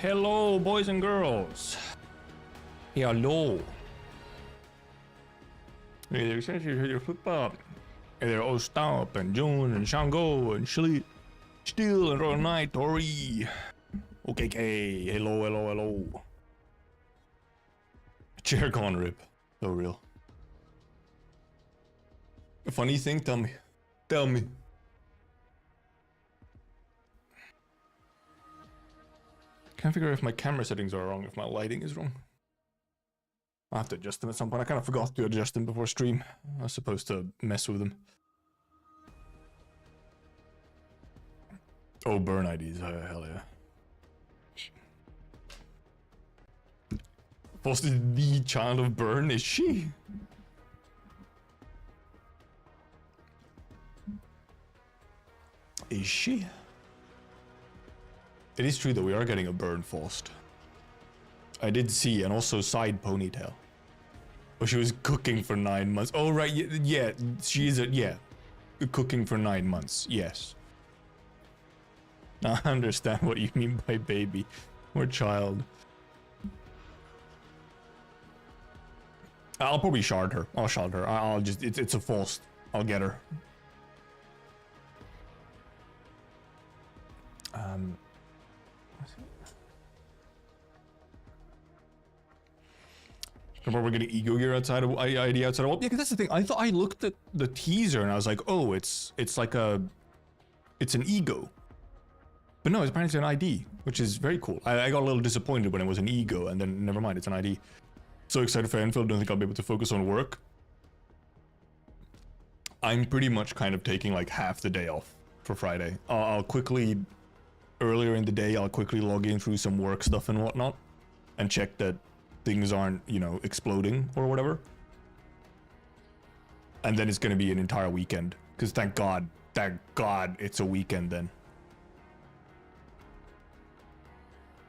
Hello, boys and girls. Hello. Är det hur fotboll? Är det Ostap and June and Shango and Steel and Arknights Tori? Okay, hello. Chair con rip. So real. A funny thing, tell me. Can't figure if my camera settings are wrong, if my lighting is wrong. I'll have to adjust them at some point. I kind of forgot to adjust them before stream. I was supposed to mess with them. Oh, burn IDs. Hell yeah. Foster is the child of Burn, is she? Is she? It is true that we are getting a Burn Faust. I did see, and also side ponytail. Oh, she was cooking for 9 months. Oh, right, yeah, she's cooking for 9 months, yes. I understand what you mean by baby or child. I'll probably shard her. I'll shard her. I'll just, it's a Faust. I'll get her. Remember we're getting ego gear outside of ID outside of, well, yeah, because that's the thing. I thought I looked at the teaser and I was like, oh, it's like it's an ego. But no, it's apparently an ID, which is very cool. I got a little disappointed when it was an ego, and then never mind, it's an ID. So excited for Endfield, don't think I'll be able to focus on work. I'm pretty much kind of taking like half the day off for Friday. I'll quickly, earlier in the day, I'll quickly log in through some work stuff and whatnot, and check that things aren't, you know, exploding or whatever. And then it's going to be an entire weekend. Because thank God, it's a weekend then.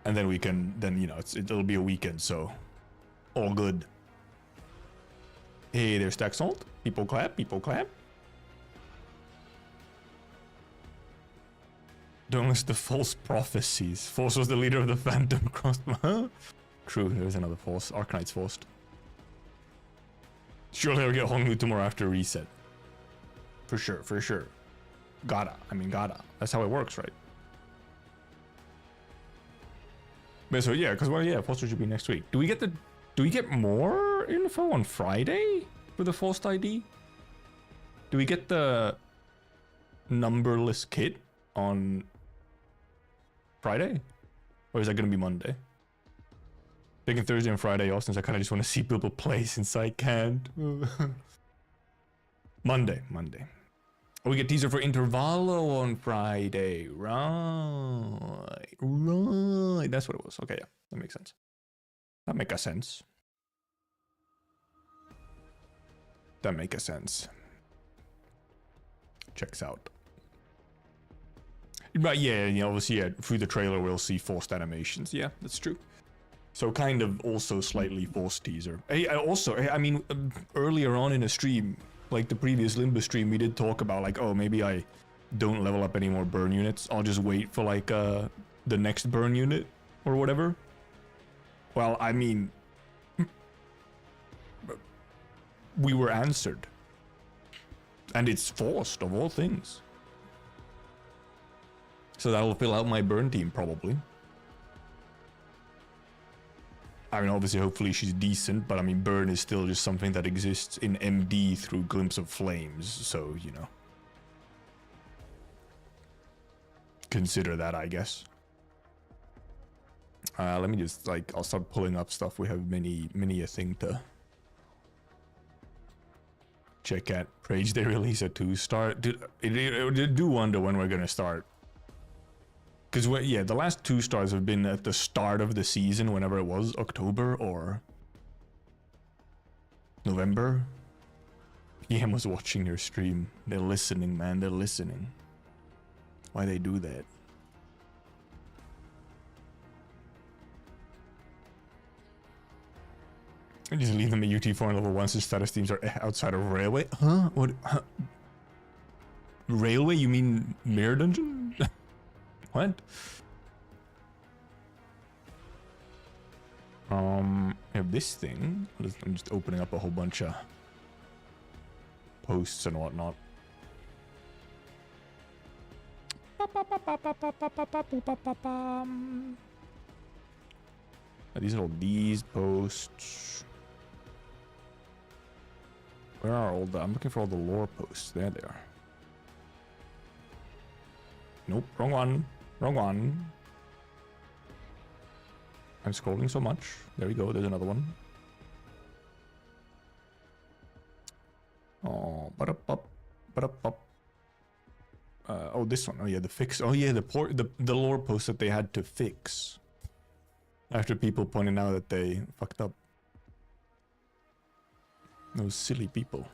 And then we can, you know, it'll be a weekend, so all good. Hey, there's Stack Salt. People clap, people clap. Don't list the false prophecies. Force was the leader of the Phantom Cross. Huh? True, there's another Force. Arknights Forced. Surely I'll get Honglu tomorrow after reset. For sure. Gotta. That's how it works, right? But so yeah, because, well, yeah, Foster should be next week. Do we get more info on Friday for the Forced ID? Do we get the numberless kit on Friday? Or is that going to be Monday? Thinking Thursday and Friday off since I kind of just want to see people play since I can't. Monday. Oh, we get teaser for Intervallo on Friday. Right. That's what it was. Okay, yeah. That makes sense. That make a sense. Checks out. But yeah, you know, obviously, yeah, through the trailer we'll see forced animations. Yeah, that's true. So kind of also slightly forced teaser. I mean, earlier on in a stream, like the previous Limbo stream, we did talk about like, oh, maybe I don't level up any more burn units. I'll just wait for like the next burn unit or whatever. Well, I mean, we were answered. And it's forced of all things. So that'll fill out my burn team probably. I mean, obviously, hopefully she's decent, but I mean, burn is still just something that exists in MD through Glimpse of Flames, so, you know. Consider that, I guess. Let me just, like, I'll start pulling up stuff. We have many a thing to check at. Rage, they release a 2-star. I do wonder when we're gonna start. Because, yeah, the last 2 stars have been at the start of the season, whenever it was, October or November. PM was watching your stream. They're listening, man. They're listening. Why they do that? I just leave them at UT4 and level 1 since status teams are outside of Railway. Huh? What? Huh? Railway? You mean Mirror Dungeon? What? I have this thing. I'm just opening up a whole bunch of posts and whatnot. These are all these posts. Where are all the... I'm looking for all the lore posts. There they are. Nope, wrong one. Wrong one. I'm scrolling so much. There we go, there's another one. Oh, but oh, this one. Oh yeah, the fix. Oh yeah, the lore post that they had to fix after people pointed out that they fucked up. Those silly people.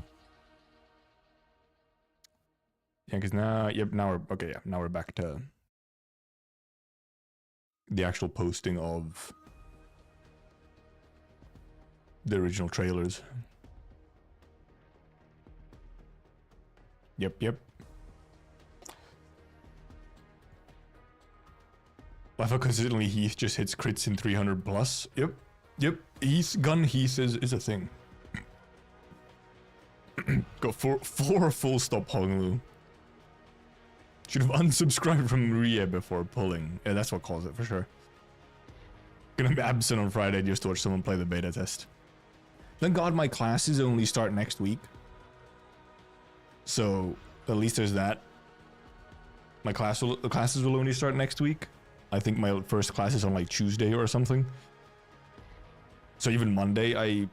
Yeah, because now, yep, now we're okay. Yeah, now we're back to the actual posting of the original trailers. Yep. I thought consistently Heath just hits crits in 300 plus. Yep. Gun Heath is a thing. Got four full stop Honglu. Should have unsubscribed from Ria before pulling. Yeah, that's what caused it for sure. Gonna be absent on Friday just to watch someone play the beta test. Thank God my classes only start next week. So at least there's that. The classes will only start next week. I think my first class is on like Tuesday or something. So even Monday I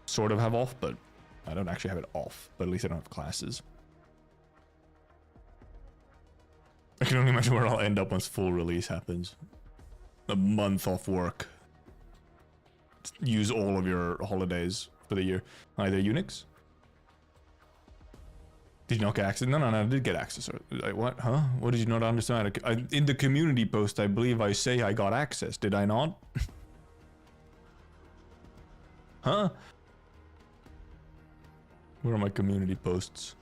sort of have off, but I don't actually have it off. But at least I don't have classes. I can only imagine where I'll end up once full release happens. A month off work. Use all of your holidays for the year. Either Unix? Did you not get access? No, I did get access. Like, what? Huh? What did you not understand? In the community post, I believe I say I got access. Did I not? Huh? Where are my community posts?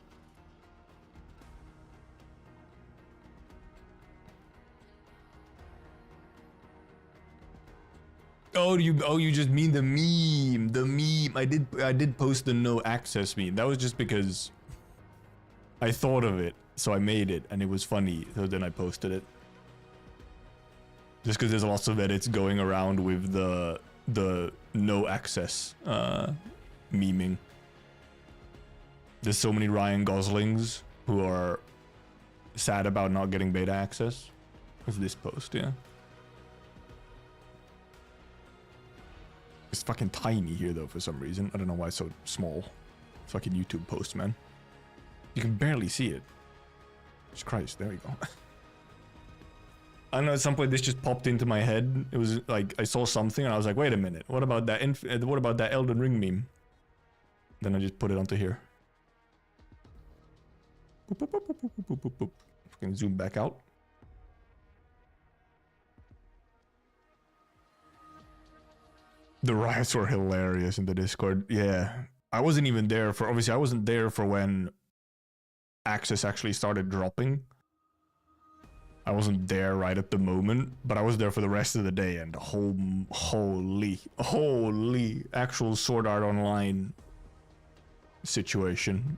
Oh, you just mean the meme. The meme. I did post the no access meme. That was just because I thought of it, so I made it, and it was funny, so then I posted it. Just because there's lots of edits going around with the no access memeing. There's so many Ryan Goslings who are sad about not getting beta access. What's this post, yeah? It's fucking tiny here though for some reason. I don't know why it's so small. Fucking YouTube post, man. You can barely see it. Jesus Christ, there we go. I don't know, at some point this just popped into my head. It was like, I saw something and I was like, wait a minute, what about that Elden Ring meme? Then I just put it onto here. Boop, boop, boop, boop, boop, boop, boop, boop. Fucking zoom back out. The riots were hilarious in the Discord. Yeah. I wasn't even there for, obviously I wasn't there for when access actually started dropping. I wasn't there right at the moment, but I was there for the rest of the day, and holy actual Sword Art Online situation.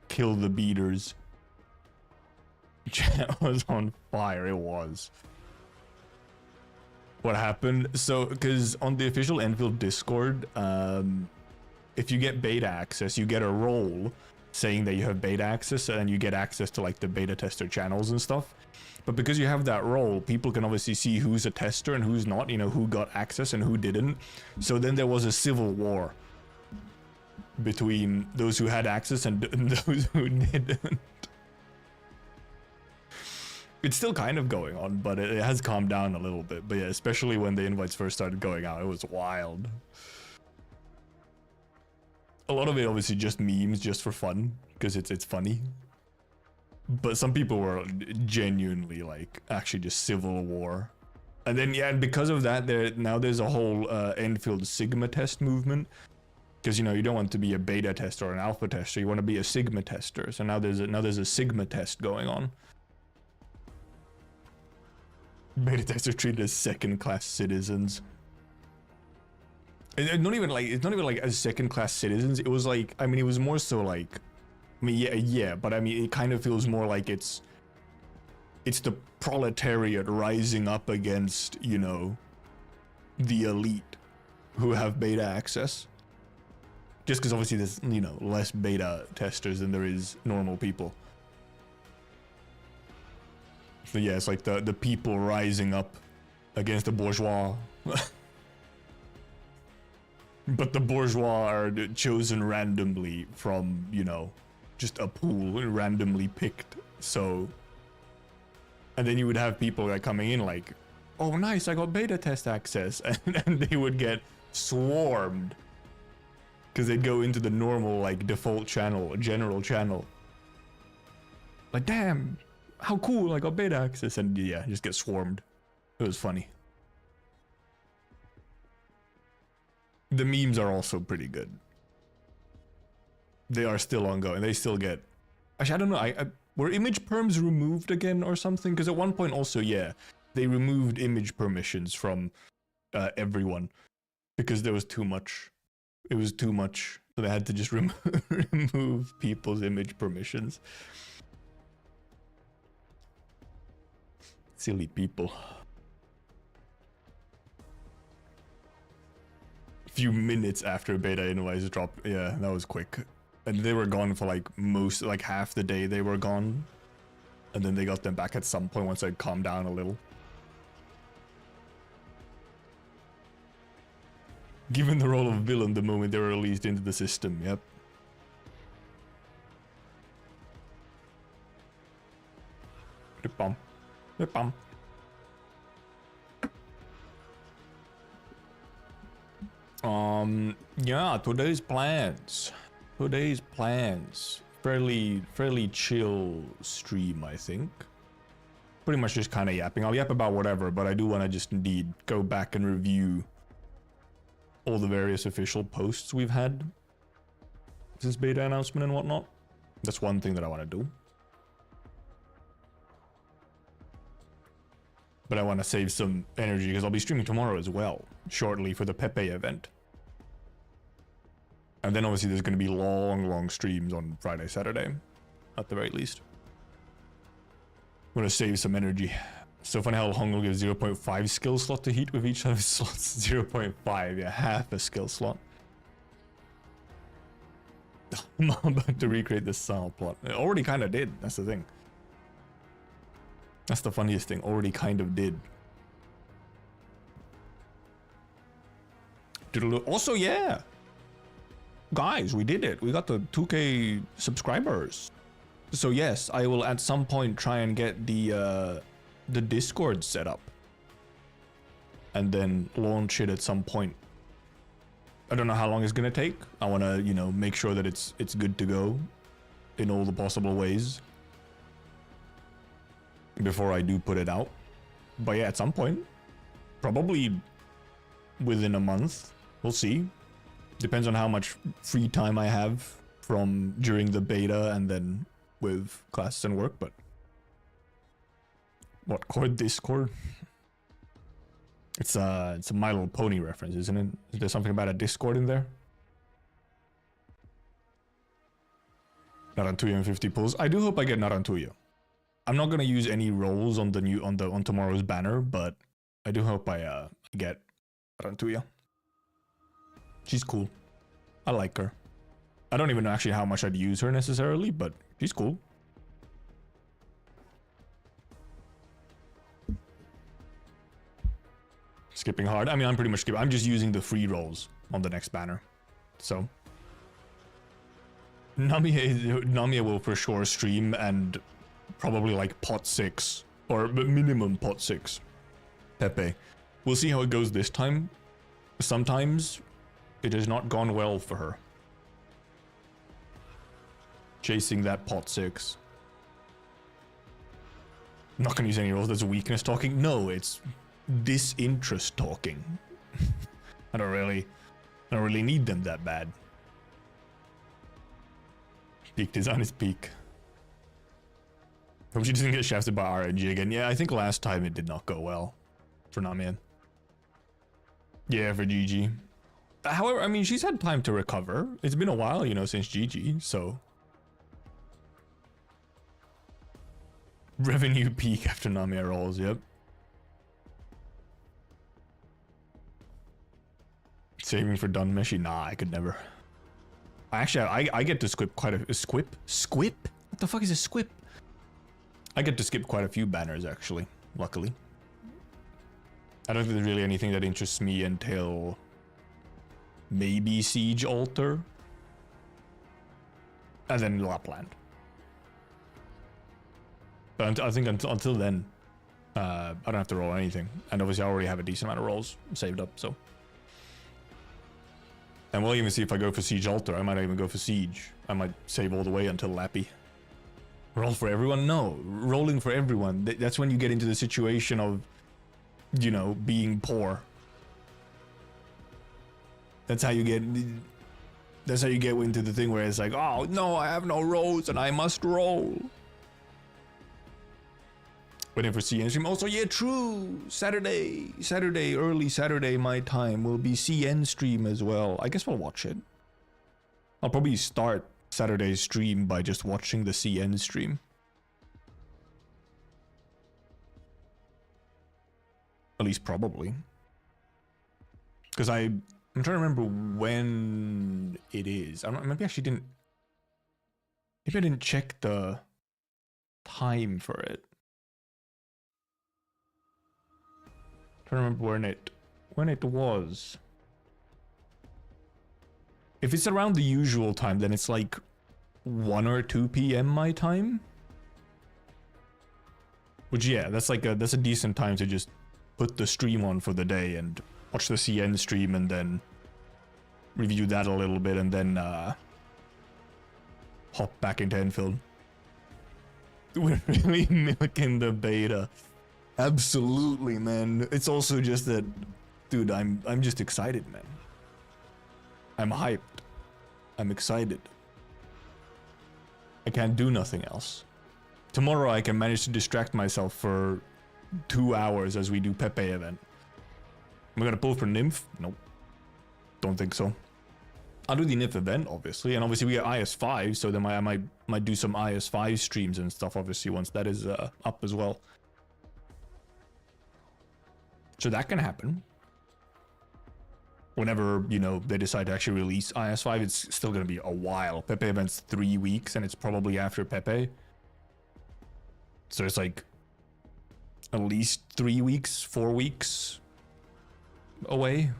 Kill the beaters. Chat was on fire, it was. What happened? So, because on the official Endfield Discord, if you get beta access, you get a role saying that you have beta access, and you get access to like the beta tester channels and stuff. But because you have that role, people can obviously see who's a tester and who's not, you know, who got access and who didn't. So then there was a civil war between those who had access and those who didn't. It's still kind of going on, but it has calmed down a little bit. But yeah, especially when the invites first started going out, it was wild. A lot of it obviously just memes, just for fun, because it's funny. But some people were genuinely like actually just civil war. And then yeah, because of that, there's a whole Endfield Sigma test movement. Because you know, you don't want to be a beta tester or an alpha tester, you want to be a Sigma tester. So now there's a Sigma test going on. Beta testers treated as second-class citizens. Not even like, it's not even like as second-class citizens. It was like, I mean, it was more so like, I mean, yeah, but I mean, it kind of feels more like it's the proletariat rising up against, you know, the elite who have beta access. Just because obviously there's, you know, less beta testers than there is normal people. So yeah, it's like the people rising up against the bourgeois. But the bourgeois are chosen randomly from, you know, just a pool randomly picked. So, and then you would have people like coming in like, oh nice, I got beta test access, and they would get swarmed because they'd go into the normal like default channel, general channel. Like, damn, how cool, I got beta access, and yeah, just get swarmed. It was funny. The memes are also pretty good. They are still ongoing. They still get... Actually, I don't know. Were image perms removed again or something? Because at one point also, yeah, they removed image permissions from everyone. Because there was too much. It was too much. So they had to just remove people's image permissions. Silly people. Few minutes after beta invites dropped. Yeah, that was quick. And they were gone for like like half the day they were gone. And then they got them back at some point once I'd calmed down a little. Given the role of villain the moment they were released into the system, yep. Bum. Bum. Yeah, today's plans. Fairly chill stream, I think. Pretty much just kind of yapping. I'll yap about whatever, but I do want to just indeed go back and review all the various official posts we've had since beta announcement and whatnot. That's one thing that I want to do. But I want to save some energy because I'll be streaming tomorrow as well, shortly, for the Pepe event. And then obviously there's going to be long streams on Friday, Saturday, at the very least. I'm going to save some energy. So funny how Hong will give 0.5 skill slot to heat with each of his slots. 0.5, yeah, half a skill slot. I'm about to recreate this sound plot. It already kind of did, that's the thing. That's the funniest thing, already kind of did. Also, yeah. Guys, we did it. We got the 2K subscribers. So yes, I will at some point try and get the Discord set up. And then launch it at some point. I don't know how long it's gonna take. I wanna, you know, make sure that it's good to go in all the possible ways before I do put it out. But yeah, at some point, probably within a month, we'll see. Depends on how much free time I have from during the beta and then with classes and work, but what, Cord Discord? It's a My Little Pony reference, isn't it? Is there something about a Discord in there? Narantuya and 50 pulls. I do hope I get Narantuya. I'm not gonna use any roles on the on tomorrow's banner, but I do hope I get Narantuya. She's cool. I like her. I don't even know actually how much I'd use her necessarily, but she's cool. Skipping hard. I mean, I'm pretty much skipping. I'm just using the free rolls on the next banner. So Namiya will for sure stream and probably like pot 6 or minimum pot 6 Pepe. We'll see how it goes this time. Sometimes it has not gone well for her. Chasing that pot 6. I'm not gonna use any rolls. That's weakness talking. No, it's disinterest talking. I don't really need them that bad. Peak design is peak. Hope she doesn't get shafted by RNG again. Yeah, I think last time it did not go well for Namiya. Yeah, for GG. However, I mean, she's had time to recover. It's been a while, you know, since GG, so. Revenue peak after Namiya rolls, yep. Saving for Dunmeshi? Nah, I could never. Actually, I get to skip quite a squip? Squip? What the fuck is a squip? I get to skip quite a few banners, actually, luckily. I don't think there's really anything that interests me until maybe Siege Altar. And then Lapland. But I think until then, I don't have to roll anything. And obviously I already have a decent amount of rolls saved up, so. And we'll even see if I go for Siege Altar. I might not even go for Siege. I might save all the way until Lappy. Roll for everyone? No. Rolling for everyone. That's when you get into the situation of, you know, being poor. That's how you get into the thing where it's like, oh no, I have no rolls and I must roll. Waiting for CN stream. Also, yeah, true. Saturday, early Saturday, my time will be CN stream as well. I guess we'll watch it. I'll probably start Saturday's stream by just watching the CN stream. At least probably. Because I'm trying to remember when it is. I don't know, maybe I actually didn't. Maybe I didn't check the time for it. Trying to remember when it was. If it's around the usual time, then it's like 1 or 2 p.m. my time. Which, yeah, that's a decent time to just put the stream on for the day and watch the CN stream and then review that a little bit and then hop back into Endfield. We're really milking the beta. Absolutely, man. It's also just that, dude, I'm just excited, man. I'm hyped. I'm excited. I can't do nothing else. Tomorrow I can manage to distract myself for 2 hours as we do Pepe event. Am I gonna pull for Nymph? Nope. Don't think so. I'll do the Nymph event, obviously, and obviously we get IS5, so then I might do some IS5 streams and stuff, obviously, once that is up as well. So that can happen. Whenever, you know, they decide to actually release IS5, it's still going to be a while. Pepe event's 3 weeks, and it's probably after Pepe. So it's like at least 3 weeks, 4 weeks away.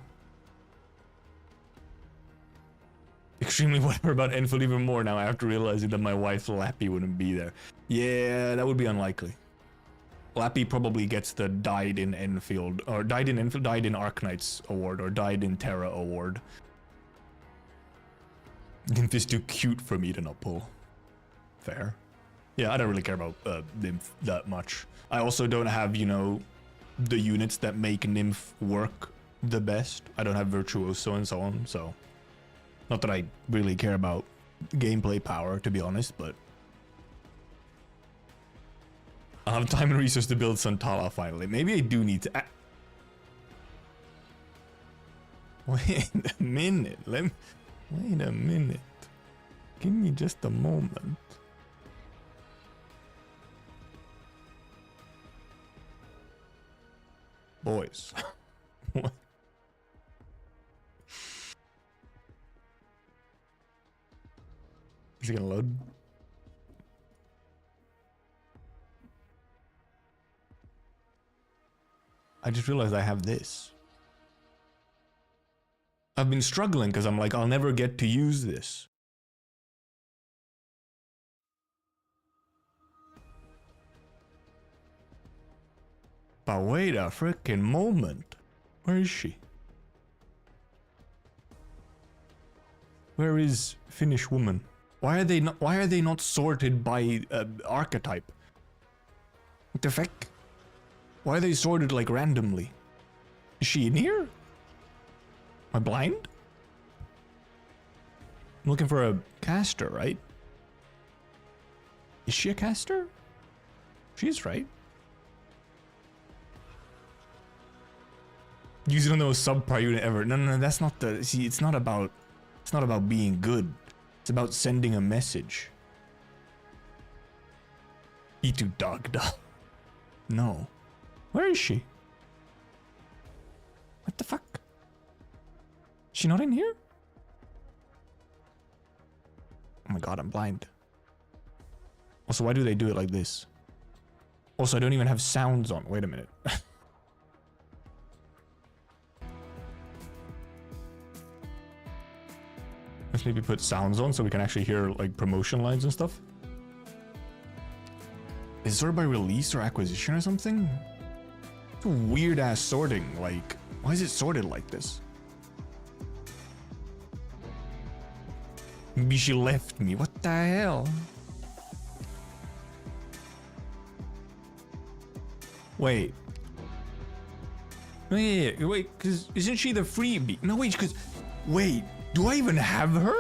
Extremely whatever about Endfield even more now after realizing that my wife Lappy wouldn't be there. Yeah, that would be unlikely. Lappy probably gets the died in Endfield, or died in Arknights award, or died in Terra award. Nymph is too cute for me to not pull. Fair. Yeah, I don't really care about Nymph that much. I also don't have, you know, the units that make Nymph work the best. I don't have Virtuoso and so on, so. Not that I really care about gameplay power, to be honest, but. I'll have time and resource to build Santala finally. Maybe I do need to. Wait a minute. Wait a minute. Give me just a moment. Boys. What? Is it gonna load? I just realized I have this. I've been struggling because I'm like, I'll never get to use this. But wait a freaking moment. Where is she? Where is Finnish woman? Why are they not sorted by archetype? What the fuck? Why are they sorted like randomly? Is she in here? Am I blind? I'm looking for a caster, right? Is she a caster? She's right. Use it on the most subpar unit ever. No, that's not the... See, it's not about being good. It's about sending a message. E2 Dagda. No. Where is she? What the fuck? She not in here? Oh my god, I'm blind. Also, why do they do it like this? Also, I don't even have sounds on. Wait a minute. Let's maybe put sounds on so we can actually hear like promotion lines and stuff. Is it sorted by release or acquisition or something? It's a weird ass sorting. Like, why is it sorted like this? Maybe she left me. What the hell? Wait. Wait, because isn't she the freebie? No, wait, because... Wait, do I even have her?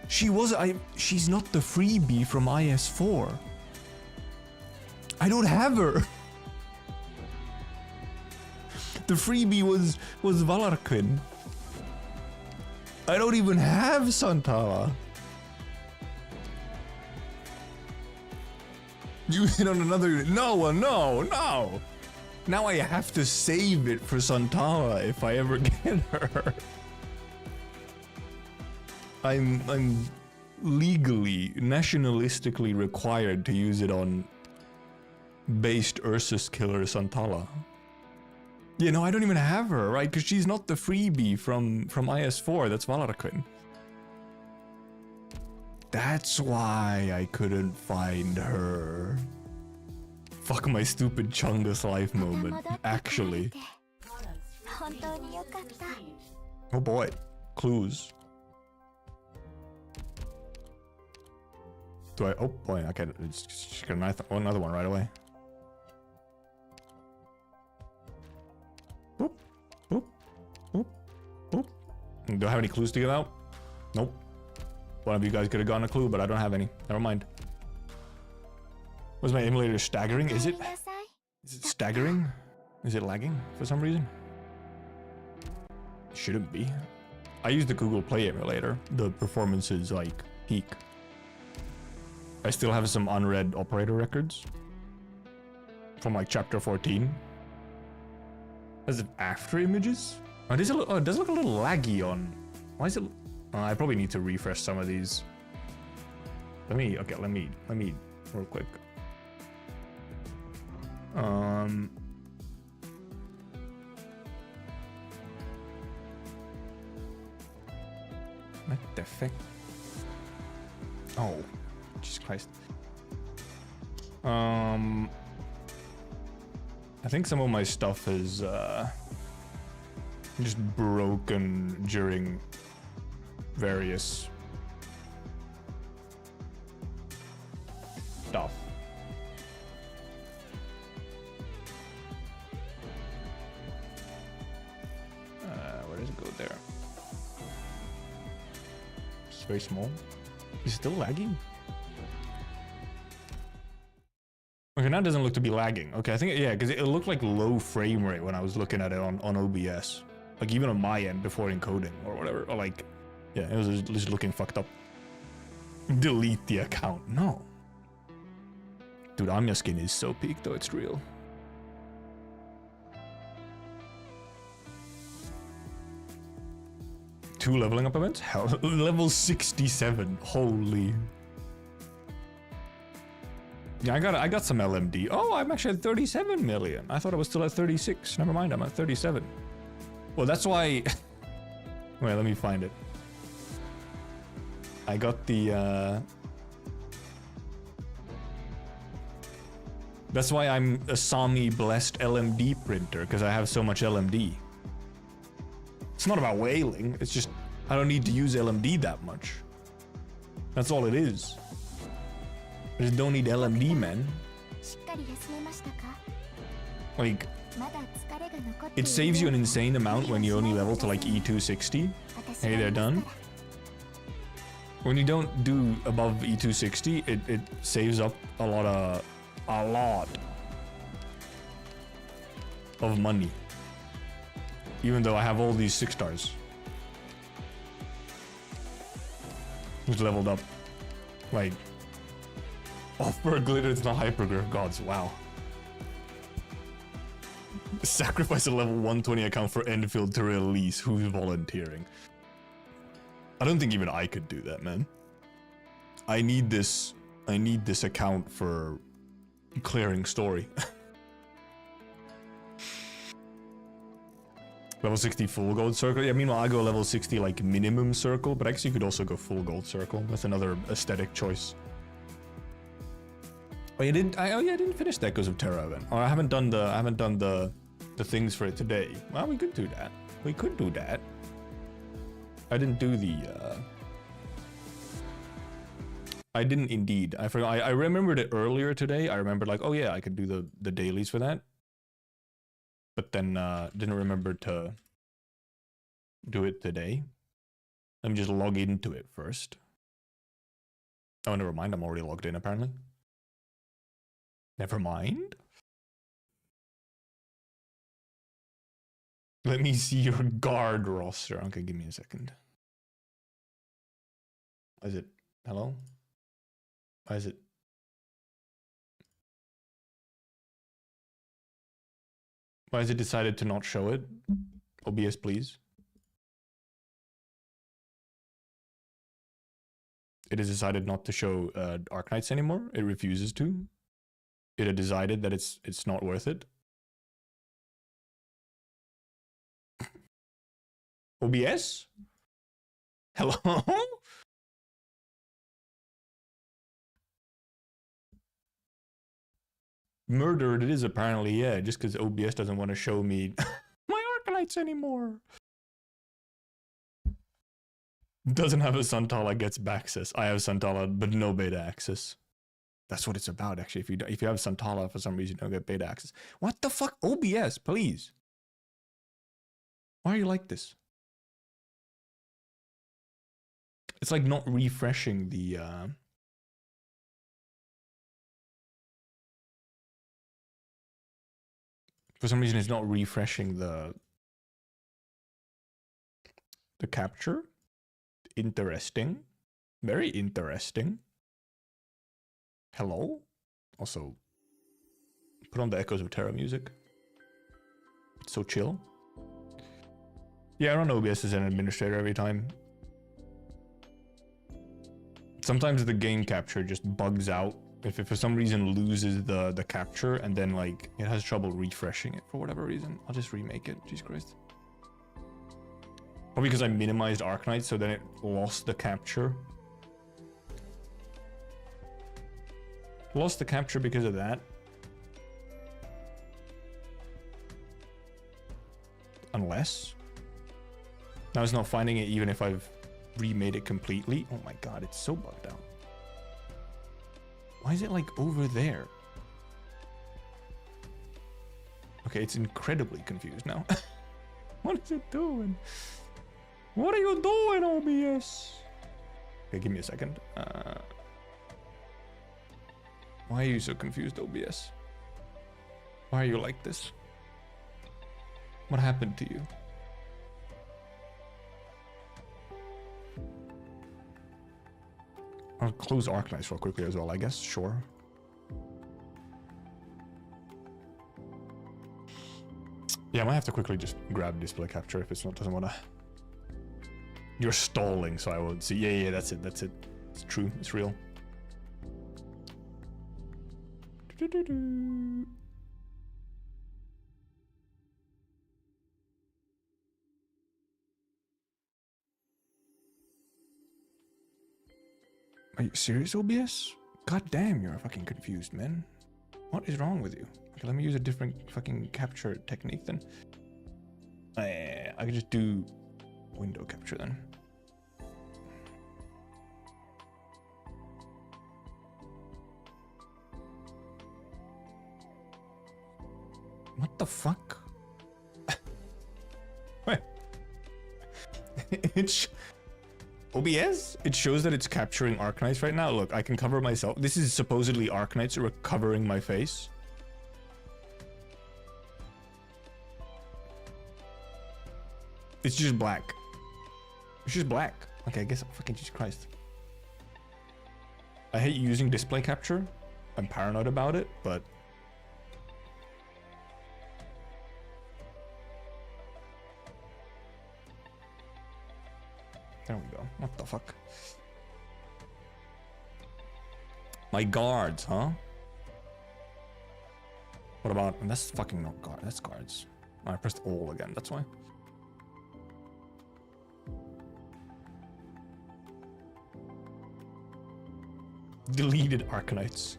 She's not the freebie from IS4. I don't have her. The freebie was Valarquin. I don't even have Santala. Use it on another unit. No. Now I have to save it for Santala if I ever get her. I'm legally, nationalistically required to use it on based Ursus killer Santala. Yeah, no, I don't even have her, right? Because she's not the freebie from IS4. That's Valarquin. That's why I couldn't find her. Fuck my stupid Chungus life moment, actually. Oh boy, clues. Do I? Oh boy, okay, just get another one right away. Boop, boop, boop, boop. Do I have any clues to give out? Nope. One of you guys could have gotten a clue, but I don't have any. Never mind. Was my emulator staggering? Is it staggering? Is it lagging for some reason? Shouldn't be. I use the Google Play emulator. The performance is like peak. I still have some unread operator records from like chapter 14. As if after images? Oh, it does look a little laggy on. Why is it? I probably need to refresh some of these. Let me real quick. What the fuck? Oh, Jesus Christ. I think some of my stuff is just broken during various stuff. Where does it go there? It's very small. Is it still lagging? Okay, now it doesn't look to be lagging. Okay, I think, yeah, because it looked like low frame rate when I was looking at it on OBS. Like even on my end before encoding or whatever. Or like, yeah, it was just looking fucked up. Delete the account. No. Dude, Anya skin is so peaked though, it's real. Two leveling up events? Hell, level 67. Holy. Yeah, I got some LMD. Oh, I'm actually at 37 million. I thought I was still at 36. Never mind, I'm at 37. Well, that's why... Wait, let me find it. I got the... That's why I'm a Sami blessed LMD printer, because I have so much LMD. It's not about whaling, it's just I don't need to use LMD that much. That's all it is. I just don't need LMD, man. Like, it saves you an insane amount when you only level to like E260. Hey, they're done. When you don't do above E260, it saves up a lot. of money. Even though I have all these 6 stars. Who's leveled up? Like, off-bird glitter, it's not hypergrowth gods, wow. Sacrifice a level 120 account for Endfield to release. Who's volunteering? I don't think even I could do that, man. I need this account for clearing story. Level 60 full gold circle. Yeah, meanwhile I go level 60 like minimum circle, but actually you could also go full gold circle. That's another aesthetic choice. Oh, you didn't? I didn't finish the Echoes of Terra then. Or I haven't done the things for it today. Well, we could do that. We could do that. I didn't do the. I didn't indeed. I forgot. I remembered it earlier today. I remembered like, oh yeah, I could do the dailies for that. But then didn't remember to do it today. Let me just log into it first. Oh, never mind. I'm already logged in apparently. Never mind. Let me see your guard roster. Okay, give me a second. Why is it? Hello? Why is it? Why has it decided to not show it? OBS, please. It has decided not to show Arknights anymore. It refuses to. It had decided that it's not worth it. OBS? Hello? Murdered it is apparently, yeah, just because OBS doesn't want to show me my Arknights anymore. Doesn't have a Santala, gets access. I have Santala, but no beta access. That's what it's about, actually. If you have Santala, for some reason, you don't get beta access. What the fuck? OBS, please. Why are you like this? It's like not refreshing the... For some reason, it's not refreshing the capture. Interesting. Very interesting. Hello? Also, put on the Echoes of Terra music. It's so chill. Yeah, I run OBS as an administrator every time. Sometimes the game capture just bugs out. If it for some reason loses the capture and then like it has trouble refreshing it for whatever reason, I'll just remake it. Jesus Christ. Probably because I minimized Arknights, so then it lost the capture. Lost the capture because of that. Unless. Now it's not finding it even if I've remade it completely. Oh my god, it's so bugged out. Why is it like over there? Okay, it's incredibly confused now. What is it doing? What are you doing, OBS? Okay, give me a second. Why are you so confused, OBS? Why are you like this? What happened to you? I'll close Arknights real quickly as well, I guess. Sure. Yeah, I might have to quickly just grab display capture if it's not doesn't want to. You're stalling, so I won't see. Yeah, that's it. That's it. It's true. It's real. Are you serious, OBS? God damn, you're fucking confused, man. What is wrong with you? Okay, let me use a different fucking capture technique then. I could just do window capture then. What the fuck? Wait. OBS? It shows that it's capturing Arknights right now. Look, I can cover myself. This is supposedly Arknights recovering my face. It's just black. It's just black. Okay, I guess fucking Jesus Christ. I hate using display capture. I'm paranoid about it, but there we go. What the fuck? My guards, huh? What about, and that's fucking not guard, that's guards. Oh, I pressed all again, that's why. Deleted Arknights.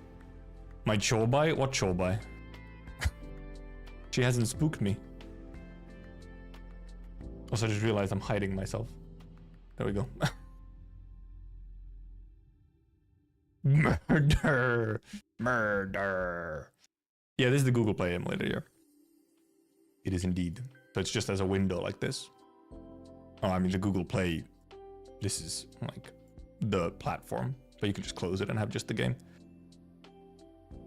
My Chobai? What Chobai? She hasn't spooked me. Also, I just realized I'm hiding myself. There we go. Murder! Murder! Yeah, this is the Google Play emulator here. It is indeed. So it's just as a window like this. Oh, I mean the Google Play. This is like the platform. But you can just close it and have just the game.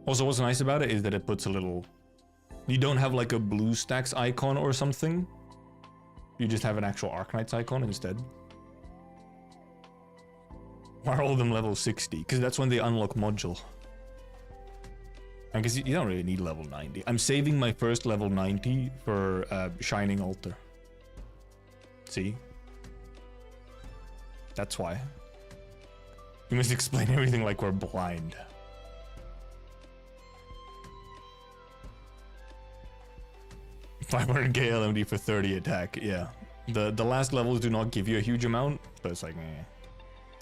Also, what's nice about it is that it puts a little... You don't have like a BlueStacks icon or something. You just have an actual Arknights icon instead. Why are all of them level 60? Because that's when they unlock module. I guess you don't really need level 90. I'm saving my first level 90 for Shining Altar. See? That's why. You must explain everything like we're blind. $500k LMD for 30 attack, yeah. The last levels do not give you a huge amount, but it's like, eh.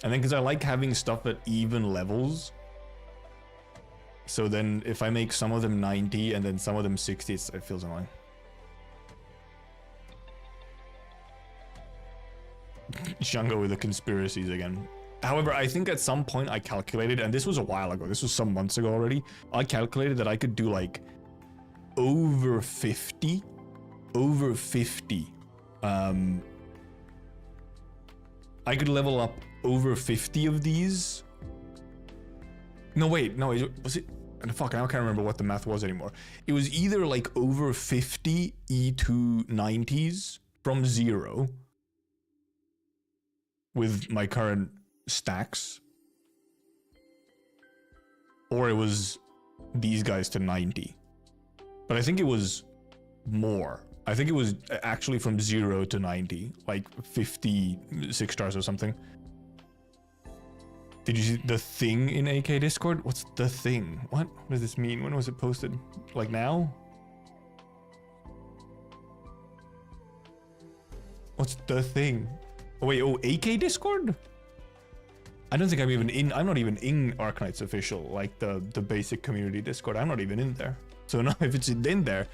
And then because I like having stuff at even levels, so then if I make some of them 90 and then some of them 60, it feels annoying. Shango with the conspiracies again. However, I think at some point I calculated, and this was a while ago, this was some months ago already, I calculated that I could do like over 50. I could level up over 50 of these. No, wait, no, was it? Fuck, I can't remember what the math was anymore. It was either like over 50 E2 90s from 0 with my current stacks, or it was these guys to 90. But I think it was more. I think it was actually from 0 to 90, like 56 stars or something. Did you see the thing in AK Discord? What's the thing? What does this mean? When was it posted? Like now? What's the thing? Oh wait, oh, AK Discord? I don't think I'm even in, I'm not even in Arknights official, like the basic community Discord. I'm not even in there. So now if it's in there,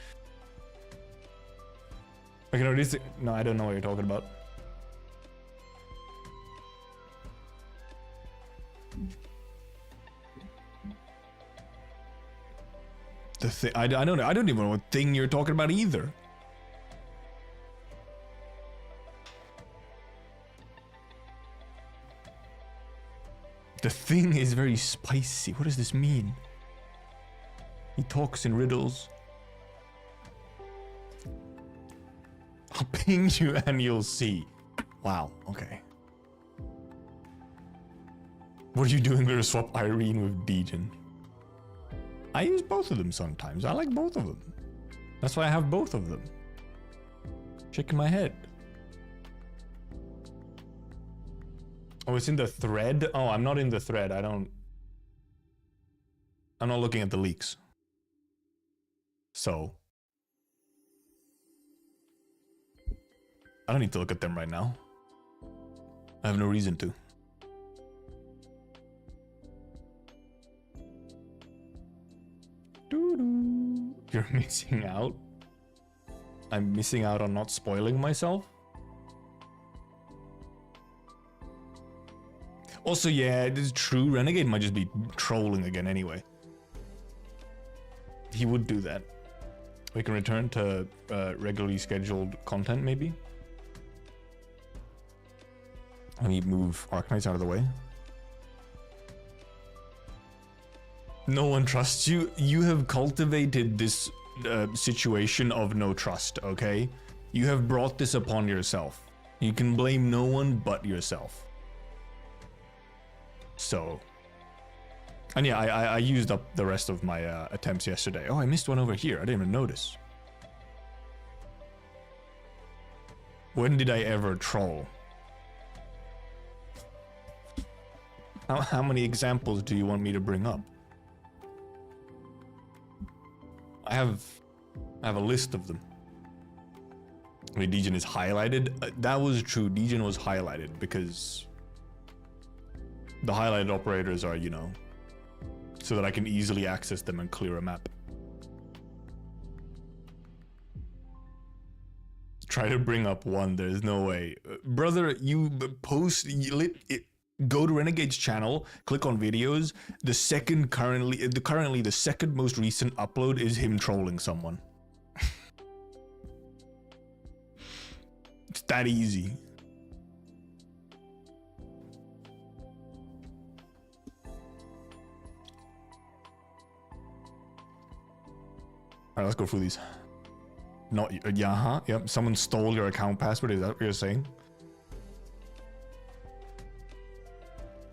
okay, no, this, no, I don't know what you're talking about. The thing, I don't know, I don't even know what thing you're talking about either. The thing is very spicy. What does this mean? He talks in riddles. I'll ping you and you'll see. Wow, okay. What are you doing to swap Irene with Dejan? I use both of them sometimes. I like both of them. That's why I have both of them. Shaking my head. Oh, it's in the thread? Oh, I'm not in the thread. I'm not looking at the leaks. So I don't need to look at them right now. I have no reason to. Doo-doo. You're missing out? I'm missing out on not spoiling myself? Also, yeah, it is true. Renegade might just be trolling again anyway. He would do that. We can return to regularly scheduled content, maybe. Let me move Arknights out of the way. No one trusts you. You have cultivated this situation of no trust, okay? You have brought this upon yourself. You can blame no one but yourself. So... And yeah, I used up the rest of my attempts yesterday. Oh, I missed one over here. I didn't even notice. When did I ever troll? How many examples do you want me to bring up? I have a list of them. I mean, Degen is highlighted. That was true. Degen was highlighted because the highlighted operators are, you know, so that I can easily access them and clear a map. Try to bring up one. There's no way, brother. You post. Go to Renegade's channel. Click on videos. Currently the second most recent upload is him trolling someone. It's that easy. Alright, let's go through these. Not yep. Someone stole your account password. Is that what you're saying?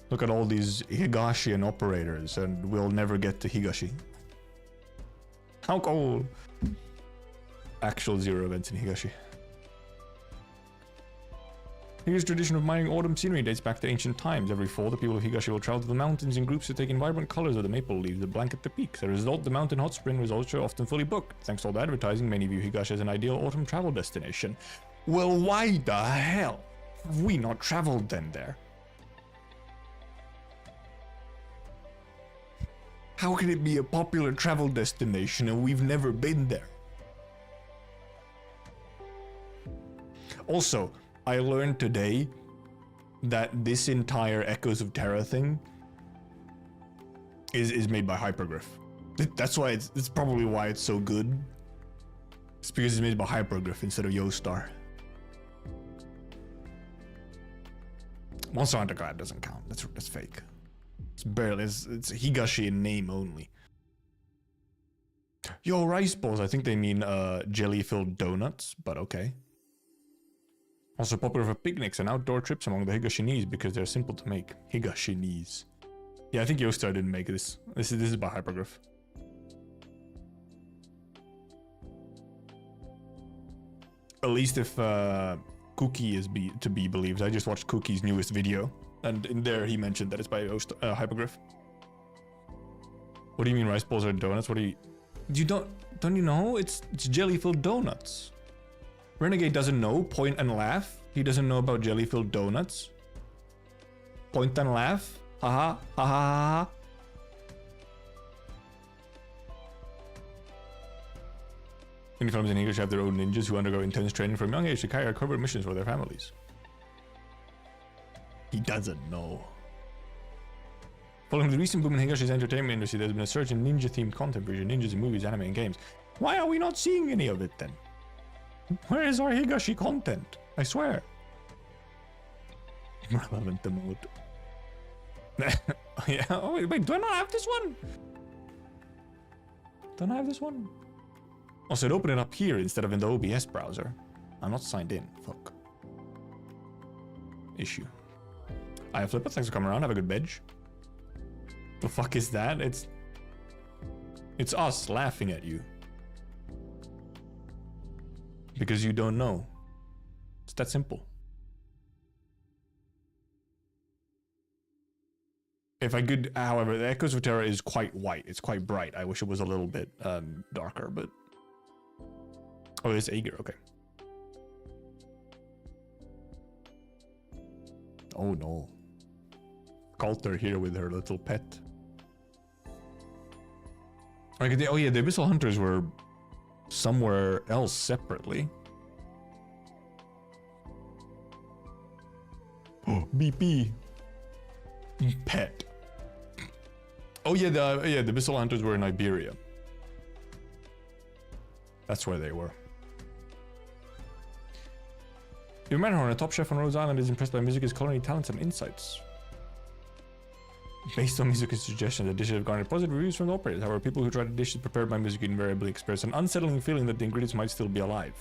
Look at all these Higashian operators, and we'll never get to Higashi. How cool! Actual 0 events in Higashi. Higashi's tradition of mining autumn scenery dates back to ancient times. Every fall, the people of Higashi will travel to the mountains in groups to take in vibrant colors of the maple leaves that blanket the peaks. As a result, the mountain hot spring resorts are often fully booked. Thanks to all the advertising, many view Higashi as an ideal autumn travel destination. Well, why the hell have we not traveled then there? How can it be a popular travel destination and we've never been there? Also, I learned today that this entire Echoes of Terra thing is made by Hyperglyph. That's why it's probably why it's so good. It's because it's made by Hyperglyph instead of Yostar. Monster Hunter God doesn't count. That's fake. It's barely. It's Higashi in name only. Yo, rice balls. I think they mean jelly-filled donuts, but okay. Also popular for picnics and outdoor trips among the Higashinese because they're simple to make. Higashinese. Yeah, I think Yostar didn't make this. This is by Hyperglyph. At least if Cookie is to be believed. I just watched Cookie's newest video, and in there he mentioned that it's by Hyperglyph. What do you mean rice balls are donuts? What do you don't you know? It's jelly-filled donuts. Renegade doesn't know. Point and laugh. He doesn't know about jelly-filled donuts. Point and laugh. Haha. Ha ha ha. Many farms in English have their own ninjas who undergo intense training from young age to carry out covert missions for their families. He doesn't know. Following the recent boom in Higashi's entertainment industry, there's been a surge in ninja-themed content for ninjas in movies, anime, and games. Why are we not seeing any of it then? Where is our Higashi content? I swear. Relevant emote. Yeah. Oh wait, do I not have this one? Don't I have this one? Oh, so I'd open it up here instead of in the OBS browser. I'm not signed in. Fuck. Issue. I have Flipper. Thanks for coming around. Have a good bench. The fuck is that? It's us laughing at you. Because you don't know. It's that simple. If I could, however, the Echoes of Terra is quite white. It's quite bright. I wish it was a little bit darker, but... Oh, it's Aegir, okay. Oh no. Coulter here with her little pet. Oh yeah, the Abyssal Hunters were somewhere else separately. Oh, BP. Pet. Oh yeah, the Abyssal Hunters were in Iberia. That's where they were. Your Matterhorn, a top chef on Rhode Island, is impressed by Mizuki's culinary talents and insights. Based on Mizuki's suggestions, the dishes have garnered positive reviews from the operators. However, people who try the dishes prepared by Mizuki invariably experience an unsettling feeling that the ingredients might still be alive.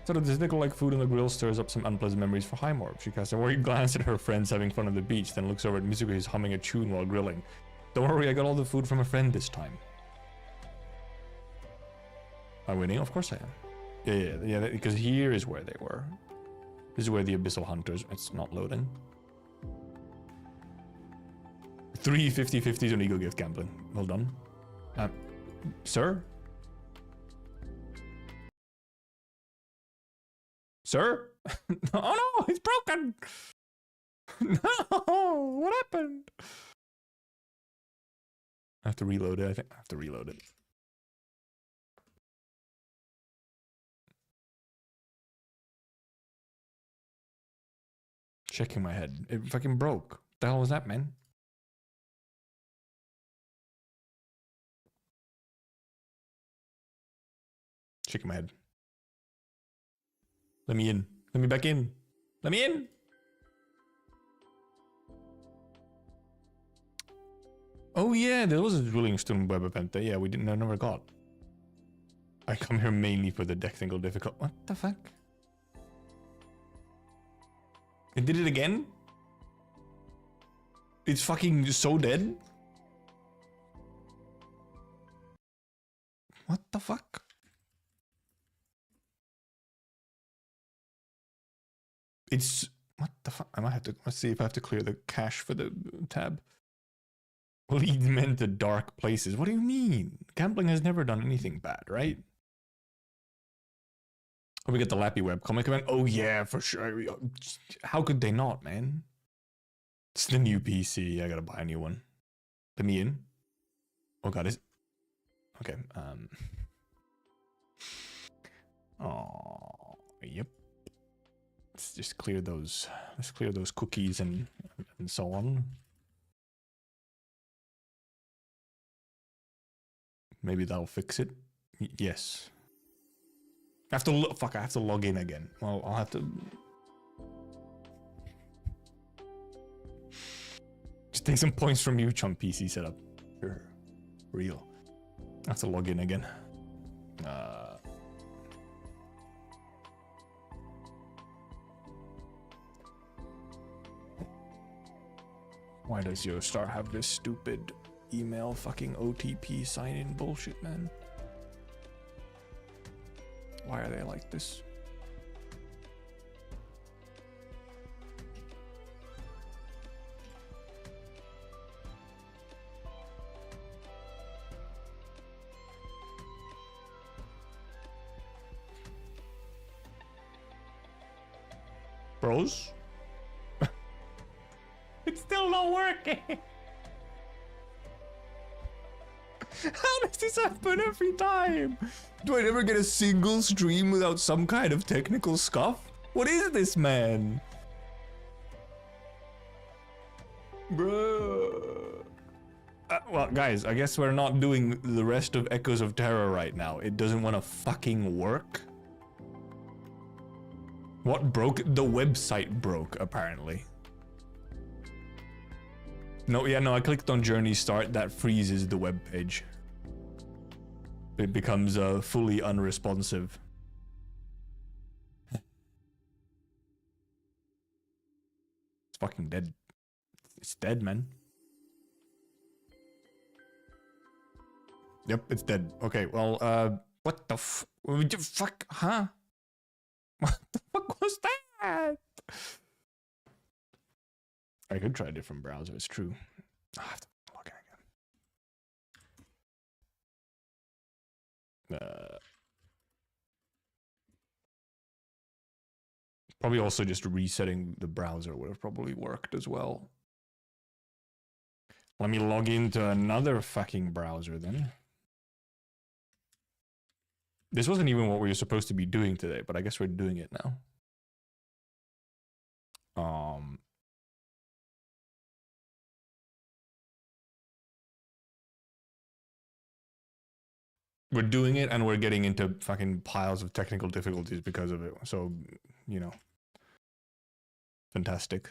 Sort of this nickel-like food on the grill stirs up some unpleasant memories for Highmore. She casts a worried glance at her friends having fun on the beach, then looks over at Mizuki who's humming a tune while grilling. Don't worry, I got all the food from a friend this time. Am I winning? Of course I am. Yeah, because here is where they were. This is where the Abyssal Hunters... It's not loading. 3 50-50s on Ego Gift gambling. Well done. Sir? Sir? Oh no, it's broken! No, what happened? I have to reload it, I think. I have to reload it. Checking my head. It fucking broke. What the hell was that, man? Checking my head. Let me in. Let me back in. Let me in! Oh yeah, there was a drilling stone web Banter. Yeah, we didn't. I never got. I come here mainly for the technical difficult. What the fuck? It did it again? It's fucking so dead? What the fuck? It's... What the fuck? I might have to... Let's see if I have to clear the cache for the tab. Lead men to dark places. What do you mean? Gambling has never done anything bad, right? Oh, we get the Lappy Web comic event. Oh yeah, for sure. How could they not, man? It's the new PC. I gotta buy a new one. Let me in. Oh god, is... Okay, Oh, yep. Let's just clear those. Let's clear those cookies and so on. Maybe that'll fix it. Yes. I have to fuck. I have to log in again. Well, I'll have to. Just take some points from you, chunk PC setup. You're real. I have to log in again. Why does Yostar have this stupid email fucking OTP sign-in bullshit, man? Why are they like this? Bros? It's still not working! How does this happen every time? Do I never get a single stream without some kind of technical scuff? What is this, man? Bruh. Well, guys, I guess we're not doing the rest of Echoes of Terror right now. It doesn't want to fucking work. What broke? The website broke, apparently. No, yeah, no, I clicked on Journey Start. That freezes the web page. It becomes fully unresponsive. It's fucking dead. It's dead, man. Yep, it's dead. Okay, well, what the fuck, huh? What the fuck was that? I could try a different browser, it's true. I have to log in again. Probably also just resetting the browser would have probably worked as well. Let me log into another fucking browser then. This wasn't even what we were supposed to be doing today, but I guess we're doing it now. We're doing it and we're getting into fucking piles of technical difficulties because of it. So, you know, fantastic.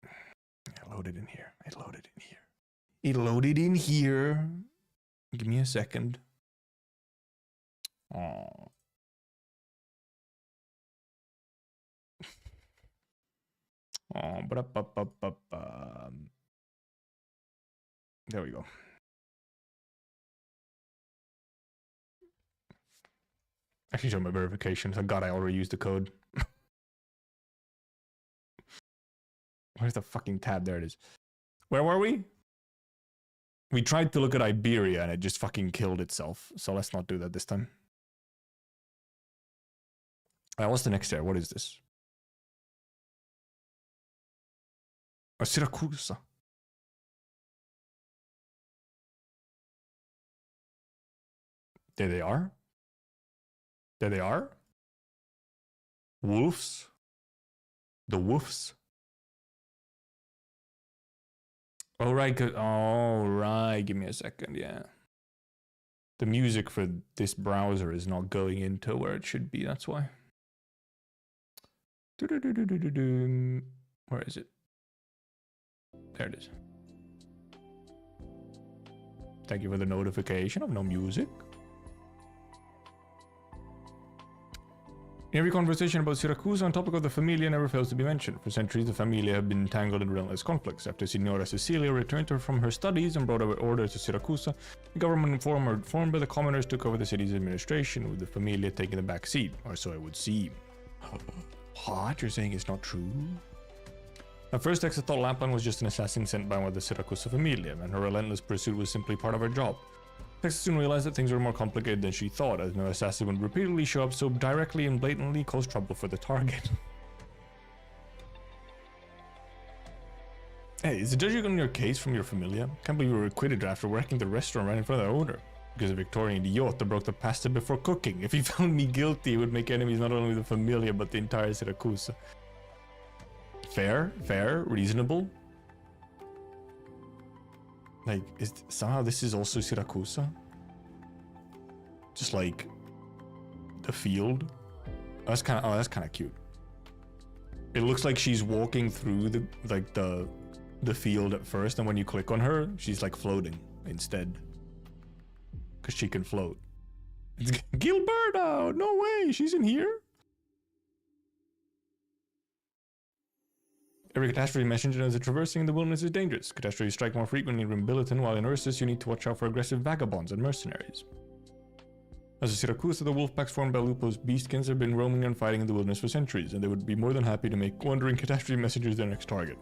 I loaded in here. It loaded in here. It loaded in here. Give me a second. Oh. Oh, there we go. Actually, show my verification. Thank God I already used the code. Where's the fucking tab? There it is. Where were we? We tried to look at Iberia and it just fucking killed itself. So let's not do that this time. What's the next area? What is this? Oh, Siracusa. There they are. There they are. Wolves. The wolves. Oh, right. Oh, right. Give me a second. Yeah. The music for this browser is not going into where it should be. That's why. Where is it? There it is. Thank you for the notification of no music. In every conversation about Siracusa, on topic of the Familia never fails to be mentioned. For centuries, the Familia have been entangled in relentless conflicts. After Signora Cecilia returned from her studies and brought order to Siracusa, the government formed by the commoners took over the city's administration, with the Familia taking the back seat, or so it would seem. What? You're saying it's not true? At first, Exa thought Laplan was just an assassin sent by one of the Siracusa Familia, and her relentless pursuit was simply part of her job. Exa soon realized that things were more complicated than she thought, as no assassin would repeatedly show up so directly and blatantly cause trouble for the target. Hey, is the judge on your case from your Familia? Can't believe you were acquitted after working the restaurant right in front of the owner. Because a Victorian idiot that broke the pasta before cooking. If he found me guilty, it would make enemies not only the Familia, but the entire Siracusa. Fair, reasonable. Like, somehow this is also Siracusa? Just like the field. That's kind of cute. It looks like she's walking through the field at first, and when you click on her, she's like floating instead. Cause she can float. It's Gilberto! No way, she's in here? Every catastrophe messenger knows that traversing the wilderness is dangerous. Catastrophes strike more frequently in Rimbiliton, while in Ursus you need to watch out for aggressive vagabonds and mercenaries. As a Siracusa, the wolf packs formed by Lupo's beastkins have been roaming and fighting in the wilderness for centuries, and they would be more than happy to make wandering catastrophe messengers their next target.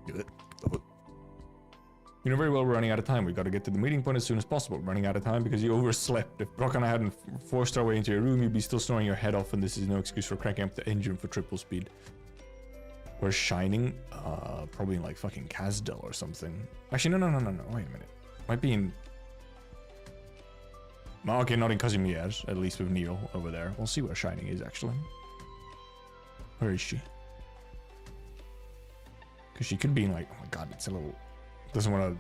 Good. You know very well we're running out of time. We've got to get to the meeting point as soon as possible. Running out of time because you overslept. If Brock and I hadn't forced our way into your room, you'd be still snoring your head off, and this is no excuse for cranking up the engine for triple speed. Where's Shining? Probably in like fucking Kazdel or something. Actually, no. Wait a minute. Might be in... No, okay, not in Kazimierz, at least with Neo over there. We'll see where Shining is, actually. Where is she? Because she could be in like... Oh my god, it's a little...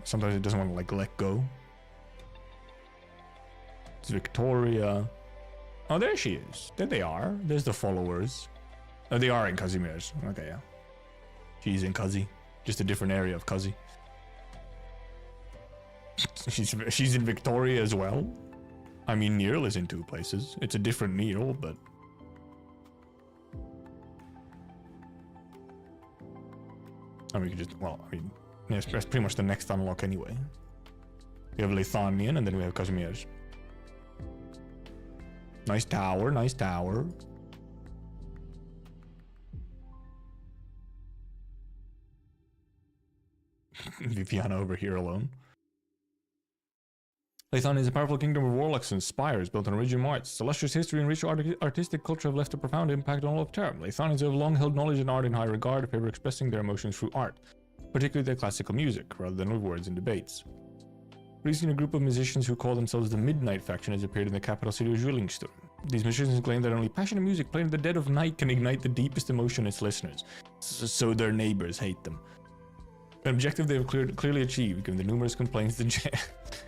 Sometimes it doesn't want to like let go. It's Victoria. Oh, there she is. There they are. There's the followers. Oh, they are in Kazimierz. Okay, yeah. She's in Kazi. Just a different area of Kazi. She's in Victoria as well. I mean, Neil is in two places. It's a different Neil, but... I mean, we could just... Well, I mean... Yeah, that's pretty much the next unlock anyway. We have Lethanian and then we have Kazimierz. Nice tower, nice tower. Viviana over here alone. Lethania is a powerful kingdom of warlocks and spires built on original arts. Its illustrious history and rich artistic culture have left a profound impact on all of Terra. Lethanians have long held knowledge and art in high regard, favor expressing their emotions through art, particularly their classical music, rather than with words and debates. Recently, a group of musicians who call themselves the Midnight Faction has appeared in the capital city of Zwillingsturm. These musicians claim that only passionate music played in the dead of night can ignite the deepest emotion in its listeners, so their neighbors hate them. An objective they have clearly achieved, given the numerous complaints that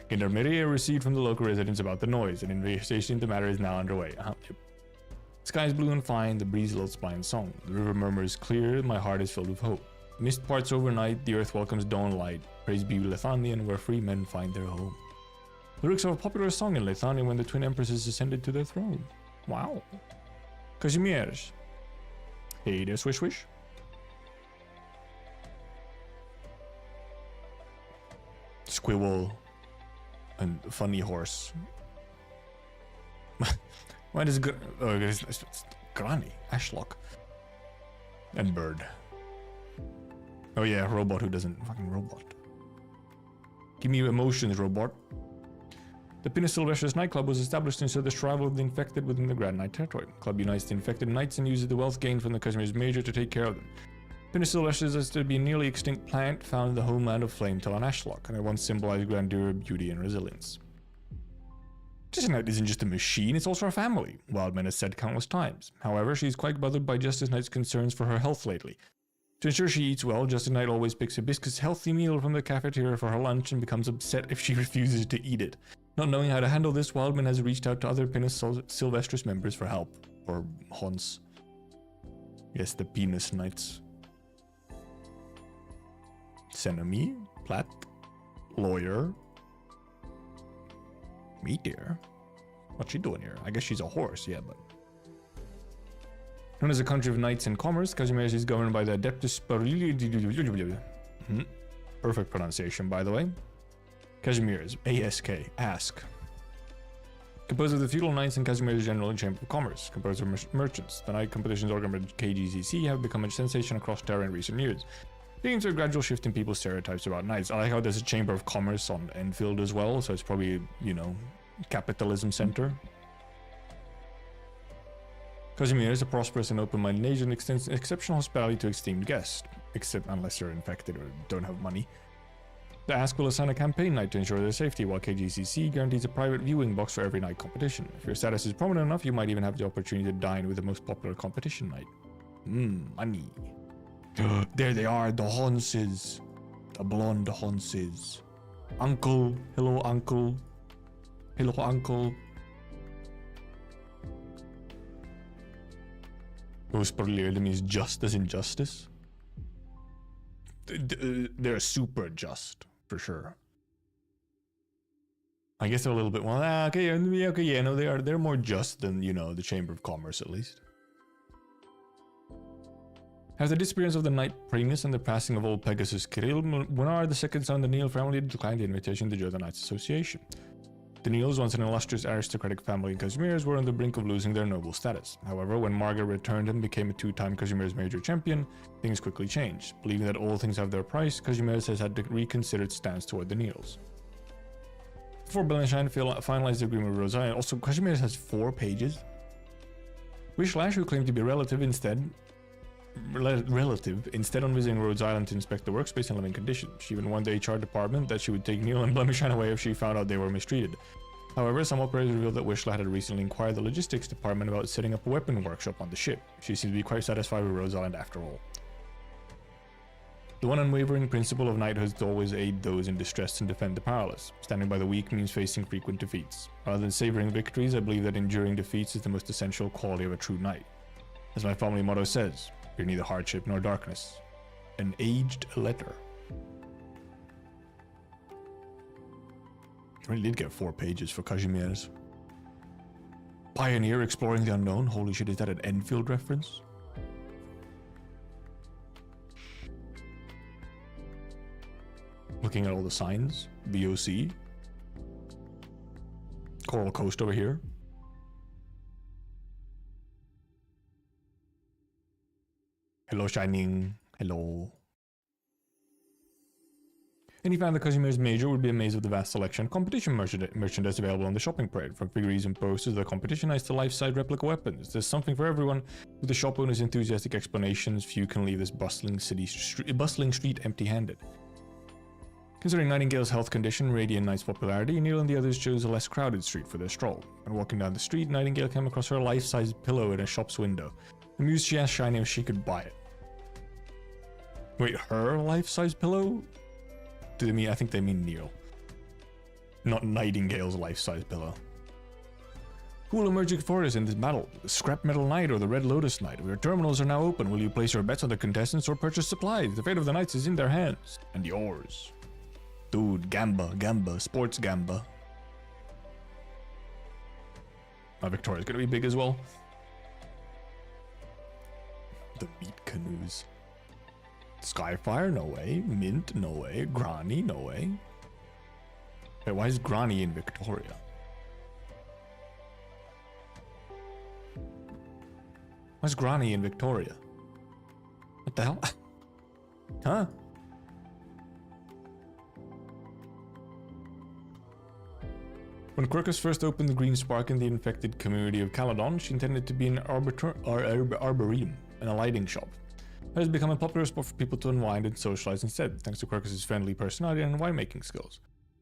Gendarmeria received from the local residents about the noise. An investigation into the matter is now underway. The sky is blue and fine, the breeze lulls by in song. The river murmurs clear, my heart is filled with hope. Mist parts overnight, the earth welcomes dawn light. Praise be Lethanian, where free men find their home. Lyrics of a popular song in Lithuania when the twin empresses ascended to their throne. Wow. Kazimierz. Hey there, Swish Swish. Squirrel and funny horse. Why does it's Granny, Ashlock, and bird. Oh yeah, robot who doesn't fucking robot. Give me emotions, robot. The Pinus Silvestrius nightclub was established to ensure the survival of the infected within the Grand Knight territory. The club unites the infected knights and uses the wealth gained from the Kazimierz Major to take care of them. Pinus Silvestrius is to be a nearly extinct plant found in the homeland of Flametel and Ashlock, and it once symbolized grandeur, beauty, and resilience. Justice Knight isn't just a machine, it's also a family, Wildman has said countless times. However, she's quite bothered by Justice Knight's concerns for her health lately. To ensure she eats well, Justice Knight always picks Hibiscus' healthy meal from the cafeteria for her lunch and becomes upset if she refuses to eat it. Not knowing how to handle this, Wildman has reached out to other Pinus Silvestrius members for help. Or Hons. Yes, the Penis Knights. Senami, Platt, Lawyer. Meteor? What's she doing here? I guess she's a horse, yeah, but... Known as a country of knights and commerce, Kazimierz is governed by the Adeptus Perfect pronunciation, by the way. Kazimierz, A-S-K, ask. Composed of the feudal knights and Kazimierz General and Chamber of Commerce, composed of merchants. The knight competitions organized by KGCC have become a sensation across Terra in recent years, leading to a gradual shift in people's stereotypes about knights. I like how there's a Chamber of Commerce on Endfield as well, so it's probably, you know, capitalism center. Kazimierz is a prosperous and open-minded nation and extends exceptional hospitality to esteemed guests, except unless you're infected or don't have money. The Ask will assign a campaign night to ensure their safety, while KGCC guarantees a private viewing box for every night competition. If your status is prominent enough, you might even have the opportunity to dine with the most popular competition night. Money. There they are, the Honses. The blonde Honses. Uncle. Hello, uncle. Hello, uncle. Most probably means just as in justice. They're super just, for sure. I guess they're a little bit, well, okay, yeah, no, they're more just than, you know, the Chamber of Commerce, at least. After the disappearance of the Knight Primus and the passing of old Pegasus Kirill, Bonar II son of the Neil family declined the invitation to join the Knights Association. The Neils, once an illustrious aristocratic family in Kazimierz, were on the brink of losing their noble status. However, when Margaret returned and became a two-time Kazimierz Major champion, things quickly changed. Believing that all things have their price, Kazimierz has had to reconsider its stance toward the Neils. Before Belenstein finalized the agreement with Rhode Island, also Kazimierz has 4 pages. Wishlash, who claimed to be relative instead on visiting Rhodes Island to inspect the workspace and living conditions. She even warned the HR department that she would take Neil and Blemishan away if she found out they were mistreated. However, some operators revealed that Wishla had recently inquired the logistics department about setting up a weapon workshop on the ship. She seemed to be quite satisfied with Rhodes Island after all. The one unwavering principle of knighthood is to always aid those in distress and defend the powerless. Standing by the weak means facing frequent defeats. Rather than savoring victories, I believe that enduring defeats is the most essential quality of a true knight. As my family motto says, fear neither hardship nor darkness. An aged letter. I really did get 4 pages for Kazimierz. Pioneer exploring the unknown. Holy shit, is that an Endfield reference? Looking at all the signs. BOC. Coral Coast over here. Hello, Shining. Hello. Any fan of the Kazimierz Major would be amazed at the vast selection of competition merchandise available on the shopping parade, from figurines and posters of the competition nights to life-size replica weapons. There's something for everyone. With the shop owner's enthusiastic explanations, few can leave this bustling street empty-handed. Considering Nightingale's health condition, Radiant Knight's popularity, Neil and the others chose a less crowded street for their stroll. When walking down the street, Nightingale came across her life-sized pillow in a shop's window. Amused, she asked Shiny if she could buy it. Wait, her life-size pillow? Do they mean? I think they mean Neil. Not Nightingale's life-size pillow. Who will emerge victorious in this battle? The Scrap Metal Knight or the Red Lotus Knight? Your terminals are now open. Will you place your bets on the contestants or purchase supplies? The fate of the knights is in their hands. And yours. Dude, Gamba, sports Gamba. Victoria's gonna be big as well. The meat canoes. Skyfire, no way. Mint, no way. Granny, no way. Wait, why is Granny in Victoria? Why's Granny in Victoria? What the hell? Huh? When Quirkus first opened the Green Spark in the infected community of Caledon, she intended to be an arboretum and a lighting shop. It has become a popular spot for people to unwind and socialize instead, thanks to Quirkus' friendly personality and winemaking skills.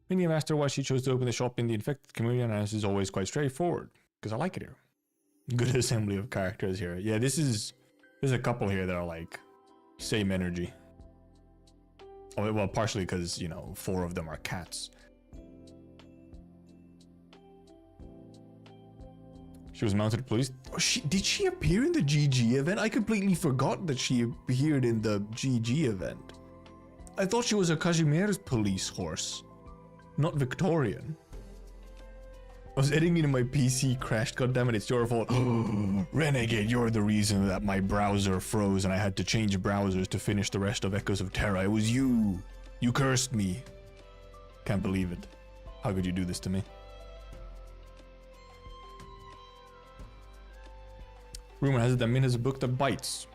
Many have asked her why she chose to open the shop in the infected community, and this is always quite straightforward. Because I like it here. Good assembly of characters here. Yeah, there's a couple here that are like, same energy. Oh, well, partially because, you know, 4 of them are cats. She was mounted police. Oh, did she appear in the GG event? I completely forgot that she appeared in the GG event. I thought she was a Kazimier's police horse, not Victorian. I was editing into my PC, crashed. Goddammit, it's your fault. Renegade, you're the reason that my browser froze and I had to change browsers to finish the rest of Echoes of Terra. It was you. You cursed me. Can't believe it. How could you do this to me? Rumor has it that Min has a book that bites.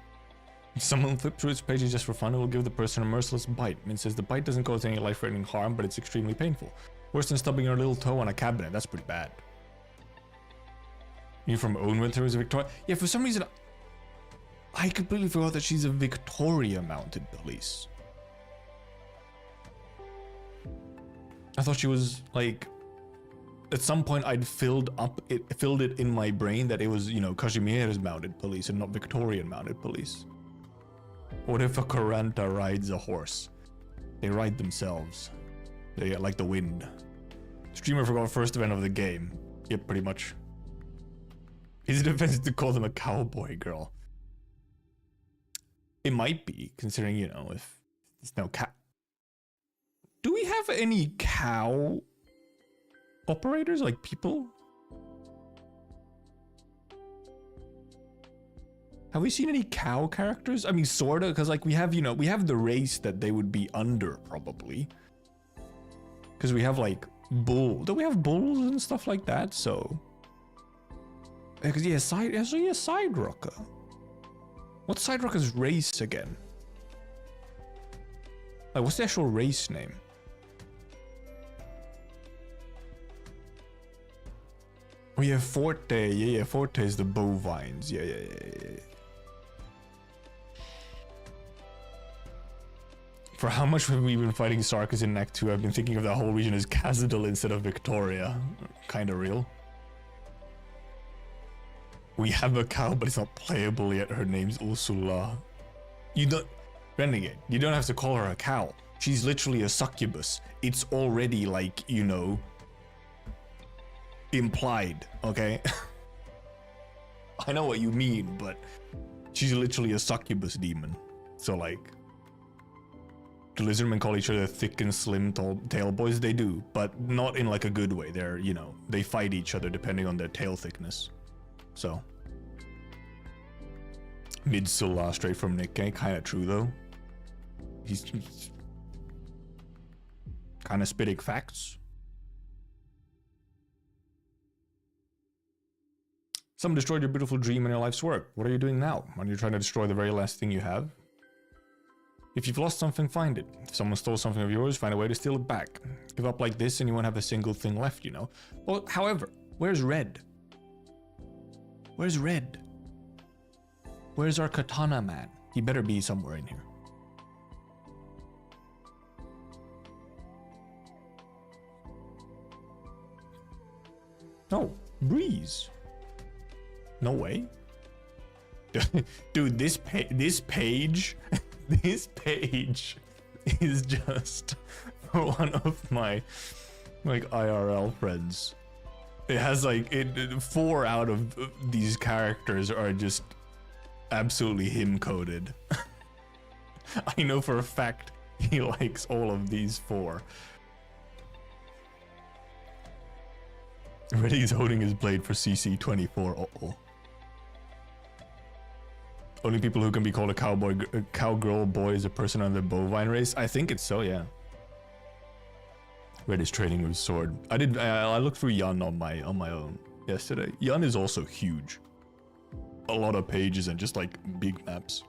If someone flips through its pages just for fun, it will give the person a merciless bite. Min says the bite doesn't cause any life-threatening harm, but it's extremely painful. Worse than stubbing your little toe on a cabinet. That's pretty bad. You from Owenwinter is a Victoria? Yeah, for some reason, I completely forgot that she's a Victoria mounted police. I thought she was like, at some point I'd filled it in my brain that it was, you know, Kazimier's mounted police and not Victorian mounted police. What if a Karanta rides a horse? They ride themselves. They like the wind. Streamer forgot first event of the game. Yep, pretty much. Is it offensive to call them a cowboy girl? It might be, considering, you know, if there's no cow. Do we have any cow operators, like people? Have we seen any cow characters? I mean, sorta, because like we have, you know, we have the race that they would be under, probably. Because we have like bull. Do we have bulls and stuff like that? So, because yeah, side rocker. What's side rocker's race again? Like, what's the actual race name? Oh yeah, Forte. Yeah, Forte is the bovines. Yeah. For how much have we been fighting Sarkis in Act 2? I've been thinking of that whole region as Khazadal instead of Victoria. Kinda real. We have a cow, but it's not playable yet. Her name's Ursula. You don't... Renegade, you don't have to call her a cow. She's literally a succubus. It's already like, you know, implied, okay? I know what you mean, but she's literally a succubus demon. So like, the lizardmen call each other thick and slim tail boys. They do, but not in like a good way. They're, you know, they fight each other depending on their tail thickness. So Mid-Sula straight from Nikkei, kind of true though. He's kind of spitting facts. Someone destroyed your beautiful dream and your life's work. What are you doing now? Are you trying to destroy the very last thing you have? If you've lost something, find it. If someone stole something of yours, find a way to steal it back. Give up like this and you won't have a single thing left, you know? Well, however, where's Red? Where's Red? Where's our katana man? He better be somewhere in here. No, Breeze. No way. Dude, this page is just one of my like IRL friends. It has like 4 out of these characters are just absolutely him coded. I know for a fact he likes all of these 4. Already he's holding his blade for CC24. Uh-oh. Only people who can be called a cowgirl boy is a person on the bovine race. I think it's so, yeah. Red is training with sword. I looked through Yun on my own yesterday. Yun is also huge. A lot of pages and just like big maps.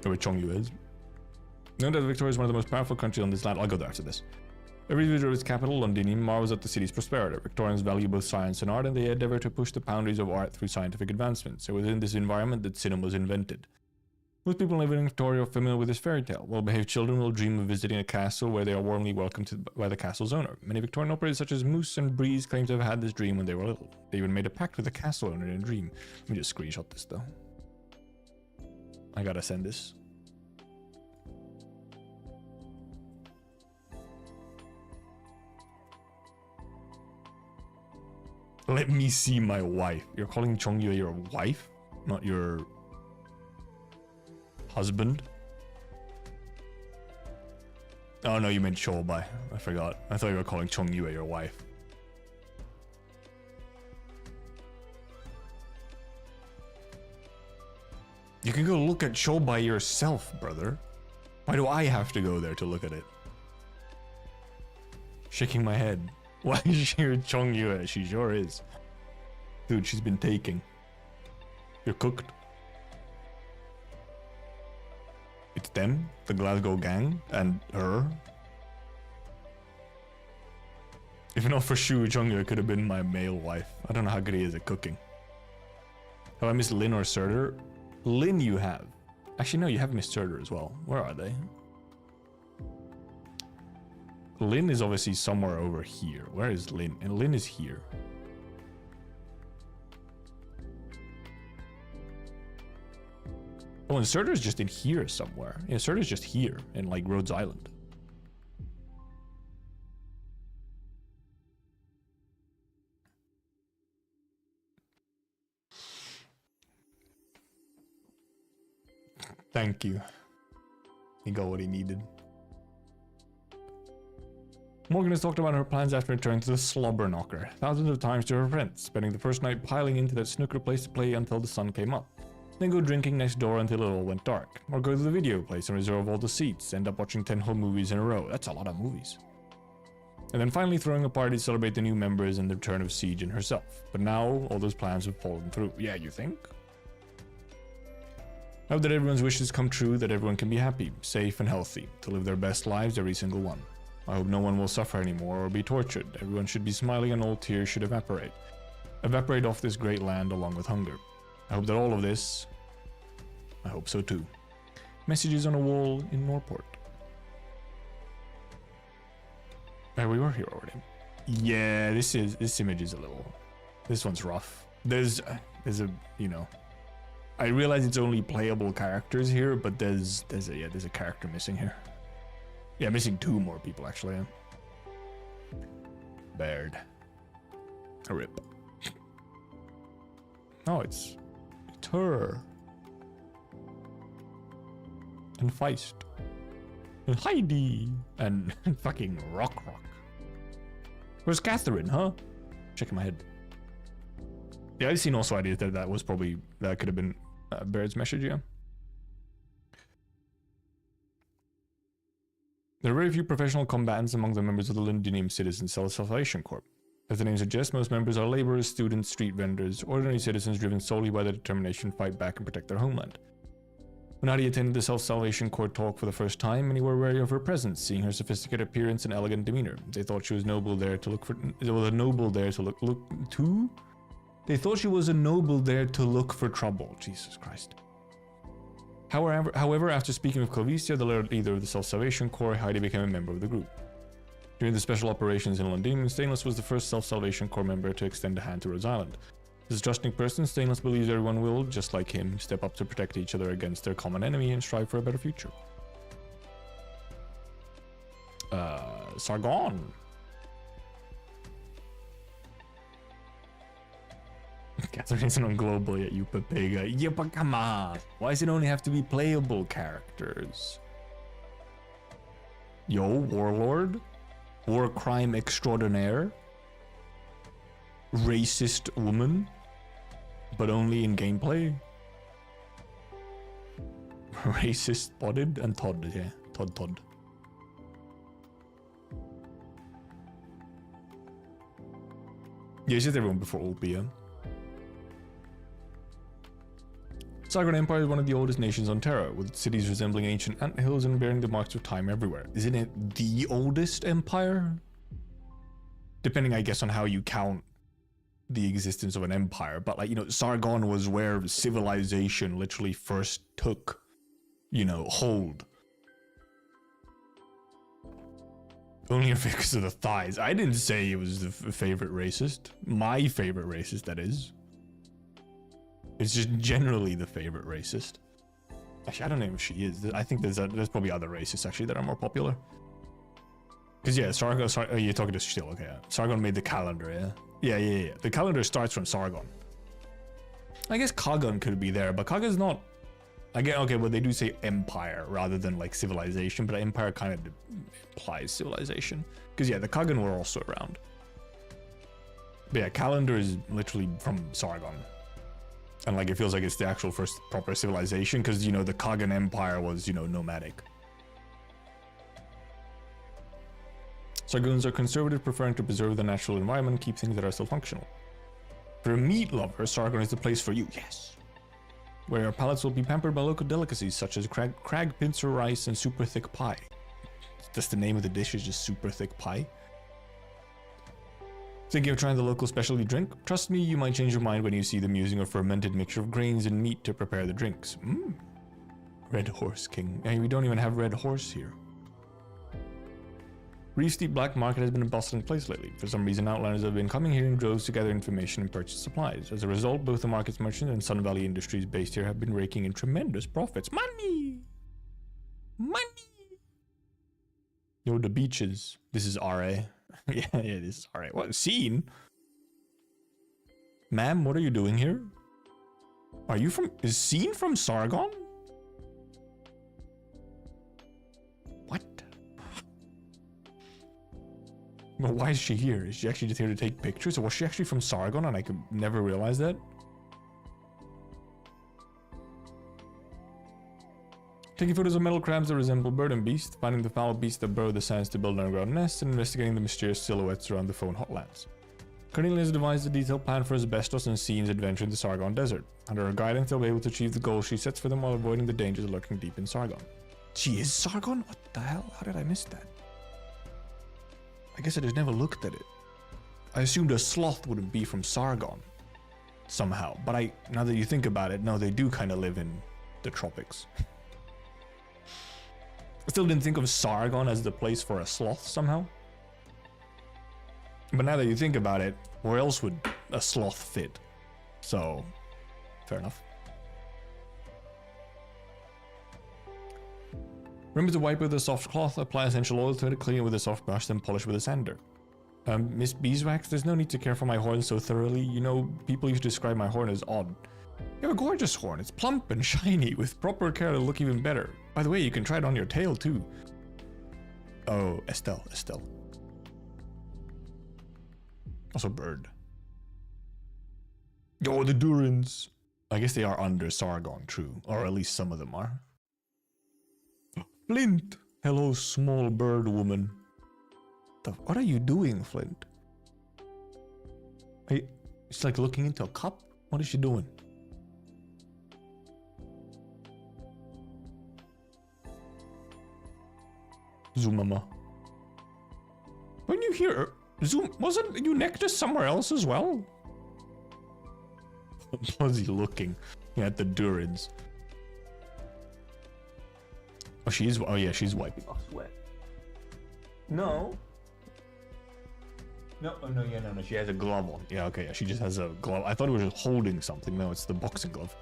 Where Chongyu is. Known that Victoria is one of the most powerful countries on this land. I'll go there after this. Every visitor of its capital, Londinium, marvels at the city's prosperity. Victorians value both science and art, and they endeavor to push the boundaries of art through scientific advancements. So within this environment that cinema was invented. Most people living in Victoria are familiar with this fairy tale. Well-behaved children will dream of visiting a castle where they are warmly welcomed by the castle's owner. Many Victorian operators such as Moose and Breeze claim to have had this dream when they were little. They even made a pact with the castle owner in a dream. Let me just screenshot this though. I gotta send this. Let me see my wife. You're calling Chongyue your wife? Not your husband? Oh no, you meant Shobai. I forgot. I thought you were calling Chongyue your wife. You can go look at Shobai yourself, brother. Why do I have to go there to look at it? Shaking my head. Why is she your Chongyue? She sure is. Dude, she's been taking. You're cooked. It's them, the Glasgow gang, and her. If not for Shu, Chongyue could have been my male wife. I don't know how good he is at cooking. Have I missed Lin or Surtur? Lin you have. Actually, no, you have missed Surtur as well. Where are they? Lin is obviously somewhere over here. Where is Lin? And Lin is here. Oh, and Surtur's just in here somewhere. Yeah, Surtur's just here in like Rhodes Island. Thank you. He got what he needed. Morgan has talked about her plans after returning to the Slobber Knocker, thousands of times to her friends, spending the first night piling into that snooker place to play until the sun came up. Then go drinking next door until it all went dark, or go to the video place and reserve all the seats, end up watching 10 whole movies in a row. That's a lot of movies. And then finally throwing a party to celebrate the new members and the return of Siege and herself. But now, all those plans have fallen through. Yeah, you think? I hope that everyone's wishes come true, that everyone can be happy, safe and healthy, to live their best lives, every single one. I hope no one will suffer anymore or be tortured. Everyone should be smiling and all tears should evaporate. Evaporate off this great land along with hunger. I hope that all of this... I hope so too. Messages on a wall in Norport. We were here already. Yeah, this image is a little... This one's rough. There's a, you know... I realize it's only playable characters here, but there's a character missing here. Yeah, missing 2 more people actually. Baird. A rip. Oh, it's her. And Feist. And Heidi. And fucking Rock. Where's Catherine, huh? Checking my head. Yeah, I've seen also ideas that that was probably, that could have been Baird's message, yeah. There are very few professional combatants among the members of the Londinium Citizen Self-Salvation Corps. As the name suggests, most members are laborers, students, street vendors, ordinary citizens driven solely by their determination to fight back and protect their homeland. When Heidi attended the Self-Salvation Corps talk for the first time, many were wary of her presence, seeing her sophisticated appearance and elegant demeanor. They thought she was noble there to look for... They thought she was a noble there to look for trouble. Jesus Christ. However, after speaking with Clovicia, the leader of the Self-Salvation Corps, Heidi became a member of the group. During the special operations in London, Stainless was the first Self-Salvation Corps member to extend a hand to Rhodes Island. As a trusting person, Stainless believes everyone will, just like him, step up to protect each other against their common enemy and strive for a better future. Sargon. Catherine isn't on global yet, you papega. Yeah, but come on. Why does it only have to be playable characters? Yo, Warlord? war crime extraordinaire, racist woman, but only in gameplay. Racist spotted and Todd, yeah. Todd. Yeah, it's just everyone before Ulpia. Sargon Empire is one of the oldest nations on Terra, with cities resembling ancient anthills and bearing the marks of time everywhere. Isn't it the oldest empire? Depending, I guess, on how you count the existence of an empire. But, like, you know, Sargon was where civilization literally first took, you know, hold. Only because of the thighs. I didn't say it was the favorite racist. My favorite racist, that is. It's just generally the favorite racist. Actually, I don't know if she is. I think there's probably other racists, actually, that are more popular. Because, yeah, Sargon... oh, you're talking to still, okay. Yeah. Sargon made the calendar, yeah? Yeah. The calendar starts from Sargon. I guess Kagan could be there, but Kagan's not... Again, okay, well, they do say empire rather than, like, civilization, but empire kind of implies civilization. Because, yeah, the Kagan were also around. But, yeah, calendar is literally from Sargon. And, like, it feels like it's the actual first proper civilization, because, you know, the Kagan Empire was, you know, nomadic. Sargons are conservative, preferring to preserve the natural environment and keep things that are still functional. For a meat lover, Sargon is the place for you, yes. Where your palates will be pampered by local delicacies such as crag pincer rice and super thick pie. That's the name of the dish, is just super thick pie. Thinking of trying the local specialty drink? Trust me, you might change your mind when you see them using a fermented mixture of grains and meat to prepare the drinks. Red Horse King. Hey, we don't even have Red Horse here. Reef Steep Black Market has been a bustling place lately. For some reason, outlanders have been coming here in droves to gather information and purchase supplies. As a result, both the market's merchants and Sun Valley Industries based here have been raking in tremendous profits. Money! Yo, the beaches. This is RA. yeah, this is RA. What? Scene? Ma'am, what are you doing here? Are you from... Is Scene from Sargon? What? Well, why is she here? Is she actually just here to take pictures? Or was she actually from Sargon and I could never realize that? Taking photos of metal crabs that resemble bird and beast, finding the foul beasts that burrow the sands to build underground nests, and investigating the mysterious silhouettes around the phone hotlands. Cornelia has devised a detailed plan for Asbestos and Scene's adventure in the Sargon Desert. Under her guidance, they'll be able to achieve the goals she sets for them while avoiding the dangers lurking deep in Sargon. She is Sargon? What the hell? How did I miss that? I guess I just never looked at it. I assumed a sloth wouldn't be from Sargon. Somehow. But now that you think about it, no, they do kind of live in the tropics. I still didn't think of Sargon as the place for a sloth somehow. But now that you think about it, where else would a sloth fit? So, fair enough. Remember to wipe with a soft cloth, apply essential oil to it, clean it with a soft brush, then polish with a sander. Miss Beeswax, there's no need to care for my horn so thoroughly. You know, people used to describe my horn as odd. You have a gorgeous horn. It's plump and shiny. With proper care, it'll look even better. By the way, you can try it on your tail, too. Oh, Estelle. Also bird. Oh, the Durans. I guess they are under Sargon, true. Or at least some of them are. Flint! Hello, small bird woman. What are you doing, Flint? She's like looking into a cup? What is she doing? Zoomama. When you hear Zoom, wasn't you next to somewhere else as well? Was he looking at the Durans? Oh, she's. Oh yeah, she's wiping off sweat. No. No. Oh no. Yeah. No. She has a glove on. Yeah. Okay. Yeah. She just has a glove. I thought it was just holding something. No, it's the boxing glove.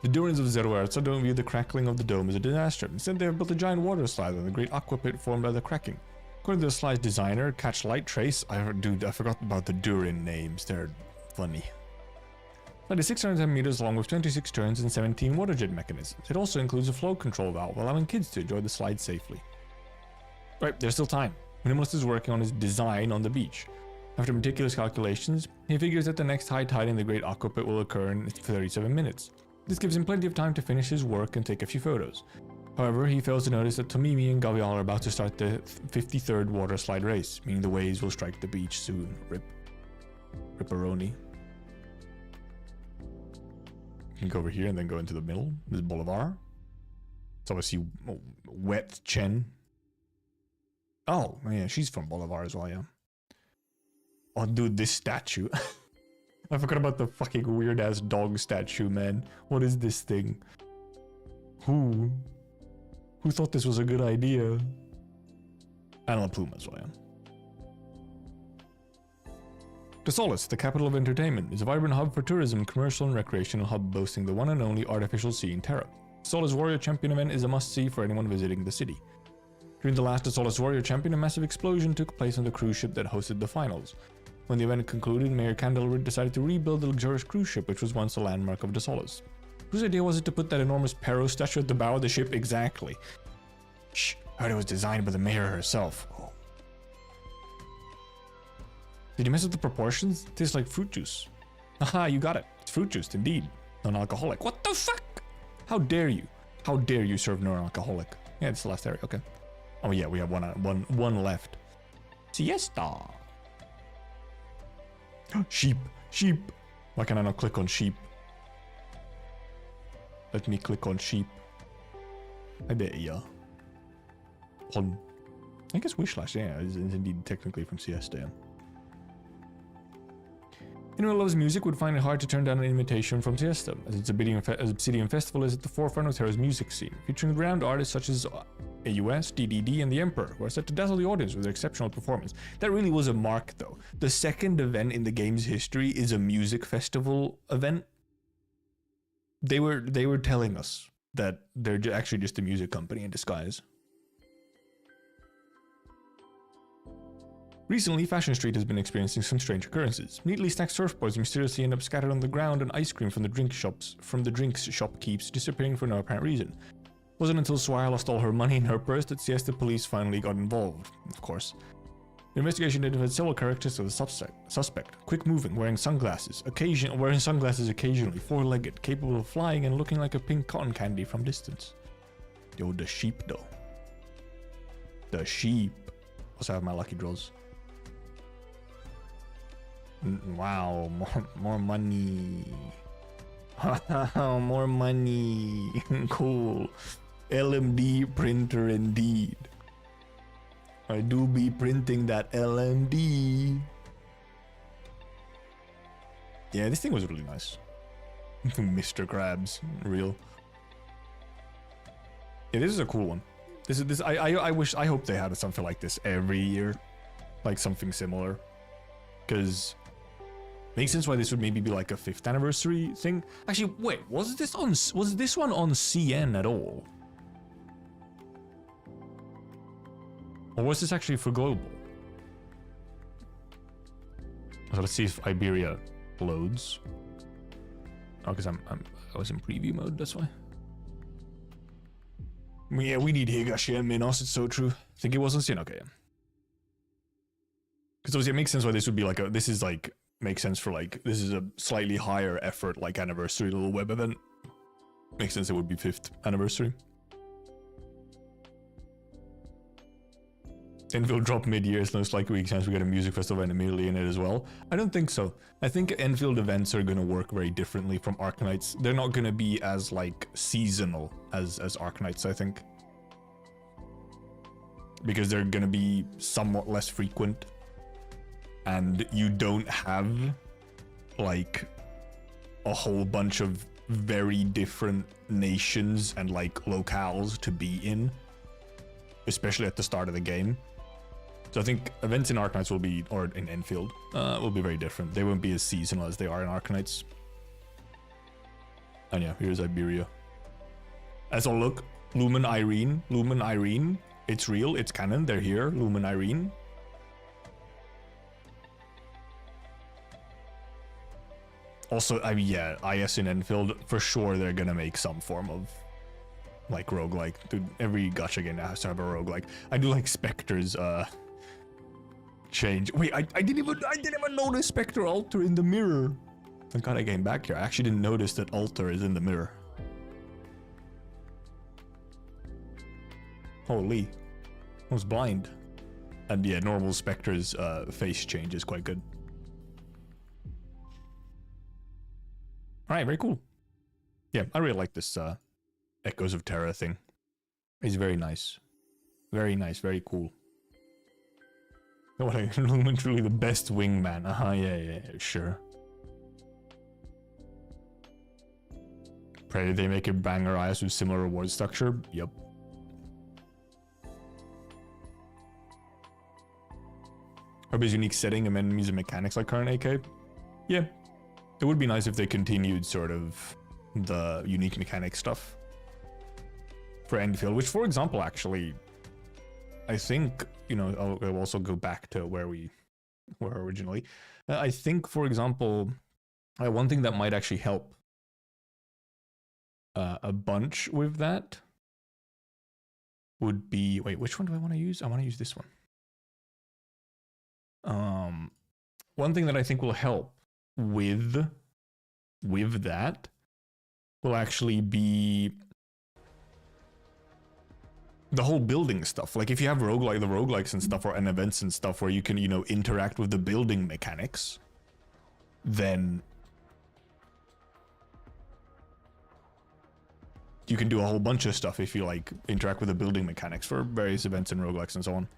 The Durans of Zerwertza don't view the crackling of the dome as a disaster. Instead, they have built a giant water slide on the great aqua pit formed by the cracking. According to the slide's designer, Catch Light Trace, I forgot about the Duran names. They're funny. Slide is 610 meters long with 26 turns and 17 water jet mechanisms. It also includes a flow control valve, allowing kids to enjoy the slide safely. Right, there's still time. Minimalist is working on his design on the beach. After meticulous calculations, he figures that the next high tide in the Great Aqua Pit will occur in 37 minutes. This gives him plenty of time to finish his work and take a few photos. However, he fails to notice that Tomimi and Gavial are about to start the 53rd water slide race, meaning the waves will strike the beach soon. Rip. Ripperoni. You can go over here and then go into the middle. This is Bolivar. It's obviously Wet Chen. Oh, yeah, she's from Bolivar as well, yeah. Oh, dude, this statue. I forgot about the fucking weird-ass dog statue, man. What is this thing? Who thought this was a good idea? And La Pluma as well, yeah. Desolis, the capital of entertainment, is a vibrant hub for tourism, commercial and recreational hub boasting the one and only artificial sea in Terra. Desolis Warrior Champion event is a must-see for anyone visiting the city. During the last Desolis Warrior Champion, a massive explosion took place on the cruise ship that hosted the finals. When the event concluded, Mayor Candlewood decided to rebuild the luxurious cruise ship, which was once a landmark of Desolis. Whose idea was it to put that enormous Perro statue at the bow of the ship? Exactly. Shh, I heard it was designed by the mayor herself. Oh. Did you mess with the proportions? It tastes like fruit juice. Haha, you got it. It's fruit juice, indeed. Non-alcoholic. What the fuck? How dare you? How dare you serve non-alcoholic? Yeah, it's the last area. Okay. Oh yeah, we have one left. Siesta. Sheep. Sheep. Why can I not click on sheep? Let me click on sheep. I bet ya. Pun. I guess Wishlash, yeah, is indeed technically from Siesta. Yeah. Anyone who loves music would find it hard to turn down an invitation from Siesta, as its Obsidian Festival is at the forefront of Terra's music scene, featuring renowned artists such as AUS, DDD, and the Emperor, who are set to dazzle the audience with their exceptional performance. That really was a mark, though. The second event in the game's history is a music festival event. They were telling us that they're actually just a music company in disguise. Recently, Fashion Street has been experiencing some strange occurrences. Neatly stacked surfboards mysteriously end up scattered on the ground, and ice cream from the drinks shop keeps disappearing for no apparent reason. It wasn't until Swire lost all her money in her purse that Siesta police finally got involved, of course. The investigation identified several characteristics of the suspect. Quick-moving, wearing sunglasses occasionally, four-legged, capable of flying and looking like a pink cotton candy from distance. Yo, the sheep though. The sheep. Also have my lucky draws. Wow, more money. More money. Cool. LMD printer indeed. I do be printing that LMD. Yeah, this thing was really nice. Mr. Krabs, real. Yeah, this is a cool one. I hope they had something like this every year, like something similar, because makes sense why this would maybe be like a 5th anniversary thing. Actually, wait, was this one on CN at all? Or was this actually for global? So let's see if Iberia loads. Oh, because I was in preview mode, that's why. Yeah, we need Higashi and Minos, it's so true. I think it was on CN, okay. Because obviously it makes sense why this would be like makes sense for this is a slightly higher effort, like anniversary little web event. Makes sense it would be 5th anniversary. Enfield drop mid-year, it's most likely weak chance we get a music festival and immediately in it as well. I don't think so. I think Enfield events are going to work very differently from Arknights. They're not going to be as seasonal as Arknights, I think. Because they're going to be somewhat less frequent. And you don't have a whole bunch of very different nations and locales to be in. Especially at the start of the game. So I think events in Arknights will be, or in Enfield, will be very different. They won't be as seasonal as they are in Arknights. And yeah, here's Iberia. As I'll look, Lumen Irene, it's real, it's canon, they're here, Lumen Irene. Also, I mean, yeah, IS in Enfield, for sure they're gonna make some form of like roguelike. Dude, every gacha game now has to have a roguelike. I do like Spectre's change. Wait, I didn't even notice Spectre altar in the mirror. Thank God I came back here. I actually didn't notice that altar is in the mirror. Holy. I was blind. And yeah, normal Spectre's face change is quite good. Alright, very cool. Yeah, I really like this Echoes of Terror thing. It's very nice. Very nice, very cool. What, literally the best wingman. Yeah, sure. Pray they make a banger IS with similar reward structure? Yep. Herby's unique setting and enemies and mechanics like current AK? Yeah. It would be nice if they continued sort of the unique mechanic stuff for Endfield, which for example, actually, I think, you know, I'll also go back to where we were originally. I think, for example, one thing that might actually help a bunch with that would be, wait, which one do I want to use? I want to use this one. One thing that I think will help with that will actually be the whole building stuff. Like if you have the roguelikes and stuff, or events and stuff where you can, you know, interact with the building mechanics, then you can do a whole bunch of stuff if you like interact with the building mechanics for various events and roguelikes and so on.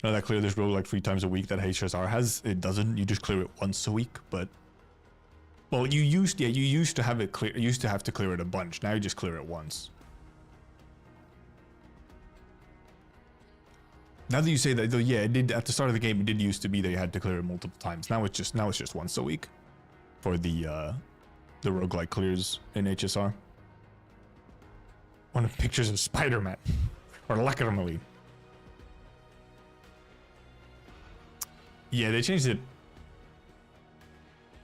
Now that clear this roguelike 3 times a week that HSR has, it doesn't. You just clear it once a week, but well, you used to have it clear. You used to have to clear it a bunch. Now you just clear it once. Now that you say that, though, yeah, it did at the start of the game. It did used to be that you had to clear it multiple times. Now it's just once a week for the roguelike clears in HSR. One of the pictures of Spider-Man or Lackermaline. Yeah, they changed it.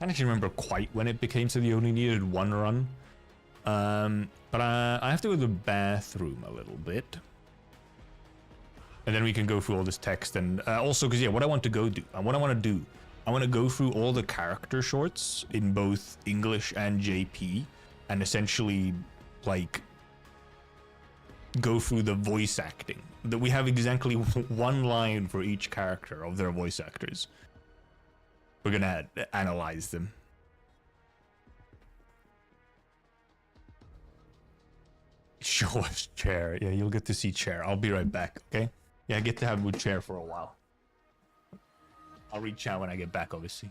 I don't actually remember quite when it became so you only needed one run. But I have to go to the bathroom a little bit. And then we can go through all this text. And also, because yeah, what I want to do, I want to go through all the character shorts in both English and JP. And essentially, like, go through the voice acting. That we have exactly one line for each character of their voice actors. We're gonna analyze them. Show us Chair. Yeah, you'll get to see Chair. I'll be right back, okay? Yeah, I get to have with Chair for a while. I'll reach out when I get back, obviously.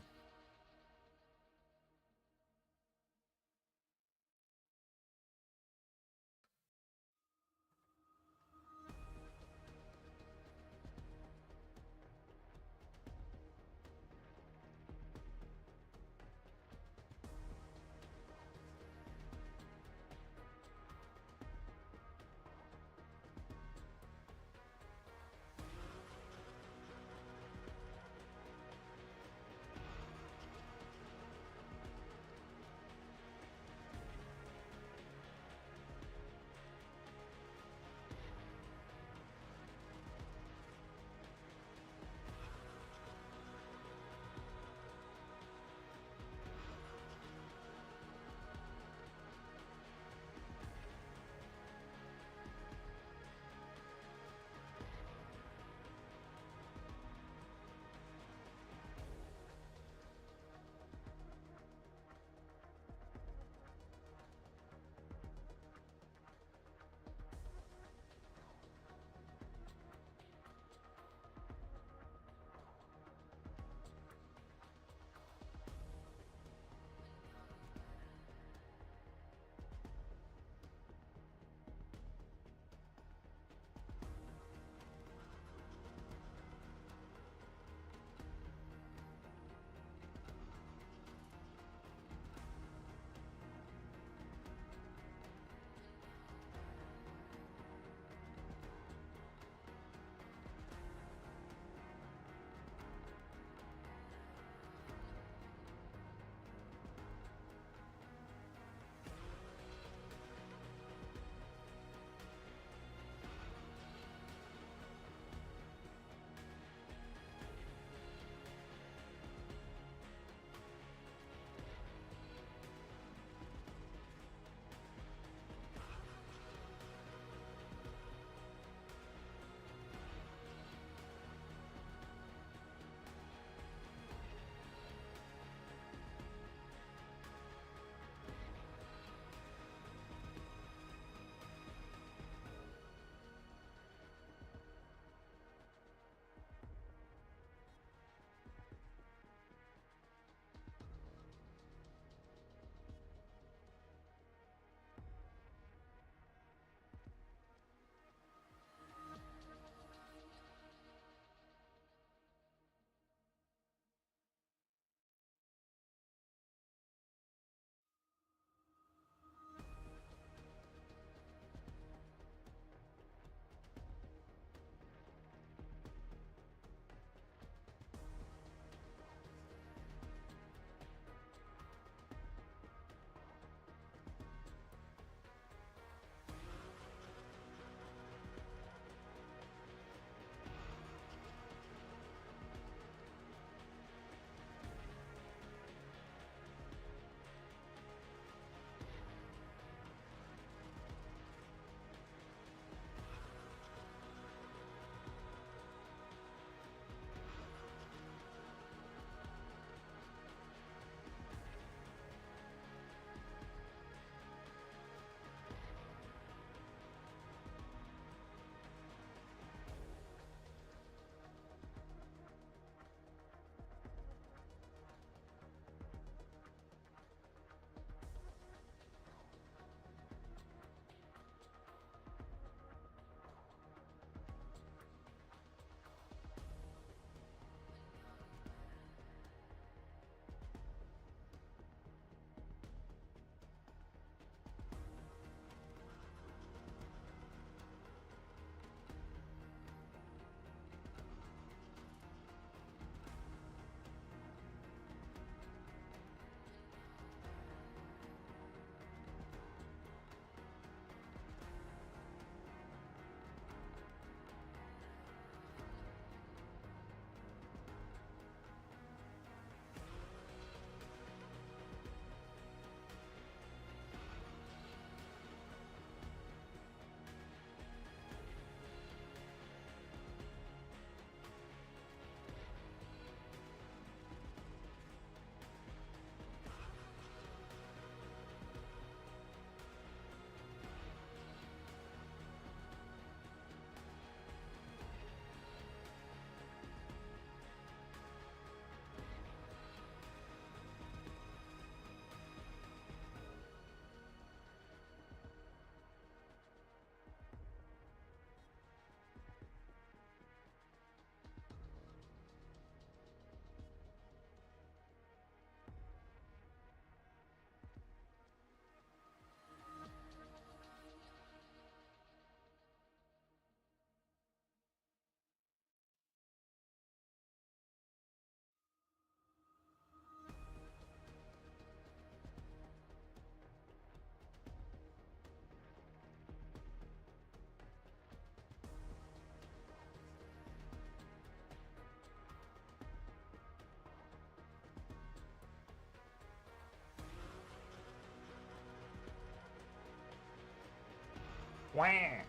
We're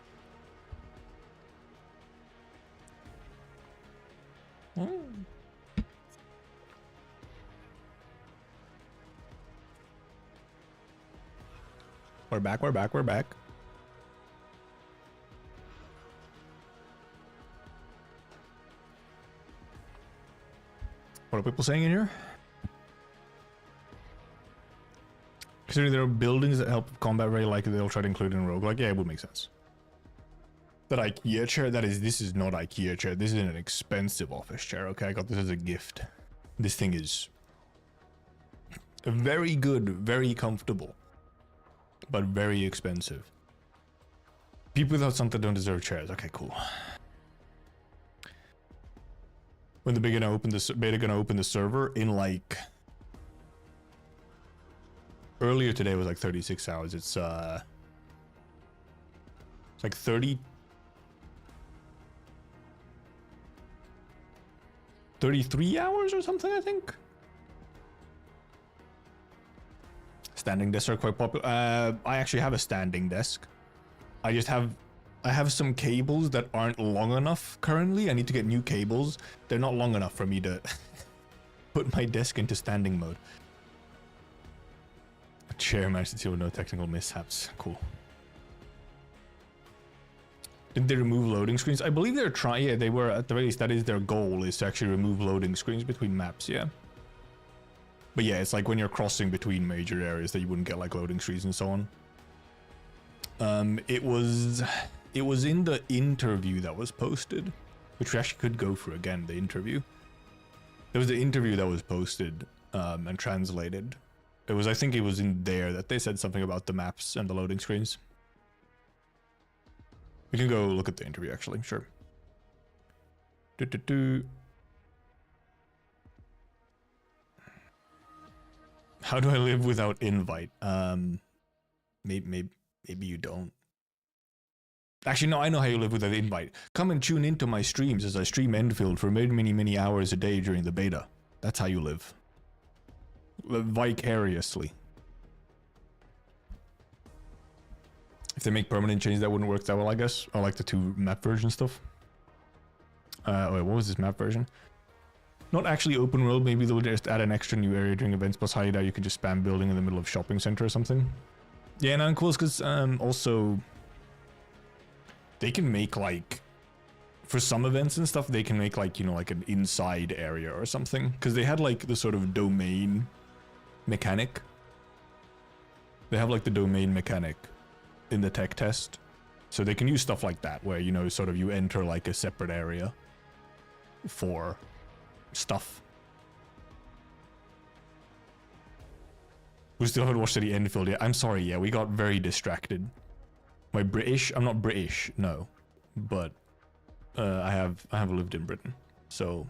back, we're back, we're back. What are people saying in here? Considering there are buildings that help with combat very likely they'll try to include in roguelike. Yeah, it would make sense. That IKEA chair, this is not IKEA chair. This is an expensive office chair, okay? I got this as a gift. This thing is very good, very comfortable, but very expensive. People without something don't deserve chairs. Okay, cool. When the beta gonna open the server in like earlier today was like 36 hours. It's like 33 hours or something, I think. Standing desks are quite popular. I actually have a standing desk. I have some cables that aren't long enough currently. I need to get new cables. They're not long enough for me to put my desk into standing mode. A chair managed to deal with no technical mishaps. Cool. Did they remove loading screens? I believe they're trying. Yeah, they were at the very least. That is their goal, is to actually remove loading screens between maps. Yeah. But yeah, it's like when you're crossing between major areas that you wouldn't get like loading screens and so on. It was in the interview that was posted, which we actually could go through again. The interview. There was the interview that was posted and translated. I think it was in there that they said something about the maps and the loading screens. We can go look at the interview actually, sure. How do I live without invite? Maybe you don't. Actually, no, I know how you live without invite. Come and tune into my streams as I stream Endfield for many hours a day during the beta. That's how you live. Vicariously. If they make permanent changes, that wouldn't work that well, I guess. I like the 2 map version stuff. Wait, what was this map version? Not actually open world. Maybe they'll just add an extra new area during events. Plus, highly doubt you can just spam building in the middle of shopping center or something. Yeah, and cool, because also they can make like, for some events and stuff, they can make like, you know, like an inside area or something. Because they had like the sort of domain mechanic. They have like the domain mechanic in the tech test. So they can use stuff like that where, you know, sort of you enter like a separate area for stuff. We still haven't watched any Endfield yet. I'm sorry, yeah, we got very distracted. Am I British? I'm not British, no. But I have lived in Britain, so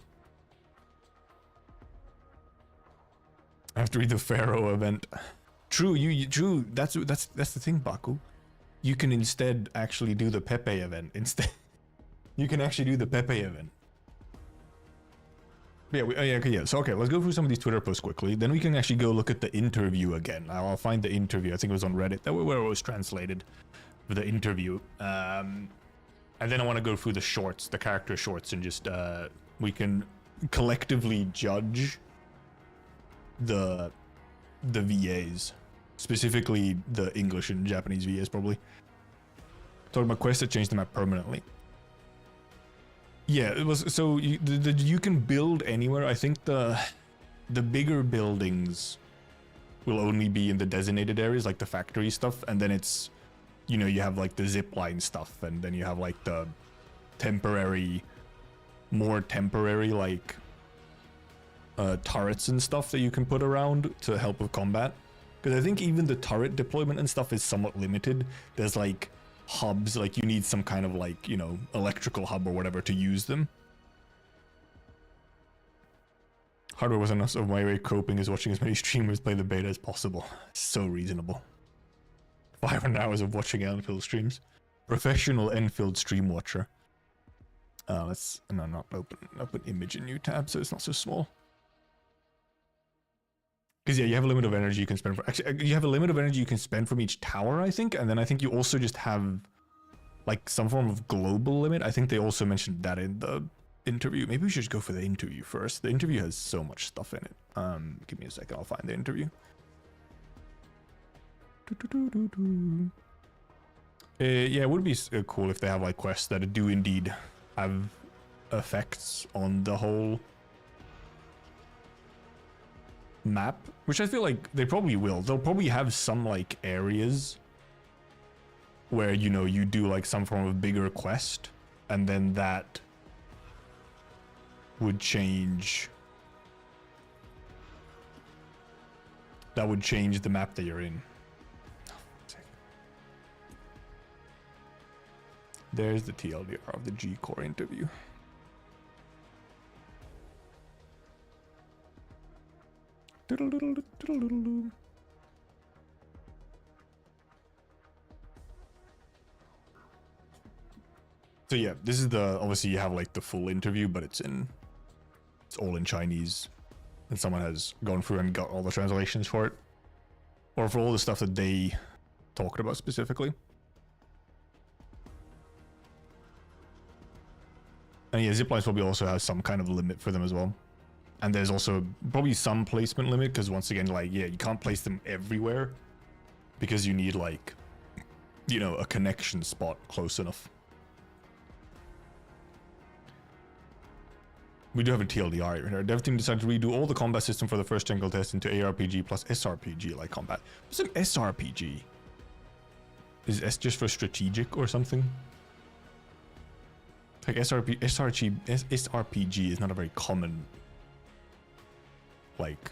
I have to read the Pharaoh event. True, true. That's the thing, Baku. You can instead actually do the Pepe event instead. You can actually do the Pepe event. Yeah, yeah. So okay, let's go through some of these Twitter posts quickly. Then we can actually go look at the interview again. I'll find the interview. I think it was on Reddit. That where it was translated for the interview. And then I want to go through the shorts, the character shorts, and just we can collectively judge the VAs, specifically the English and Japanese VAs, probably. Talking about quests that changed the map permanently. Yeah, it was so you can build anywhere. I think the bigger buildings will only be in the designated areas, like the factory stuff, and then it's, you know, you have like the zipline stuff, and then you have like the temporary, more temporary like turrets and stuff that you can put around to help with combat. Because I think even the turret deployment and stuff is somewhat limited. There's like hubs, like you need some kind of like, you know, electrical hub or whatever to use them. Hardware wasn't enough of my way coping is watching as many streamers play the beta as possible. So reasonable. 500 hours of watching Endfield streams. Professional Endfield stream watcher. Let's not open image in new tab so it's not so small. Because yeah, you have a limit of energy you can spend for, actually you have a limit of energy you can spend from each tower, I think, and then I think you also just have like some form of global limit. I think they also mentioned that in the interview. Maybe we should just go for the interview first. The interview has so much stuff in it. Give me a second, I'll find the interview. Yeah, it would be cool if they have like quests that do indeed have effects on the whole map, which I feel like they probably will. They'll probably have some like areas where, you know, you do like some form of bigger quest, and then that would change. That would change the map that you're in. There's the TLDR of the G-Core interview. So yeah, this is the, obviously you have like the full interview, but it's all in Chinese, and someone has gone through and got all the translations for it, or for all the stuff that they talked about specifically. And yeah, ziplines probably also has some kind of limit for them as well. And there's also probably some placement limit, because once again, like, yeah, you can't place them everywhere, because you need like, you know, a connection spot close enough. We do have a TLDR in here. Dev team decided to redo all the combat system for the first jungle test into ARPG plus SRPG like combat. What's an SRPG? Is S just for strategic or something? Like SRPG is not a very common, like,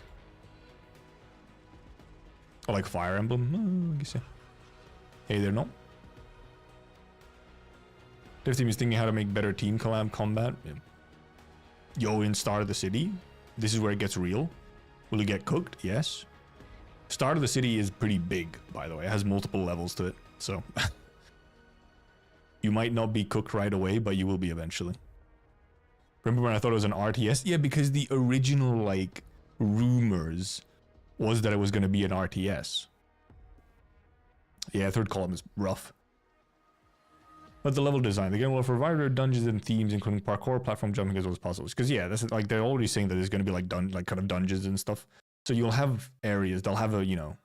or like Fire Emblem. Oh, I guess yeah. Hey there, no. Dev team is thinking how to make better team collab combat. Yeah. Yo, in Start of the City, this is where it gets real. Will you get cooked? Yes. Start of the City is pretty big, by the way. It has multiple levels to it, so you might not be cooked right away, but you will be eventually. Remember when I thought it was an RTS? Yeah, because the original, like, rumors was that it was going to be an RTS. Yeah, third column is rough. But the level design, the game will provide varied dungeons and themes, including parkour, platform jumping, as well as puzzles. Because yeah, this is like, they're already saying that there's going to be like kind of dungeons and stuff. So you'll have areas. They'll have a, you know,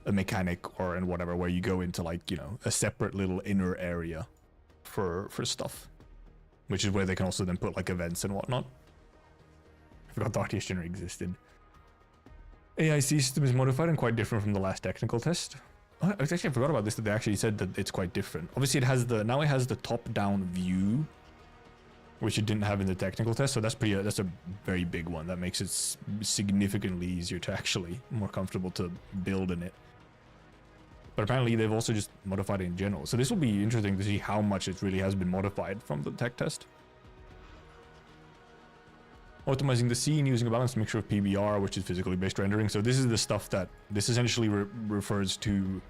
a mechanic or and whatever where you go into like, you know, a separate little inner area for stuff, which is where they can also then put like events and whatnot. I forgot the RTS generator existed. AIC system is modified and quite different from the last technical test. Actually, I forgot about this, that they actually said that it's quite different. Obviously, it has the, now it has the top-down view, which it didn't have in the technical test, so that's a very big one. That makes it significantly easier to actually, more comfortable to build in it. But apparently, they've also just modified it in general. So this will be interesting to see how much it really has been modified from the tech test. Optimizing the scene using a balanced mixture of PBR, which is physically based rendering. So this is the stuff that, this essentially refers to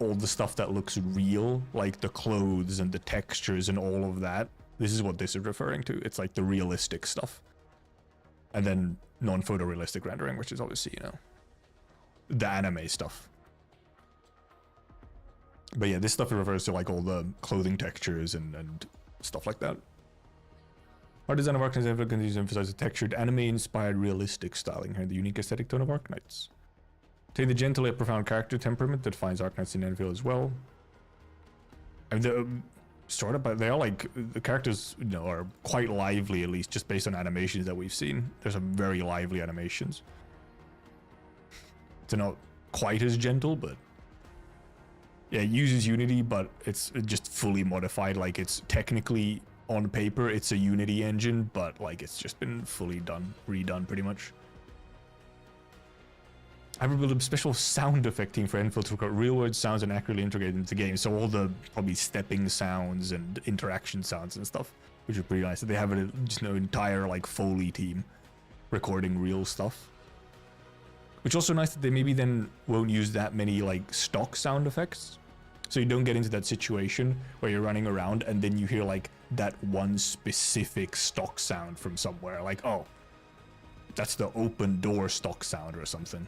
all the stuff that looks real, like the clothes and the textures and all of that. This is what this is referring to. It's like the realistic stuff. And then non-photorealistic rendering, which is obviously, you know, the anime stuff. But yeah, this stuff refers to like all the clothing textures and stuff like that. Our design of Arknights continues to emphasize the textured, anime-inspired, realistic styling here, the unique aesthetic tone of Arknights. Take the gentle yet profound character temperament that finds Arknights in Endfield as well. And the sort of, but they are like, the characters, you know, are quite lively, at least just based on animations that we've seen. There's some very lively animations. They're not quite as gentle, but yeah, it uses Unity, but it's just fully modified. Like, it's technically, on paper, it's a Unity engine, but like it's just been fully redone pretty much. I've built a special sound effect team for Endfield to record real-world sounds and accurately integrate into the game. So all the probably stepping sounds and interaction sounds and stuff, which is pretty nice. They have just an entire like Foley team recording real stuff. Which also nice that they maybe then won't use that many like stock sound effects. So you don't get into that situation where you're running around and then you hear like that one specific stock sound from somewhere. Like, oh, that's the open door stock sound or something.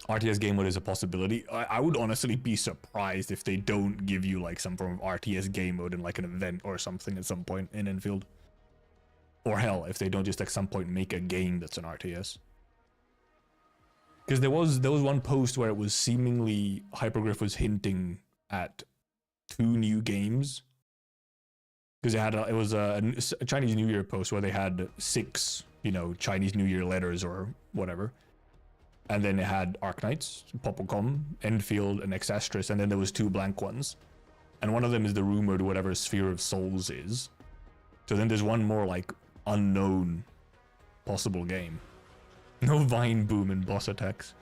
RTS game mode is a possibility. I would honestly be surprised if they don't give you like some form of RTS game mode in like an event or something at some point in Endfield. Or hell, if they don't just at some point make a game that's an RTS. Because there was one post where it was seemingly Hypergriff was hinting at 2 new games. Because it was a Chinese New Year post where they had 6, you know, Chinese New Year letters or whatever. And then it had Arknights, Popocom, Endfield, and Exastris, and then there was 2 blank ones. And one of them is the rumored whatever Sphere of Souls is. So then there's one more like unknown possible game. No Vine Boom and boss attacks.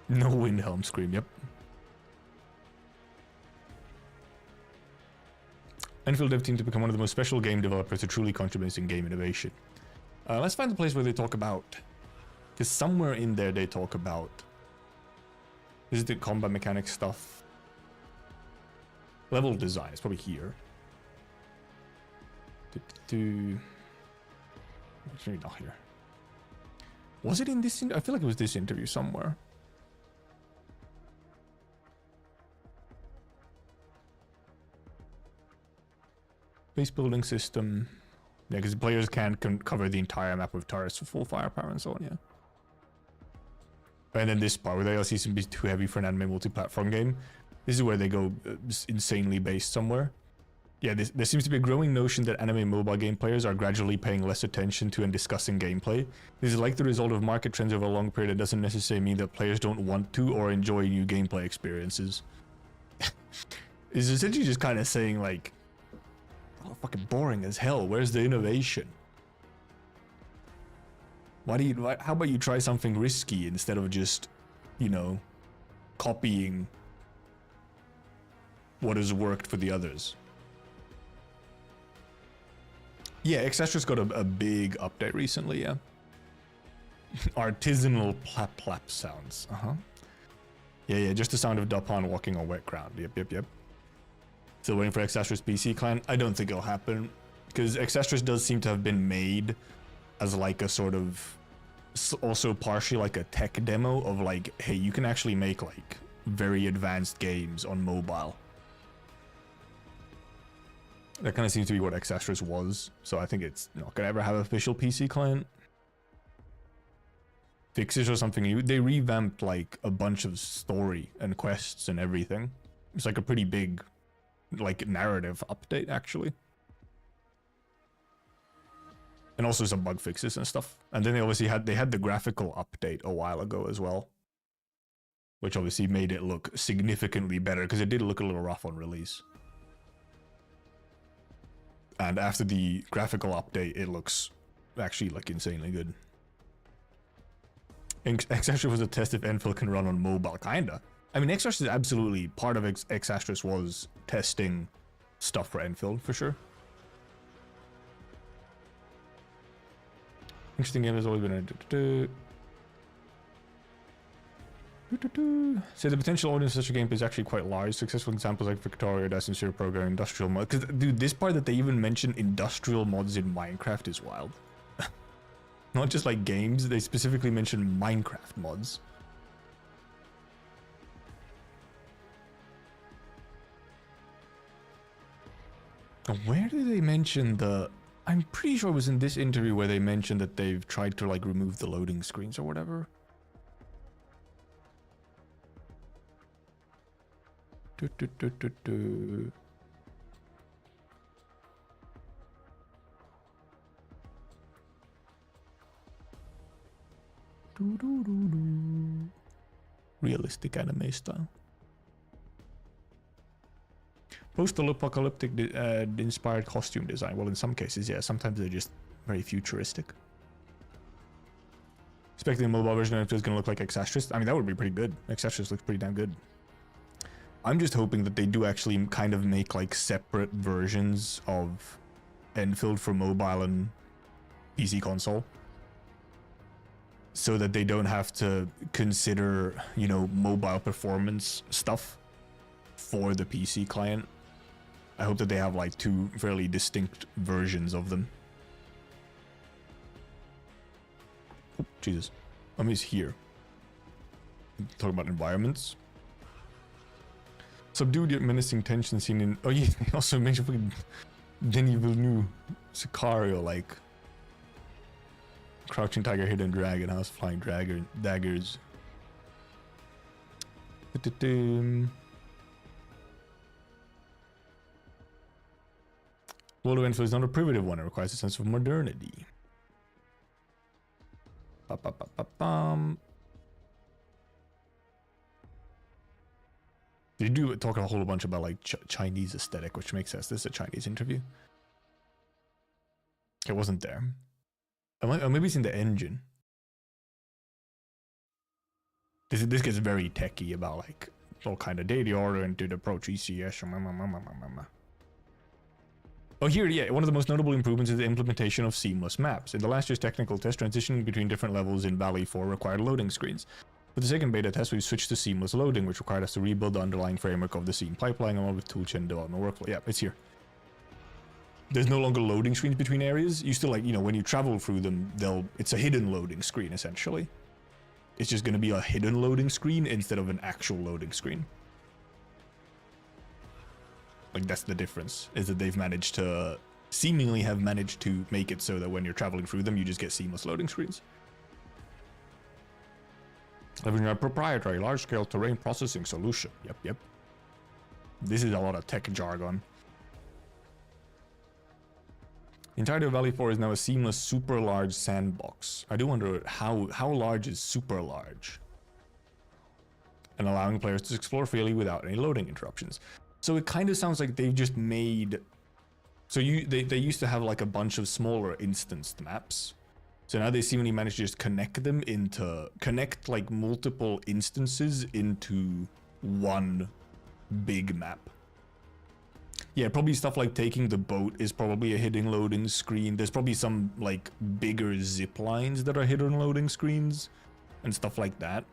No Windhelm Scream, yep. Endfield dev team to become one of the most special game developers to truly contribute in game innovation. Let's find the place where they talk about, because somewhere in there they talk about, this is the combat mechanics stuff. Level design, it's probably here. Actually not here. Was it in this? I feel like it was this interview somewhere. Base building system. Yeah, because players can't cover the entire map with turrets for full firepower and so on, yeah. And then this part, where the DLC seems to be too heavy for an anime multi-platform game. This is where they go insanely based somewhere. Yeah, there seems to be a growing notion that anime mobile game players are gradually paying less attention to and discussing gameplay. This is like the result of market trends over a long period. It doesn't necessarily mean that players don't want to or enjoy new gameplay experiences. It's essentially just kind of saying like, oh, fucking boring as hell. Where's the innovation? How about you try something risky instead of just, you know, copying what has worked for the others? Yeah, Exastra's got a big update recently, yeah. Artisanal plap plap sounds, Yeah, just the sound of Dapan walking on wet ground, yep. Still waiting for Exastra's PC client? I don't think it'll happen, because Exastras does seem to have been made as like a sort of, also partially like a tech demo of like, hey, you can actually make like very advanced games on mobile. That kind of seems to be what Exastras was, so I think it's not gonna ever have an official PC client. Fixes or something new. They revamped like a bunch of story and quests and everything. It's like a pretty big, like, narrative update actually. And also some bug fixes and stuff. And then they obviously had the graphical update a while ago as well, which obviously made it look significantly better because it did look a little rough on release. And after the graphical update, it looks actually like insanely good. Exastras was a test if Endfield can run on mobile, kinda. I mean, Exastras is absolutely part of Exastras was testing stuff for Endfield for sure. Interesting game has always been a so the potential audience of such a game is actually quite large. Successful examples like Victoria, Dyson Zero Program, industrial mod. Because dude, this part that they even mention industrial mods in Minecraft is wild. Not just like games, they specifically mention Minecraft mods. Where did they mention the... I'm pretty sure it was in this interview where they mentioned that they've tried to like remove the loading screens or whatever. Realistic anime style. Post-apocalyptic inspired costume design. Well, in some cases, yeah. Sometimes they're just very futuristic. Expecting the mobile version of it is going to look like Exastras. I mean, that would be pretty good. Exastras looks pretty damn good. I'm just hoping that they do actually kind of make like separate versions of Endfield for mobile and PC console, so that they don't have to consider, you know, mobile performance stuff for the PC client. I hope that they have like 2 fairly distinct versions of them. Oh, Jesus. Is here. talking about environments. Subdue the menacing tension seen in... Oh yeah, it also makes you fucking Denis Villeneuve Sicario, like... Crouching Tiger, Hidden Dragon, House Flying Dragon, Daggers. World of Endfield is not a primitive one, it requires a sense of modernity. They do talk a whole bunch about like Chinese aesthetic, which makes sense. This is a Chinese interview. It wasn't there. Or maybe it's in the engine. This gets very techy about like all kind of data oriented approach, ECS. Oh, here, yeah, one of the most notable improvements is the implementation of seamless maps. In the last year's technical test, transitioning between different levels in Valley 4 required loading screens. For the second beta test, we switched to seamless loading, which required us to rebuild the underlying framework of the scene pipeline along with toolchain development workflow. Yeah, it's here. There's no longer loading screens between areas. You still, like, you know, when you travel through them, it's a hidden loading screen, essentially. It's just going to be a hidden loading screen instead of an actual loading screen. Like, that's the difference, is that they've managed to, seemingly have managed to make it so that when you're traveling through them, you just get seamless loading screens. Leveraging a proprietary large-scale terrain processing solution. Yep. This is a lot of tech jargon. The entirety of Valley 4 is now a seamless, super large sandbox. I do wonder how large is super large? And allowing players to explore freely without any loading interruptions. So it kind of sounds like they've just made... So they used to have like a bunch of smaller instanced maps. So now they seemingly managed to just connect like multiple instances into one big map. Yeah, probably stuff like taking the boat is probably a hidden loading screen. There's probably some like bigger zip lines that are hidden loading screens and stuff like that.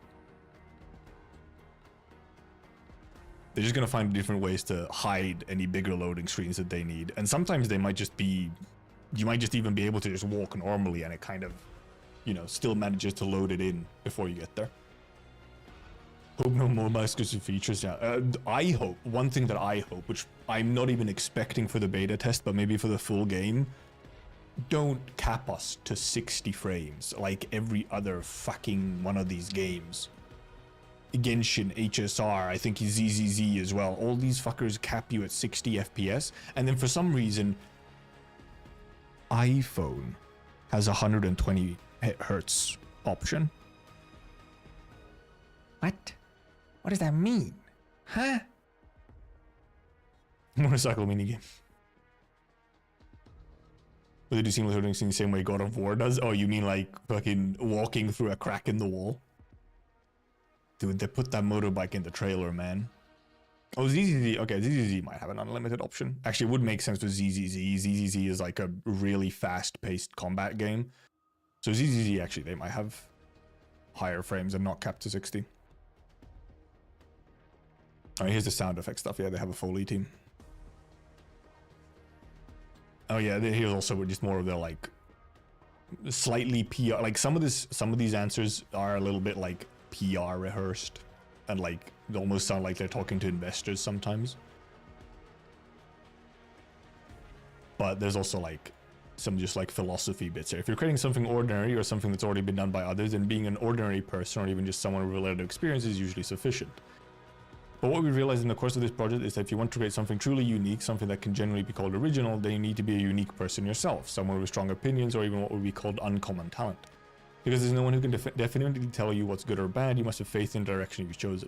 They're just gonna find different ways to hide any bigger loading screens that they need. And sometimes they might just be... You might just even be able to just walk normally and it kind of, you know, still manages to load it in before you get there. Hope no mobile exclusive features. Yeah, I hope, one thing that I hope, which I'm not even expecting for the beta test, but maybe for the full game, don't cap us to 60 frames like every other fucking one of these games. Genshin, HSR, I think ZZZ as well. All these fuckers cap you at 60 FPS, and then for some reason, iPhone has 120 hertz option. What? What does that mean? Huh? Motorcycle minigame. Will they do seamless loading in the same way God of War does? Oh, you mean like fucking walking through a crack in the wall? Dude, they put that motorbike in the trailer, man. Oh, ZZZ. Okay, ZZZ might have an unlimited option. Actually, it would make sense with ZZZ. ZZZ is like a really fast-paced combat game. So ZZZ, actually, they might have higher frames and not capped to 60. Alright, here's the sound effect stuff. Yeah, they have a Foley team. Oh yeah, here's also just more of their like slightly PR. Like some of these answers are a little bit like PR rehearsed, and like they almost sound like they're talking to investors sometimes. But there's also like some just like philosophy bits here. If you're creating something ordinary or something that's already been done by others, then being an ordinary person or even just someone with related experience is usually sufficient. But what we realized in the course of this project is that if you want to create something truly unique, something that can generally be called original, then you need to be a unique person yourself, someone with strong opinions or even what would be called uncommon talent. Because there's no one who can definitively tell you what's good or bad, you must have faith in the direction you've chosen.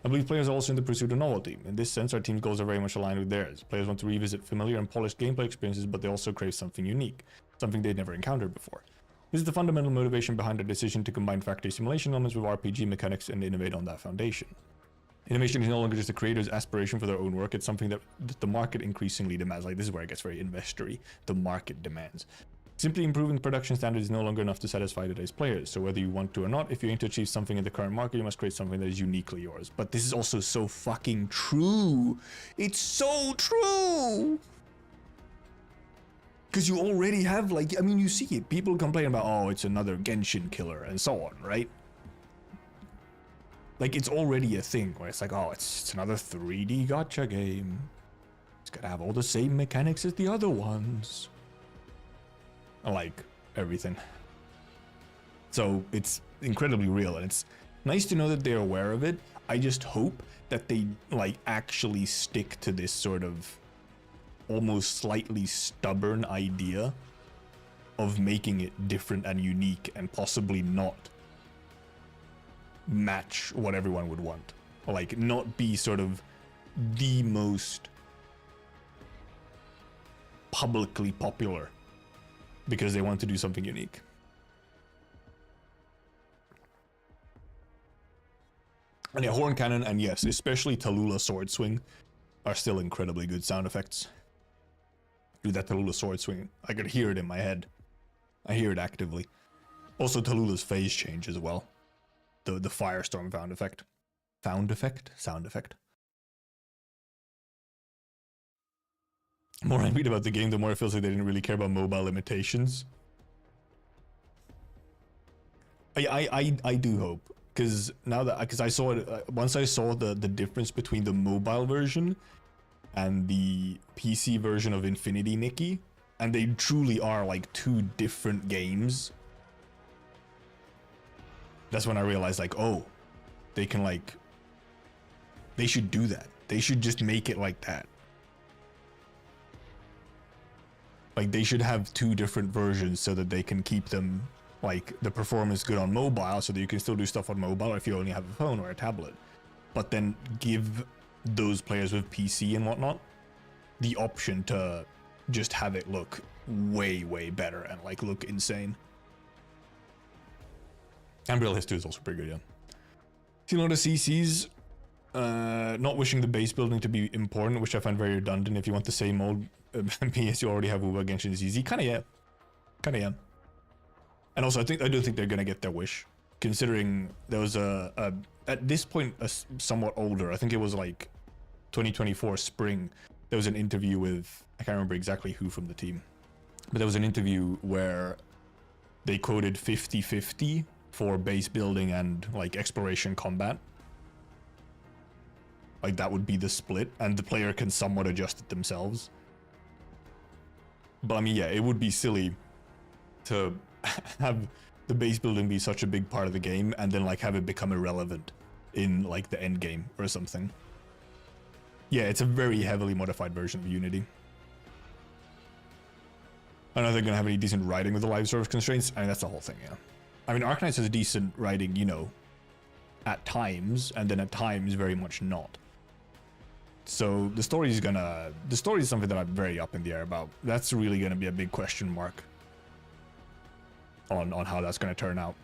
I believe players are also in the pursuit of novelty. In this sense, our team's goals are very much aligned with theirs. Players want to revisit familiar and polished gameplay experiences, but they also crave something unique, something they'd never encountered before. This is the fundamental motivation behind our decision to combine factory simulation elements with RPG mechanics and innovate on that foundation. Innovation is no longer just a creator's aspiration for their own work, it's something that the market increasingly demands. Like, this is where it gets very investory. The market demands. Simply improving production standards is no longer enough to satisfy today's players, so whether you want to or not, if you aim to achieve something in the current market, you must create something that is uniquely yours. But this is also so fucking true. It's so true! Because you already have, like, I mean, you see it. People complain about, oh, it's another Genshin killer, and so on, right? like, it's already a thing where it's like, oh, it's another 3D gacha game. It's gotta have all the same mechanics as the other ones. I like everything. So it's incredibly real, and it's nice to know that they're aware of it. I just hope that they like actually stick to this sort of almost slightly stubborn idea of making it different and unique and possibly not match what everyone would want. Like, not be sort of the most publicly popular because they want to do something unique. And yeah, horn cannon and yes, especially Tallulah sword swing are still incredibly good sound effects. Dude, that Tallulah sword swing, I could hear it in my head. I hear it actively. Also, Tallulah's phase change as well. The firestorm sound effect. Sound effect. The more I read about the game, the more it feels like they didn't really care about mobile limitations. I do hope, because now that I saw it once I saw the difference between the mobile version and the PC version of Infinity Nikki, and they truly are like two different games. That's when I realized, like, oh, they can like, they should do that. They should just make it like that. Like, they should have two different versions so that they can keep them, like, the performance good on mobile so that you can still do stuff on mobile if you only have a phone or a tablet. But then give those players with PC and whatnot the option to just have it look way, way better and, like, look insane. And Real History is also pretty good, yeah. See a lot of CCs. Not wishing the base building to be important, which I find very redundant. If you want the same old PS you already have Uber Genshin ZZ, kinda yeah. And also, I do think they're gonna get their wish, considering there was a at this point a somewhat older, I think it was like 2024 spring, there was an interview with, I can't remember exactly who from the team, but there was an interview where they quoted 50-50 for base building and like exploration combat. Like, that would be the split, and the player can somewhat adjust it themselves. But I mean, yeah, it would be silly to have the base building be such a big part of the game and then like have it become irrelevant in like the end game or something. Yeah, it's a very heavily modified version of Unity. I don't know if they're gonna have any decent writing with the live service constraints. I mean, that's the whole thing, yeah. I mean, Arknights has decent writing, you know, at times, and then at times very much not. So the story is something that I'm very up in the air about. That's really gonna be a big question mark on how that's gonna turn out.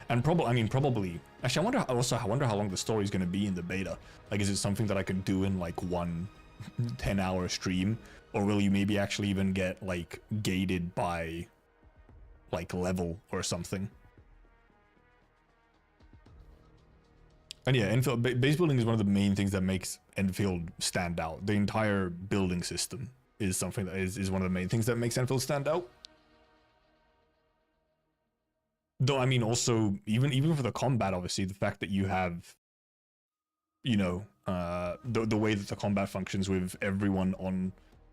And probably, actually, I wonder how long the story is gonna be in the beta. Like, is it something that I can do in like one 10-hour stream, or will you maybe actually even get like gated by like level or something? And yeah, Enfield, base building is one of the main things that makes Enfield stand out. The entire building system is something that is one of the main things that makes Enfield stand out. Though, I mean, also, even for the combat, obviously, the fact that you have, you know, the way that the combat functions with everyone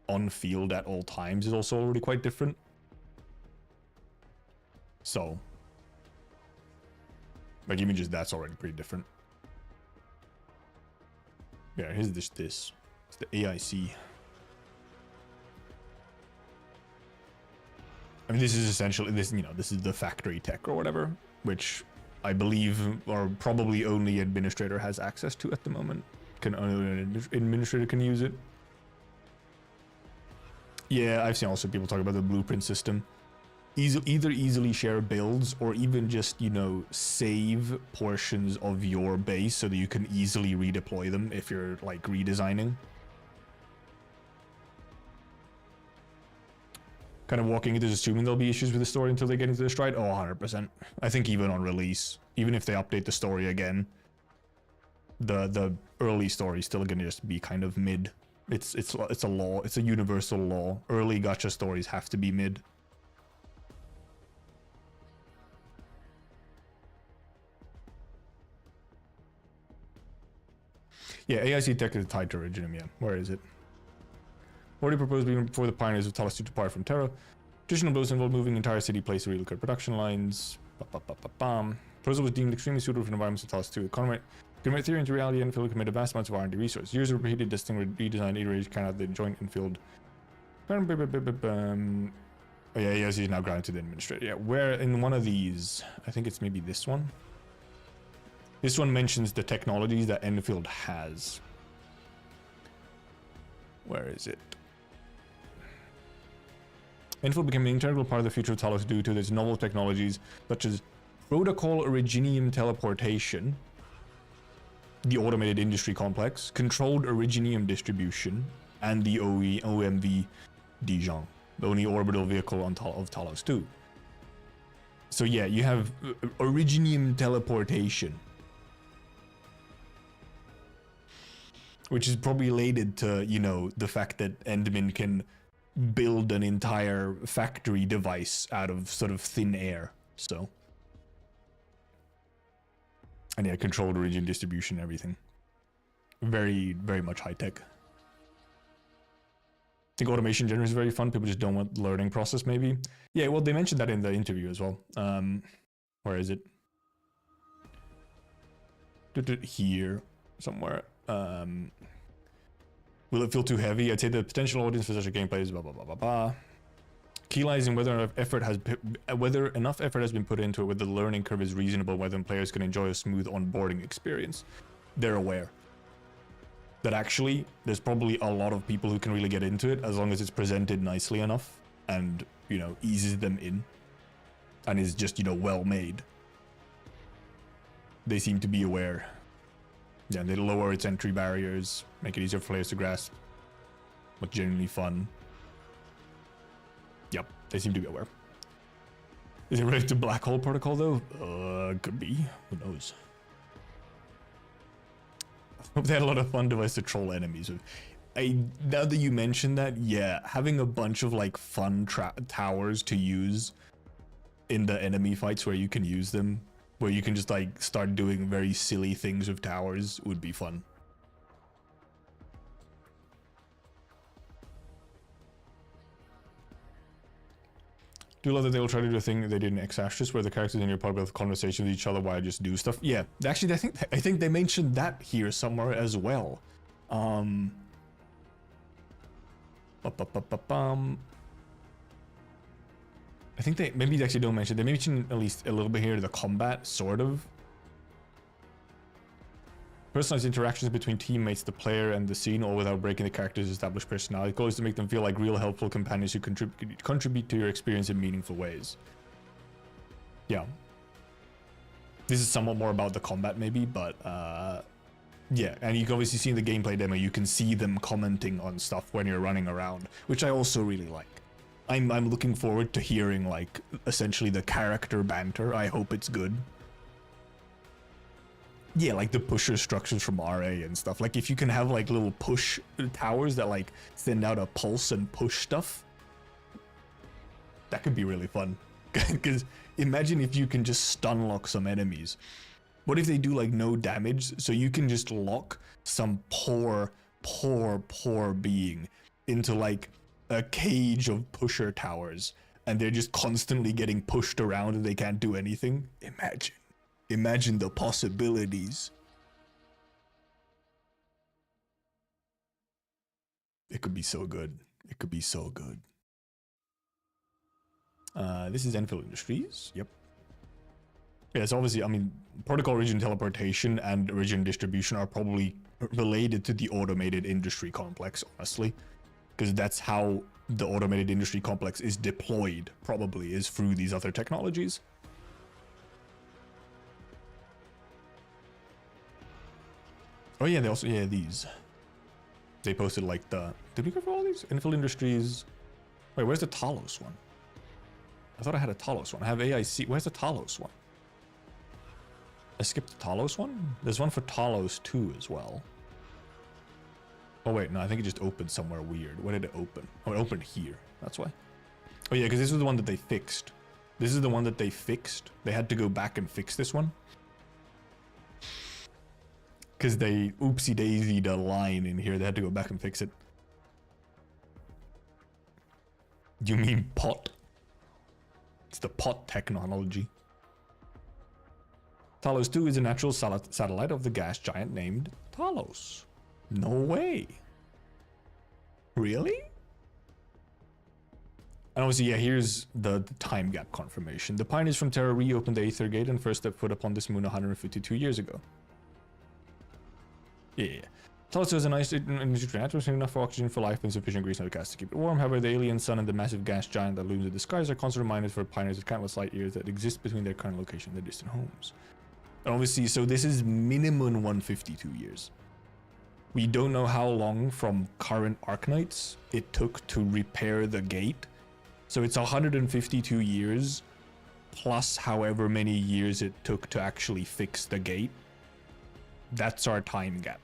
on field at all times is also already quite different. So, like, even just that's already pretty different. Yeah, here's this. It's the AIC. I mean, this is essentially this is the factory tech or whatever, which I believe or probably only administrator has access to at the moment. Only an administrator can use it. Yeah, I've seen also people talk about the blueprint system. Either easily share builds or even just, you know, save portions of your base so that you can easily redeploy them if you're like redesigning. Kind of walking into assuming there'll be issues with the story until they get into the stride. Oh, 100%. I think even on release, even if they update the story again, the early story is still gonna just be kind of mid. It's a law. It's a universal law. Early gacha stories have to be mid. Yeah, AIC tech is tied to Originium, yeah. Where is it? Already proposed even before the pioneers of Talos to depart from Terra. Traditional blows involve moving entire city place to relocate production lines. Proposal was deemed extremely suitable for environments of Talos 2. Convert theory into reality, Endfield committed vast amounts of R&D resources. Years of repeated testing, redesigned, iterated, kind of the joint Endfield. Oh yeah, yes, he's now granted to the administrator. Yeah, where in one of these, I think it's maybe this one. This one mentions the technologies that Endfield has. Where is it? Endfield became an integral part of the future of Talos due to its novel technologies such as protocol originium teleportation, the automated industry complex, controlled originium distribution, and the OMV Dijon, the only orbital vehicle on of Talos 2. So yeah, you have originium teleportation, which is probably related to, you know, the fact that Enderman can build an entire factory device out of sort of thin air. So, and yeah, controlled origin distribution, everything. Very, very much high tech. I think automation generally is very fun. People just don't want the learning process, maybe. Yeah, well, they mentioned that in the interview as well. Where is it? Here, somewhere. Will it feel too heavy? I'd say the potential audience for such a gameplay is blah blah blah blah blah. Key lies in whether enough effort has been put into it, whether the learning curve is reasonable, whether players can enjoy a smooth onboarding experience. They're aware that actually there's probably a lot of people who can really get into it as long as it's presented nicely enough and, you know, eases them in and is just, you know, well made. They seem to be aware. Yeah, they lower its entry barriers, make it easier for players to grasp, but genuinely fun. Yep, they seem to be aware. Is it related to Black Hole Protocol though? Could be. Who knows? I hope they had a lot of fun device to troll enemies with. Now that you mention that, yeah, having a bunch of like fun towers to use in the enemy fights where you can use them, where you can just like start doing very silly things with towers, would be fun. Do love that they will try to do a thing they did in X-Ashes where the characters in your party have conversations with each other while I just do stuff. Yeah, actually, I think they mentioned that here somewhere as well. I think they maybe they actually don't mention. They mention at least a little bit here the combat, sort of. Personalized interactions between teammates, the player, and the scene, all without breaking the character's established personality. The goal is to make them feel like real helpful companions who contribute to your experience in meaningful ways. Yeah. This is somewhat more about the combat maybe, but yeah, and you can obviously see in the gameplay demo, you can see them commenting on stuff when you're running around, which I also really like. I'm looking forward to hearing like essentially the character banter. I hope it's good. Yeah, like the pusher structures from RA and stuff. Like if you can have like little push towers that like send out a pulse and push stuff, that could be really fun. Because imagine if you can just stun lock some enemies. What if they do like no damage? So you can just lock some poor being into like a cage of pusher towers, and they're just constantly getting pushed around and they can't do anything. Imagine the possibilities. It could be so good. It could be so good. This is Endfield Industries. Yep. Yeah, it's obviously, I mean, protocol origin teleportation and origin distribution are probably related to the automated industry complex, honestly. Because that's how the automated industry complex is deployed, probably, is through these other technologies. Oh yeah, they also, yeah, these. They posted like the, did we go for all these? Endfield Industries. Wait, where's the Talos one? I thought I had a Talos one. I have AIC. Where's the Talos one? I skipped the Talos one? There's one for Talos 2 as well. Oh wait, no, I think it just opened somewhere weird. Where did it open? Oh, it opened here. That's why. Oh yeah, because this is the one that they fixed. This is the one that they fixed. They had to go back and fix this one. Because they oopsie-daisied a line in here. They had to go back and fix it. You mean pot? It's the pot technology. Talos 2 is a natural satellite of the gas giant named Talos. No way. Really? And obviously, yeah, here's the time gap confirmation. The pioneers from Terra reopened the Aether Gate and first stepped foot upon this moon 152 years ago. Yeah. Talos has a nice atmosphere, enough for oxygen for life and sufficient greenhouse gas to keep it warm. However, the alien sun and the massive gas giant that looms in the skies are constant reminders for pioneers of countless light years that exist between their current location and their distant homes. And obviously, so this is minimum 152 years. We don't know how long from current Arknights it took to repair the gate. So it's 152 years plus however many years it took to actually fix the gate. That's our time gap.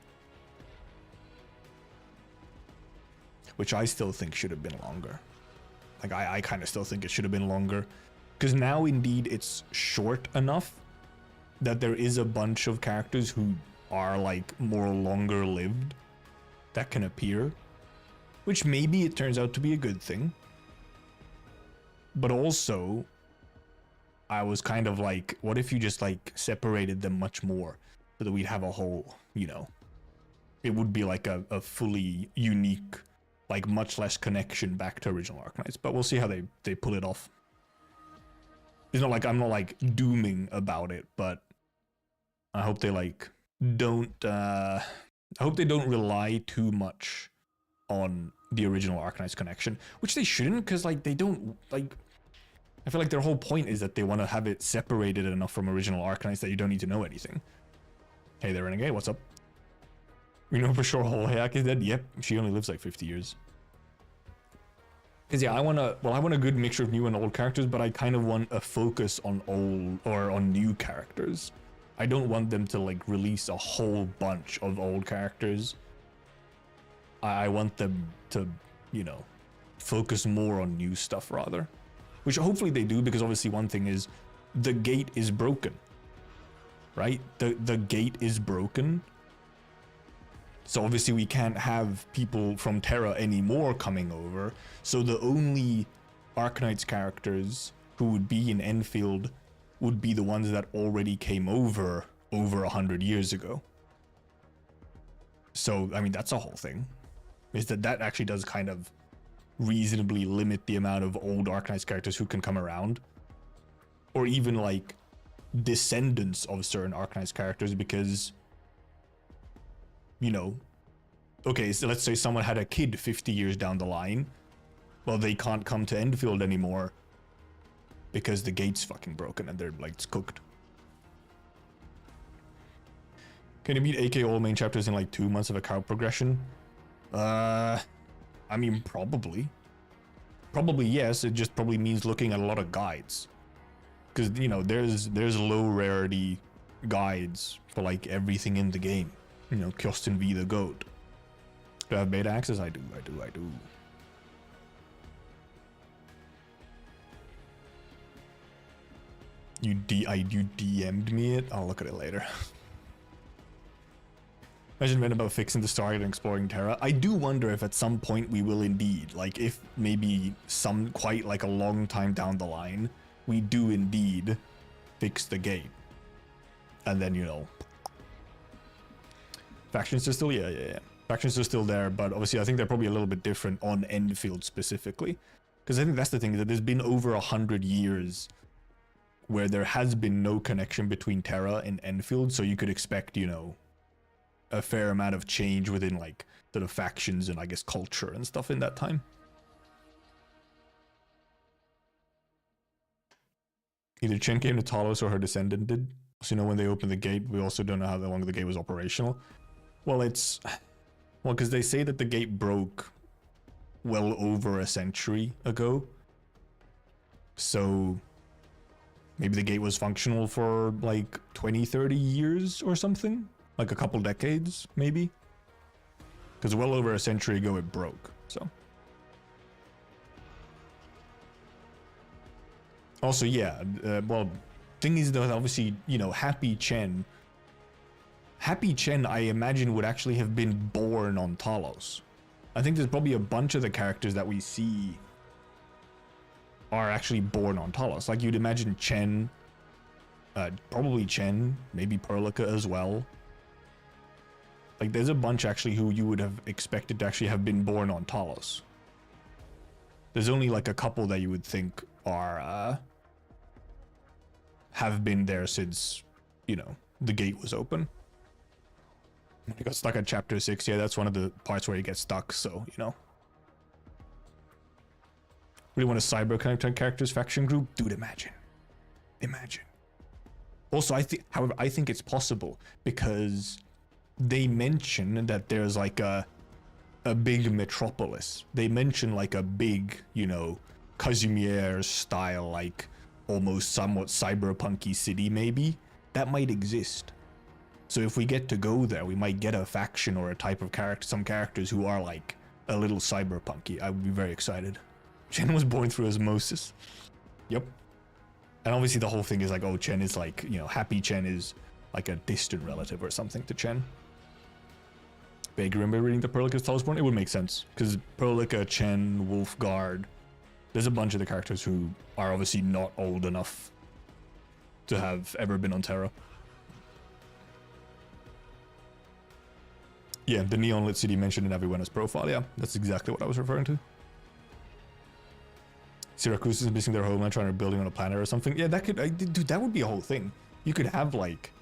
Which I still think should have been longer. Like, I kind of still think it should have been longer. Because now, indeed, it's short enough that there is a bunch of characters who are, like, more longer lived that can appear. Which maybe it turns out to be a good thing. But also, I was kind of like, what if you just, like, separated them much more so that we'd have a whole, you know, it would be like a fully unique, like, much less connection back to original Arknights. But we'll see how they pull it off. It's not like I'm not, like, dooming about it, but I hope they, like, don't, I hope they don't rely too much on the original Arknights connection, which they shouldn't, because, like, they don't, like, I feel like their whole point is that they want to have it separated enough from original Arknights that you don't need to know anything. Hey there, Renegade, what's up? We know for sure Holhayak is dead. Yep, she only lives like 50 years. Because yeah, I want a good mixture of new and old characters, but I kind of want a focus on old or on new characters. I don't want them to, like, release a whole bunch of old characters. I want them to, you know, focus more on new stuff rather. Which hopefully they do, because obviously one thing is the gate is broken. Right? The gate is broken. So obviously we can't have people from Terra anymore coming over. So the only Arknights characters who would be in Endfield would be the ones that already came over 100 years ago. So, I mean, that's a whole thing. Is that actually does kind of reasonably limit the amount of old Arknights characters who can come around. Or even, like, descendants of certain Arknights characters, because, you know, okay, so let's say someone had a kid 50 years down the line. Well, they can't come to Endfield anymore because the gate's fucking broken and they're, like, it's cooked. Can you beat AK all main chapters in, like, 2 months of a character progression? I mean, probably. Probably yes, it just probably means looking at a lot of guides. Because, you know, there's low rarity guides for, like, everything in the game. You know, Kjostin V the GOAT. Do I have beta access? I do. You DM'd me it? I'll look at it later. Imagine been about fixing the Stargate and exploring Terra. I do wonder if at some point we will indeed, like, if maybe quite like a long time down the line, we do indeed fix the gate. And then, you know, factions are still, yeah. Factions are still there, but obviously I think they're probably a little bit different on Endfield specifically. Because I think that's the thing, that there's been over 100 years where there has been no connection between Terra and Endfield, so you could expect, you know, a fair amount of change within, like, sort of factions and, I guess, culture and stuff in that time. Either Chen came to Talos or her descendant did. So, you know, when they opened the gate, we also don't know how long the gate was operational. Well, because they say that the gate broke well over a century ago. So maybe the gate was functional for, like, 20, 30 years or something? Like a couple decades, maybe? Because well over a century ago it broke, so. Also, yeah, well, thing is though, obviously, you know, Happy Chen Happy Chen, I imagine, would actually have been born on Talos. I think there's probably a bunch of the characters that we see are actually born on Talos. Like, you'd imagine Chen, probably Chen, maybe Perlica as well. Like, there's a bunch actually who you would have expected to actually have been born on Talos. There's only like a couple that you would think are, have been there since, you know, the gate was open. He got stuck at chapter 6. Yeah, that's one of the parts where he gets stuck, so, you know. Really want a cyber content characters faction group? Dude, imagine. Imagine. Also, however, I think it's possible because they mention that there's like a big metropolis. They mention like a big, you know, Kazimier style, like almost somewhat cyberpunky city maybe. That might exist. So if we get to go there, we might get a faction or a type of character, some characters who are like a little cyberpunky. I would be very excited. Chen was born through osmosis. Yep. And obviously the whole thing is like, oh, Chen is like, you know, Happy Chen is like a distant relative or something to Chen. But you remember reading the Perlica's Talisman? It would make sense. Because Perlica, Chen, Wolfguard, there's a bunch of the characters who are obviously not old enough to have ever been on Terra. Yeah, the neon lit city mentioned in Aviwena's profile. Yeah, that's exactly what I was referring to. Syracuse is missing their homeland, trying to building on a planet or something. Yeah, that could, dude, that would be a whole thing. You could have like,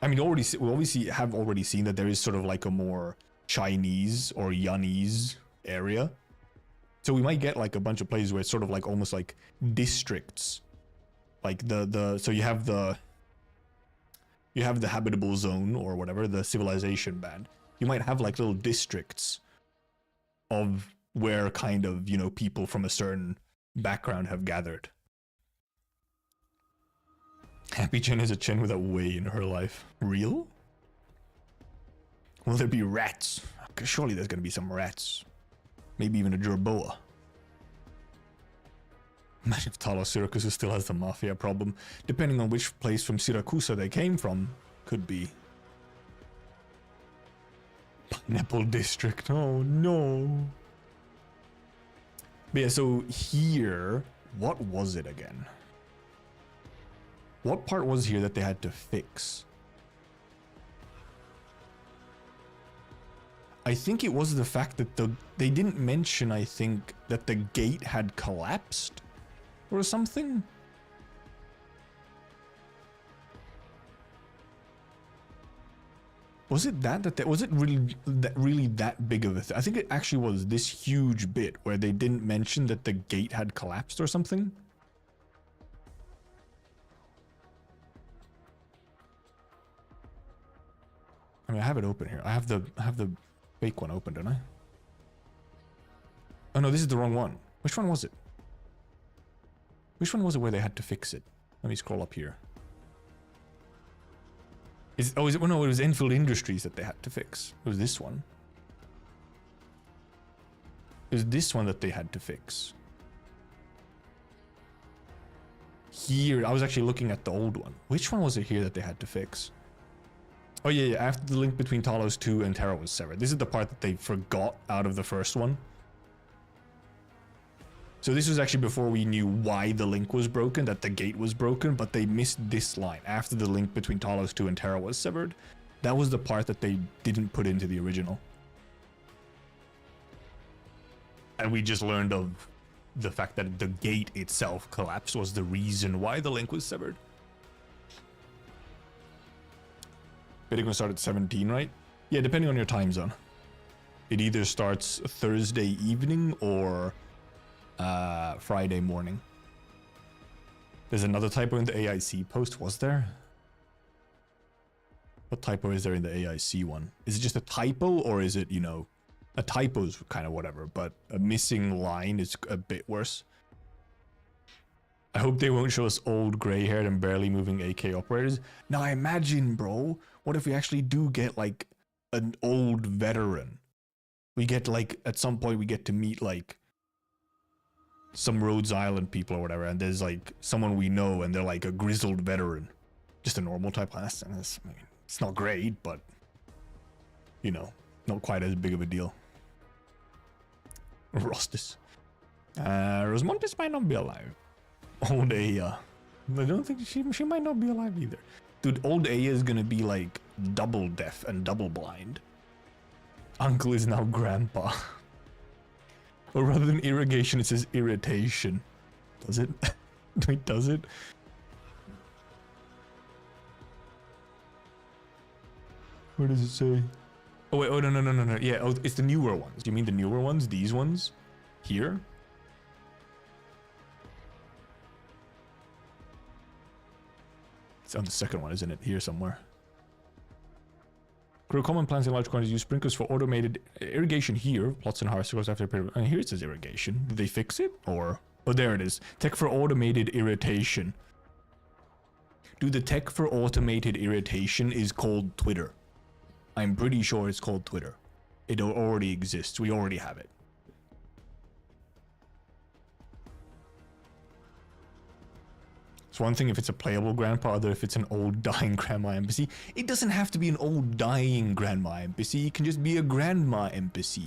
I mean, we obviously have already seen that there is sort of like a more Chinese or Yanese area. So we might get like a bunch of places where it's sort of like almost like districts. Like so you have the habitable zone or whatever, the civilization band. You might have like little districts of where kind of, you know, people from a certain background have gathered. Happy Chen is a Chen with a way in her life. Real? Will there be rats? Surely there's gonna be some rats. Maybe even a jerboa. Imagine if Talos Syracuse still has the mafia problem. Depending on which place from Syracuse they came from, could be. Pineapple District, oh no. But yeah, so here, what was it again? What part was here that they had to fix? I think it was the fact that they didn't mention, I think, that the gate had collapsed or something. Was it was it really that big of a thing? I think it actually was this huge bit where they didn't mention that the gate had collapsed or something. I mean, I have it open here. I have the fake one open, don't I? Oh no, this is the wrong one. Which one was it? Which one was it where they had to fix it? Let me scroll up here. Oh, no, it was Endfield Industries that they had to fix. It was this one. It was this one that they had to fix. Here, I was actually looking at the old one. Which one was it here that they had to fix? Oh yeah, after the link between Talos 2 and Terra was severed. This is the part that they forgot out of the first one. So this was actually before we knew why the link was broken, that the gate was broken, but they missed this line. After the link between Talos 2 and Terra was severed, that was the part that they didn't put into the original. And we just learned of the fact that the gate itself collapsed was the reason why the link was severed. Bidding will start at 17, right? Yeah, depending on your time zone. It either starts Thursday evening or Friday morning. There's another typo in the AIC post, was there? What typo is there in the AIC one? Is it just a typo, or is it, you know, a typo's kind of whatever, but a missing line is a bit worse. I hope they won't show us old gray-haired and barely moving AK operators. Now I imagine, bro, what if we actually do get like an old veteran? We get like, at some point we get to meet like some Rhodes Island people or whatever, and there's like someone we know and they're like a grizzled veteran. Just a normal type. I mean, It's not great, but, you know, not quite as big of a deal. Rostis. Rosmontis might not be alive. Old Aya. I don't think she might not be alive either. Dude, old Aya is gonna be like double deaf and double blind. Uncle is now grandpa. Or rather than irrigation, it says irritation. Does it? Wait, does it? Where does it say? Oh wait, oh no. Yeah, oh, it's the newer ones. You mean the newer ones? These ones? Here? It's on the second one, isn't it? Here somewhere. Grow common plants in large quantities. Use sprinklers for automated irrigation here. Plots and harvesters after a period. And here it says irrigation. Did they fix it? Or... Oh, there it is. Tech for automated irrigation. Dude, the tech for automated irrigation is called Twitter. I'm pretty sure it's called Twitter. It already exists. We already have it. It's one thing if it's a playable grandpa, other if it's an old dying grandma NPC. It doesn't have to be an old dying grandma NPC. It can just be a grandma NPC.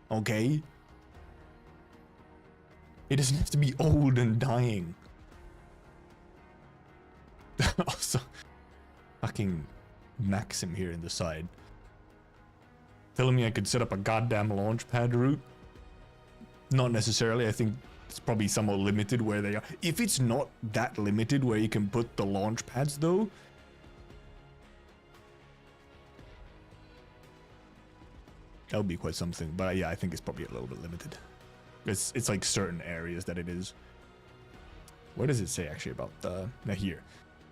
Okay? It doesn't have to be old and dying. Also, fucking Maxim here in the side. Telling me I could set up a goddamn launch pad route? Not necessarily. I think it's probably somewhat limited where they are. If it's not that limited where you can put the launch pads though, that would be quite something. But yeah, I think it's probably a little bit limited. It's like certain areas that it is. What does it say actually about the... Now here.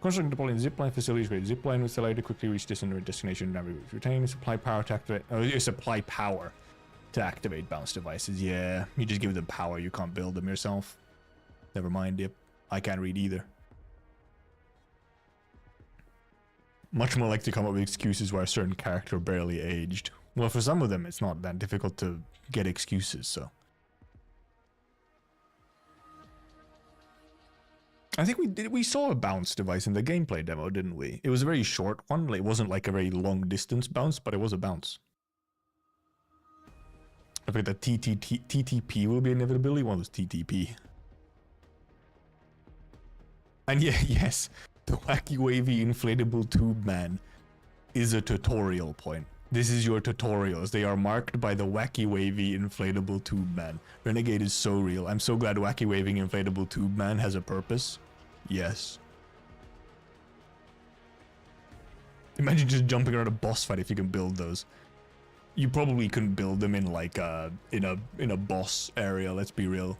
Constructing deploying zipline facilities where zipline will allow you to quickly reach destination and retain supply power to activate... Oh, supply power to activate bounce devices. Yeah, you just give them power. You can't build them yourself. Never mind, yep. I can't read either. Much more like to come up with excuses why a certain character barely aged. Well, for some of them, it's not that difficult to get excuses, so... I think we saw a bounce device in the gameplay demo, didn't we? It was a very short one. It wasn't like a very long distance bounce, but it was a bounce. I think that TTP will be inevitability. One was TTP. And yeah, yes, the wacky wavy inflatable tube man is a tutorial point. This is your tutorials. They are marked by the wacky wavy inflatable tube man. Renegade is so real. I'm so glad wacky waving inflatable tube man has a purpose. Yes. Imagine just jumping around a boss fight if you can build those. You probably couldn't build them in like in a boss area, let's be real.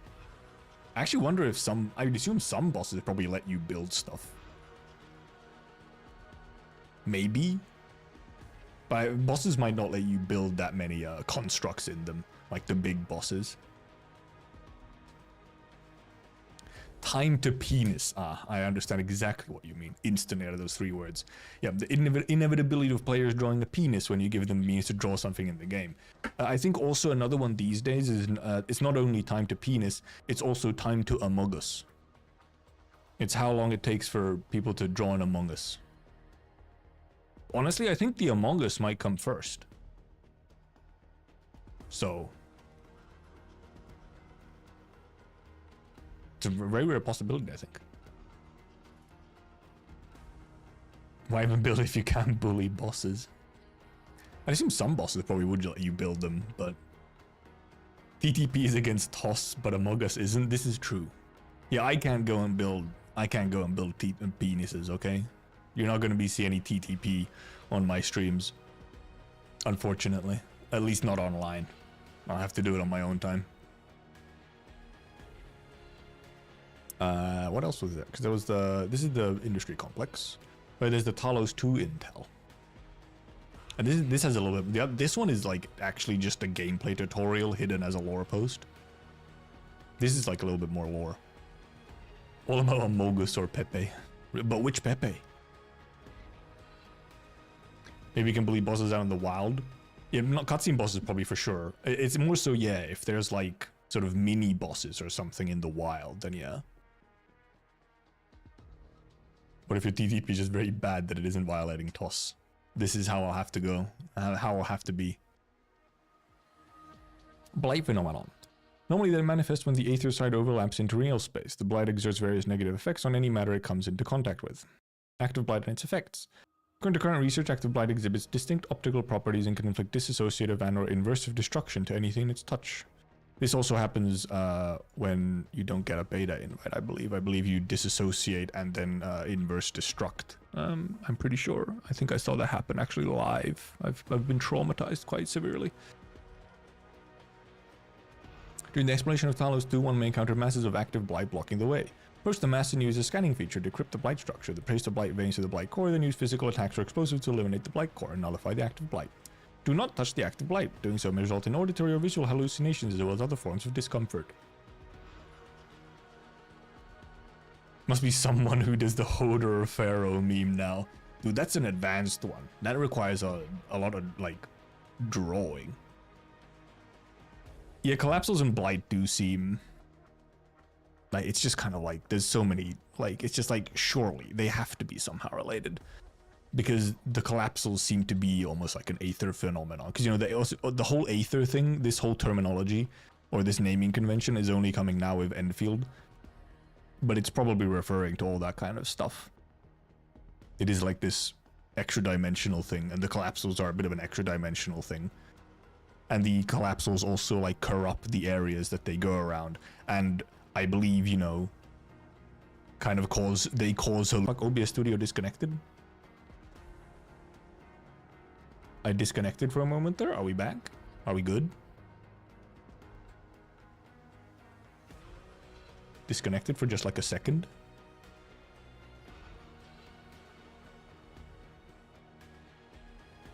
I actually wonder if I would assume some bosses probably let you build stuff. Maybe. But bosses might not let you build that many constructs in them, like the big bosses. Time to penis. Ah, I understand exactly what you mean. Instantly out of those 3 words. Yeah, the inevitability of players drawing a penis when you give them means to draw something in the game. I think also another one these days is it's not only time to penis, it's also time to Among Us. It's how long it takes for people to draw an Among Us. Honestly, I think the Among Us might come first. So... it's a very rare possibility, I think. Why even build if you can't bully bosses? I assume some bosses probably would let you build them, but... TTP is against TOS, but Among Us isn't. This is true. Yeah, I can't go and build penises, okay? You're not going to be seeing any TTP on my streams. Unfortunately. At least not online. I'll have to do it on my own time. What else was there? Because there was this is the industry complex. Where there's the Talos 2 intel. And this has a little bit... This one is like actually just a gameplay tutorial hidden as a lore post. This is like a little bit more lore. All about Amogus or Pepe. But which Pepe? Maybe you can bully bosses out in the wild. Yeah, not cutscene bosses probably for sure. It's more so, yeah, if there's like sort of mini bosses or something in the wild, then yeah. But if your TTP is just very bad that it isn't violating TOS, This is how I'll have to go. How I'll have to be. Blight phenomenon. Normally they manifest when the aether side overlaps into real space. The blight exerts various negative effects on any matter it comes into contact with. Active blight and its effects. According to current research, active blight exhibits distinct optical properties and can inflict dissociative and or inversive destruction to anything in its touch. This also happens when you don't get a beta invite, I believe. I believe you disassociate and then inverse destruct. I'm pretty sure. I think I saw that happen actually live. I've been traumatized quite severely. During the exploration of Talos 2, one may encounter masses of active blight blocking the way. First, the mass and use a scanning feature to decrypt the blight structure. Place the blight veins to the blight core, then use physical attacks or explosives to eliminate the blight core and nullify the active blight. Do not touch the active blight. Doing so may result in auditory or visual hallucinations as well as other forms of discomfort. Must be someone who does the Hodor Pharaoh meme now. Dude, that's an advanced one. That requires a lot of, like, drawing. Yeah, collapsals and blight do seem... like, it's just kind of like, there's so many, like, it's just like, surely they have to be somehow related. Because the collapsals seem to be almost like an aether phenomenon. Because, you know, the whole aether thing, this whole terminology, or this naming convention is only coming now with Endfield. But it's probably referring to all that kind of stuff. It is like this extra dimensional thing, and the collapsals are a bit of an extra dimensional thing. And the collapsals also, like, corrupt the areas that they go around. And I believe, you know, kind of cause like OBS Studio disconnected. I disconnected for a moment there. Are we back? Are we good? Disconnected for just like a second.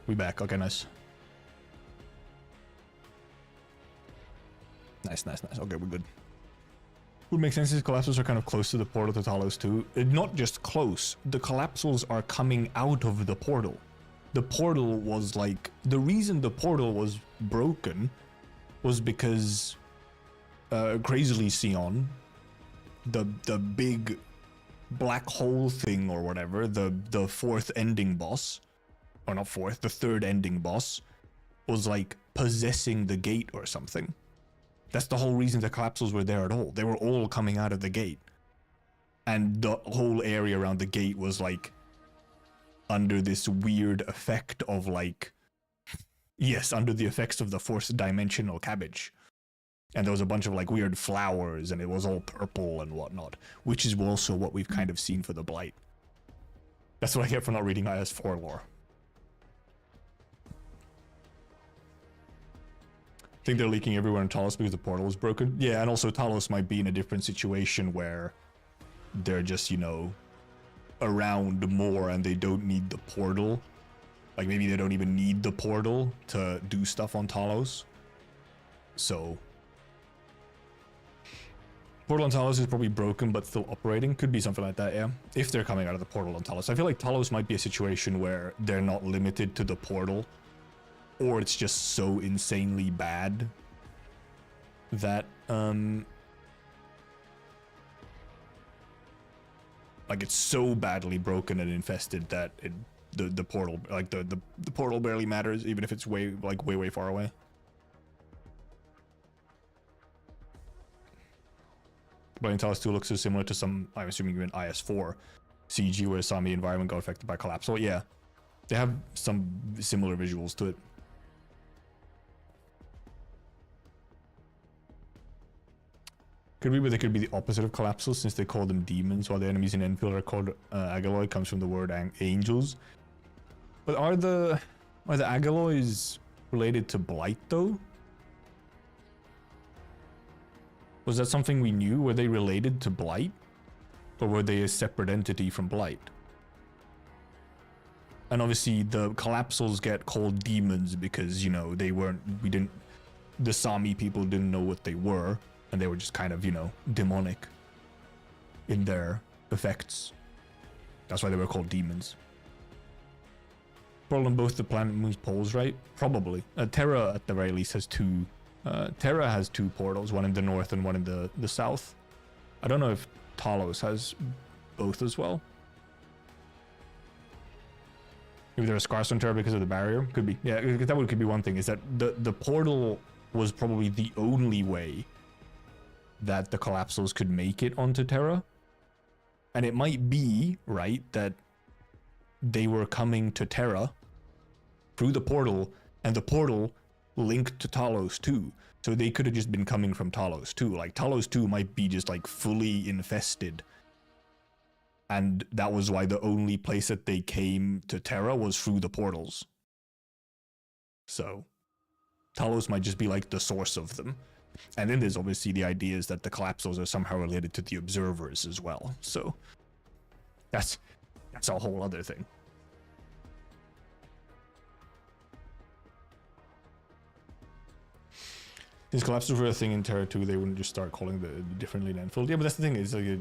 We back. Okay, nice. Nice. Okay, we're good. Would make sense is collapsals are kind of close to the portal to Talos 2. Not just close. The collapsals are coming out of the portal. The portal was like... the reason the portal was broken was because crazily Sion, the big black hole thing or whatever, the fourth ending boss, or not fourth, the third ending boss, was like possessing the gate or something. That's the whole reason the collapsals were there at all. They were all coming out of the gate. And the whole area around the gate was like under this weird effect of like, yes, under the effects of the fourth dimensional cabbage. And there was a bunch of like weird flowers and it was all purple and whatnot, which is also what we've kind of seen for the Blight. That's what I get for not reading IS4 lore. I think they're leaking everywhere in Talos because the portal is broken. Yeah, and also Talos might be in a different situation where they're just, you know, around more and they don't need the portal. Like maybe they don't even need the portal to do stuff on Talos. So portal on Talos is probably broken but still operating. Could be something like that, yeah. If they're coming out of the portal on Talos. I feel like Talos might be a situation where they're not limited to the portal, or it's just so insanely bad that like it's so badly broken and infested that the portal, like the portal barely matters, even if it's way far away. But in Talos 2 looks so similar to some, I'm assuming even IS4 CG where Sami environment got affected by collapse. So yeah, they have some similar visuals to it. Could be, but they could be the opposite of collapsals since they call them demons, while the enemies in Endfield are called Agaloy, comes from the word angels. But are the Agaloys related to Blight though? Was that something we knew? Were they related to Blight? Or were they a separate entity from Blight? And obviously the collapsals get called demons because, you know, the Sami people didn't know what they were. And they were just kind of, you know, demonic in their effects. That's why they were called demons. Portal on both the planet and moon's poles, right? Probably. Terra, at the very least, has two. Terra has two portals, one in the north and one in the south. I don't know if Talos has both as well. Maybe they're scarce on Terra because of the barrier. Could be. Yeah, could be one thing. Is that the portal was probably the only way that the Collapsals could make it onto Terra. And it might be, right, that they were coming to Terra through the portal, and the portal linked to Talos 2. So they could have just been coming from Talos 2. Like, Talos 2 might be just, like, fully infested. And that was why the only place that they came to Terra was through the portals. So, Talos might just be, like, the source of them. And then there's obviously the ideas that the Collapsals are somehow related to the Observers as well. So, that's a whole other thing. Since Collapsals were a thing in Terra 2, they wouldn't just start calling the differently in Endfield. Yeah, but that's the thing, is like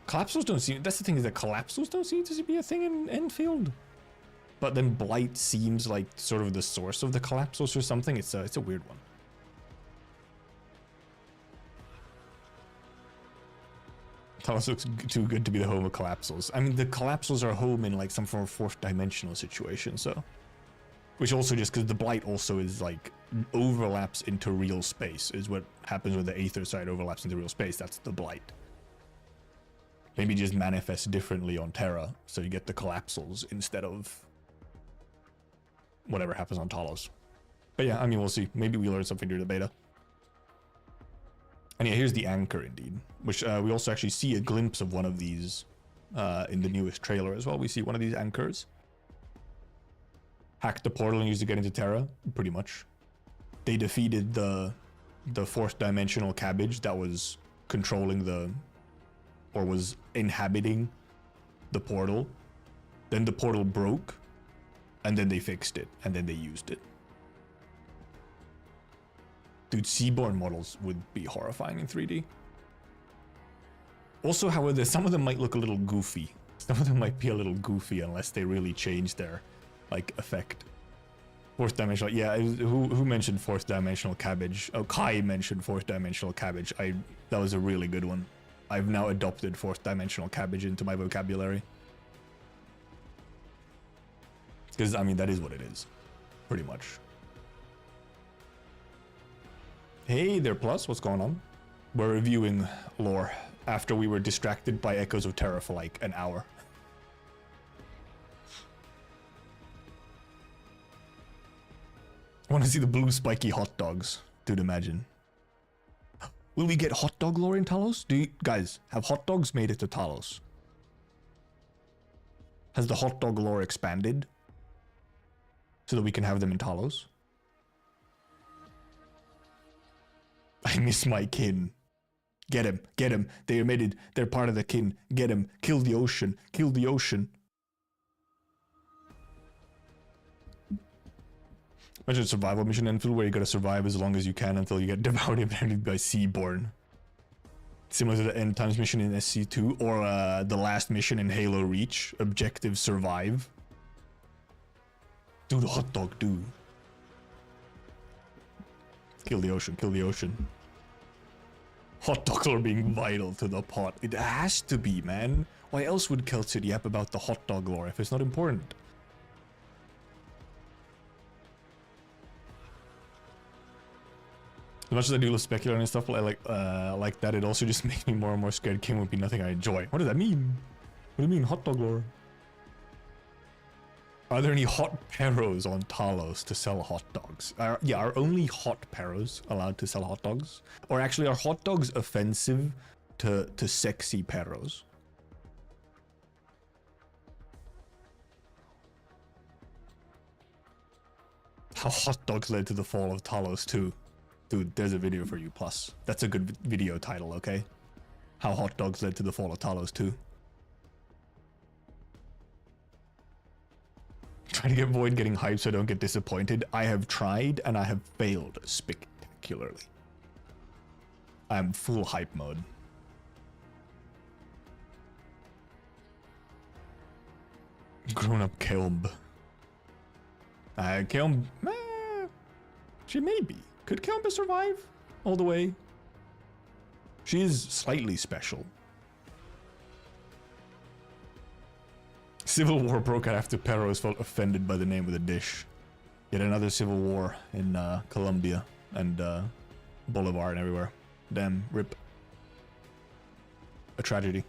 Collapsals don't seem, that's the thing, is that Collapsals don't seem to be a thing in Endfield. But then Blight seems like sort of the source of the Collapsals or something. It's a weird one. Talos looks too good to be the home of Collapsals. I mean, the Collapsals are home in like some form of fourth dimensional situation, so. Which also just because the Blight also is like overlaps into real space, is what happens when the Aether side overlaps into real space. That's the Blight. Maybe just manifests differently on Terra, so you get the Collapsals instead of whatever happens on Talos. But yeah, I mean, we'll see. Maybe we learn something during the beta. And yeah, here's the anchor indeed, which we also actually see a glimpse of one of these in the newest trailer as well. We see one of these anchors. Hacked the portal and used to get into Terra, pretty much. They defeated the fourth dimensional cabbage that was controlling or was inhabiting the portal. Then the portal broke, and then they fixed it, and then they used it. Dude, Seaborn models would be horrifying in 3D. Also, however, some of them might look a little goofy. Some of them might be a little goofy unless they really change their, like, effect. Fourth dimensional, yeah, who mentioned fourth dimensional cabbage? Oh, Kai mentioned fourth dimensional cabbage. That was a really good one. I've now adopted fourth dimensional cabbage into my vocabulary. Because, I mean, that is what it is. Pretty much. Hey there, Plus, what's going on? We're reviewing lore after we were distracted by Echoes of Terror for like an hour. I want to see the blue spiky hot dogs. Dude, imagine. Will we get hot dog lore in Talos? Guys, have hot dogs made it to Talos? Has the hot dog lore expanded? So that we can have them in Talos? I miss my kin. Get him, get him. They admitted they're part of the kin. Get him. Kill the ocean. Kill the ocean. Imagine a survival mission in Endfield where you gotta survive as long as you can until you get devoured eventually by Seaborn. Similar to the end times mission in SC2 or the last mission in Halo Reach. Objective survive. Dude, hot dog, dude. Kill the ocean, kill the ocean. Hot dogs are being vital to the pot. It has to be, man. Why else would Keltsid yap about the hot dog lore if it's not important? As much as I do love speculating and stuff like that, it also just makes me more and more scared King would be nothing I enjoy. What does that mean? What do you mean, hot dog lore? Are there any hot peros on Talos to sell hot dogs? Yeah, are only hot peros allowed to sell hot dogs? Or actually, are hot dogs offensive to sexy peros? How hot dogs led to the fall of Talos 2. Dude, there's a video for you, Plus. That's a good video title, okay? How hot dogs led to the fall of Talos 2. Trying to get Void getting hyped so I don't get disappointed. I have tried and I have failed spectacularly. I'm full hype mode. Grown up Kelb. Kelb, she may be. Could Kelb survive all the way? She is slightly special. Civil war broke out after Perros felt offended by the name of the dish. Yet another civil war in Colombia and Bolivar and everywhere. Damn, rip. A tragedy.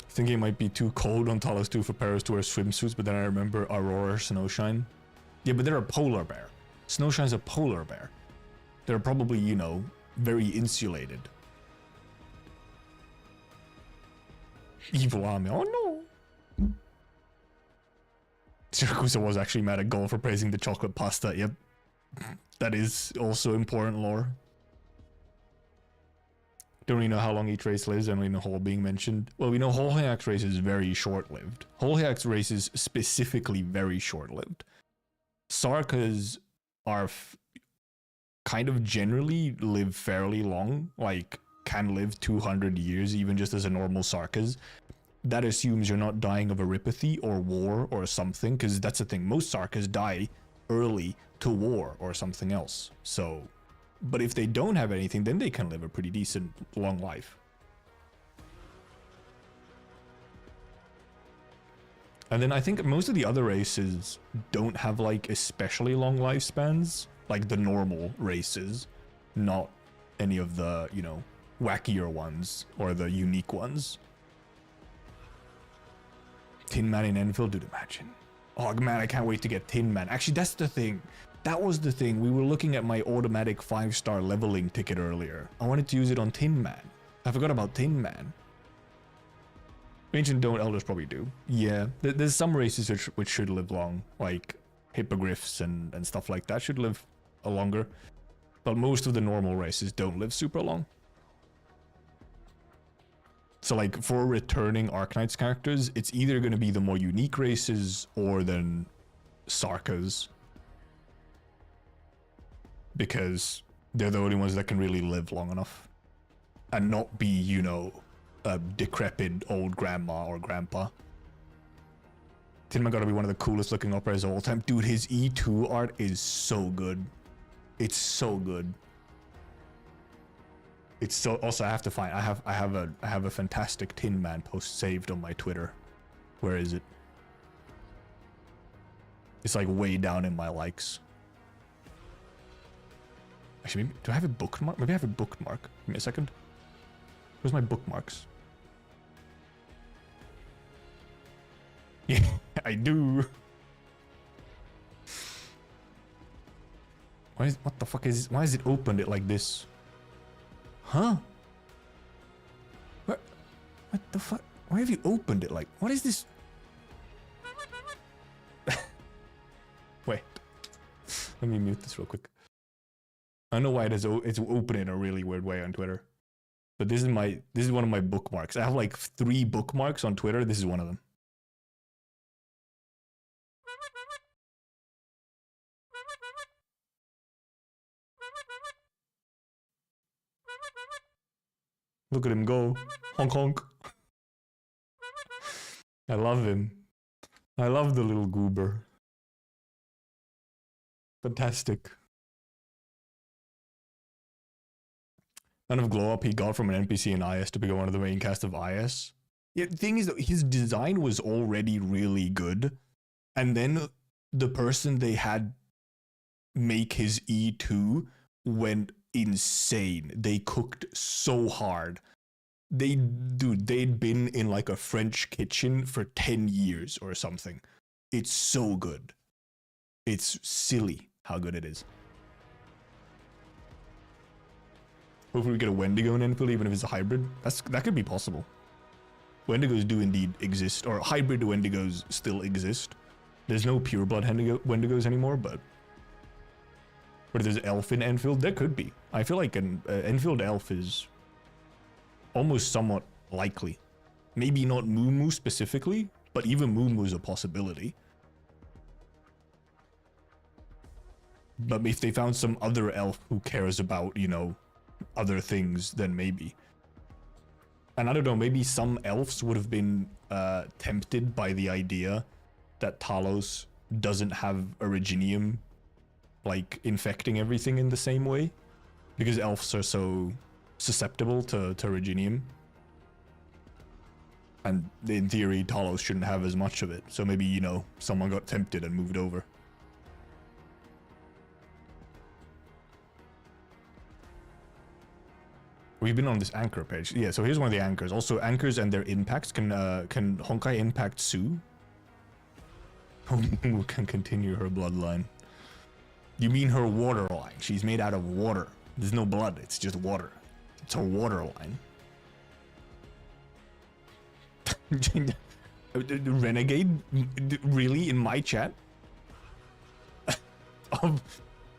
Thinking it might be too cold on Talos 2 for Perros to wear swimsuits, but then I remember Aurora Snowshine. Yeah, but they're a polar bear. Snowshine's a polar bear. They're probably, you know, very insulated. Evil army. Oh no! Siracusa was actually mad at Goal for praising the chocolate pasta. Yep. That is also important lore. Don't really know how long each race lives. I only know Hall being mentioned. Well, we know Holhayak's race is very short-lived. Holhayak's race is specifically very short-lived. Sarkas are kind of generally live fairly long, like can live 200 years even just as a normal Sarkas. That assumes you're not dying of erypathy or war or something, because that's the thing. Most Sarkas die early to war or something else. So, but if they don't have anything, then they can live a pretty decent long life. And then I think most of the other races don't have like especially long lifespans, like the normal races, not any of the, you know, wackier ones or the unique ones. Tin Man in Enfield, dude, imagine. Oh man, I can't wait to get Tin Man. Actually, that's the thing. That was the thing. We were looking at my automatic 5-star leveling ticket earlier. I wanted to use it on Tin Man. I forgot about Tin Man. Ancient don't, Elders probably do. Yeah, there's some races which should live long, like hippogriffs and stuff like that should live longer. But most of the normal races don't live super long. So like for returning Arknights characters, it's either going to be the more unique races or then Sarkas. Because they're the only ones that can really live long enough. And not be, you know, a decrepit old grandma or grandpa. Tinman gotta be one of the coolest looking operas of all time. Dude, his E2 art is so good. It's so good. It's so, also I have to find, I have a fantastic Tin Man post saved on my Twitter. Where is it? It's like way down in my likes. Actually, maybe, do I have a bookmark? Maybe I have a bookmark. Give me a second. Where's my bookmarks? Yeah, I do. What the fuck is, why is it opened it like this? Huh? What the fuck? Why have you opened it like, what is this? Wait. Let me mute this real quick. I don't know why it's open in a really weird way on Twitter. But this is one of my bookmarks. I have like 3 bookmarks on Twitter. This is one of them. Look at him go. Honk honk. I love him. I love the little goober. Fantastic. Kind of glow up he got from an NPC in IS to become one of the main cast of IS. Yeah, the thing is that his design was already really good. And then the person they had make his E2 went insane. They cooked so hard. They'd been in like a French kitchen for 10 years or something. It's so good. It's silly how good it is. Hopefully we get a Wendigo in Enfield, even if it's a hybrid. That could be possible. Wendigos do indeed exist, or hybrid Wendigos still exist. There's no pureblood Wendigos anymore, but there's elf in Enfield. There could be. I feel like an Enfield elf is almost somewhat likely. Maybe not Moo specifically, but even Moo is a possibility. But if they found some other elf who cares about, you know, other things, then maybe. And I don't know, maybe some elves would have been tempted by the idea that Talos doesn't have Originium, like, infecting everything in the same way. Because elves are so susceptible to Originium. And in theory, Talos shouldn't have as much of it. So maybe, you know, someone got tempted and moved over. We've been on this anchor page. Yeah, so here's one of the anchors. Also, anchors and their impacts can Honkai impact Sue? Who can continue her bloodline? You mean her water line? She's made out of water. There's no blood, it's just water. It's a water line. Renegade? Really? In my chat?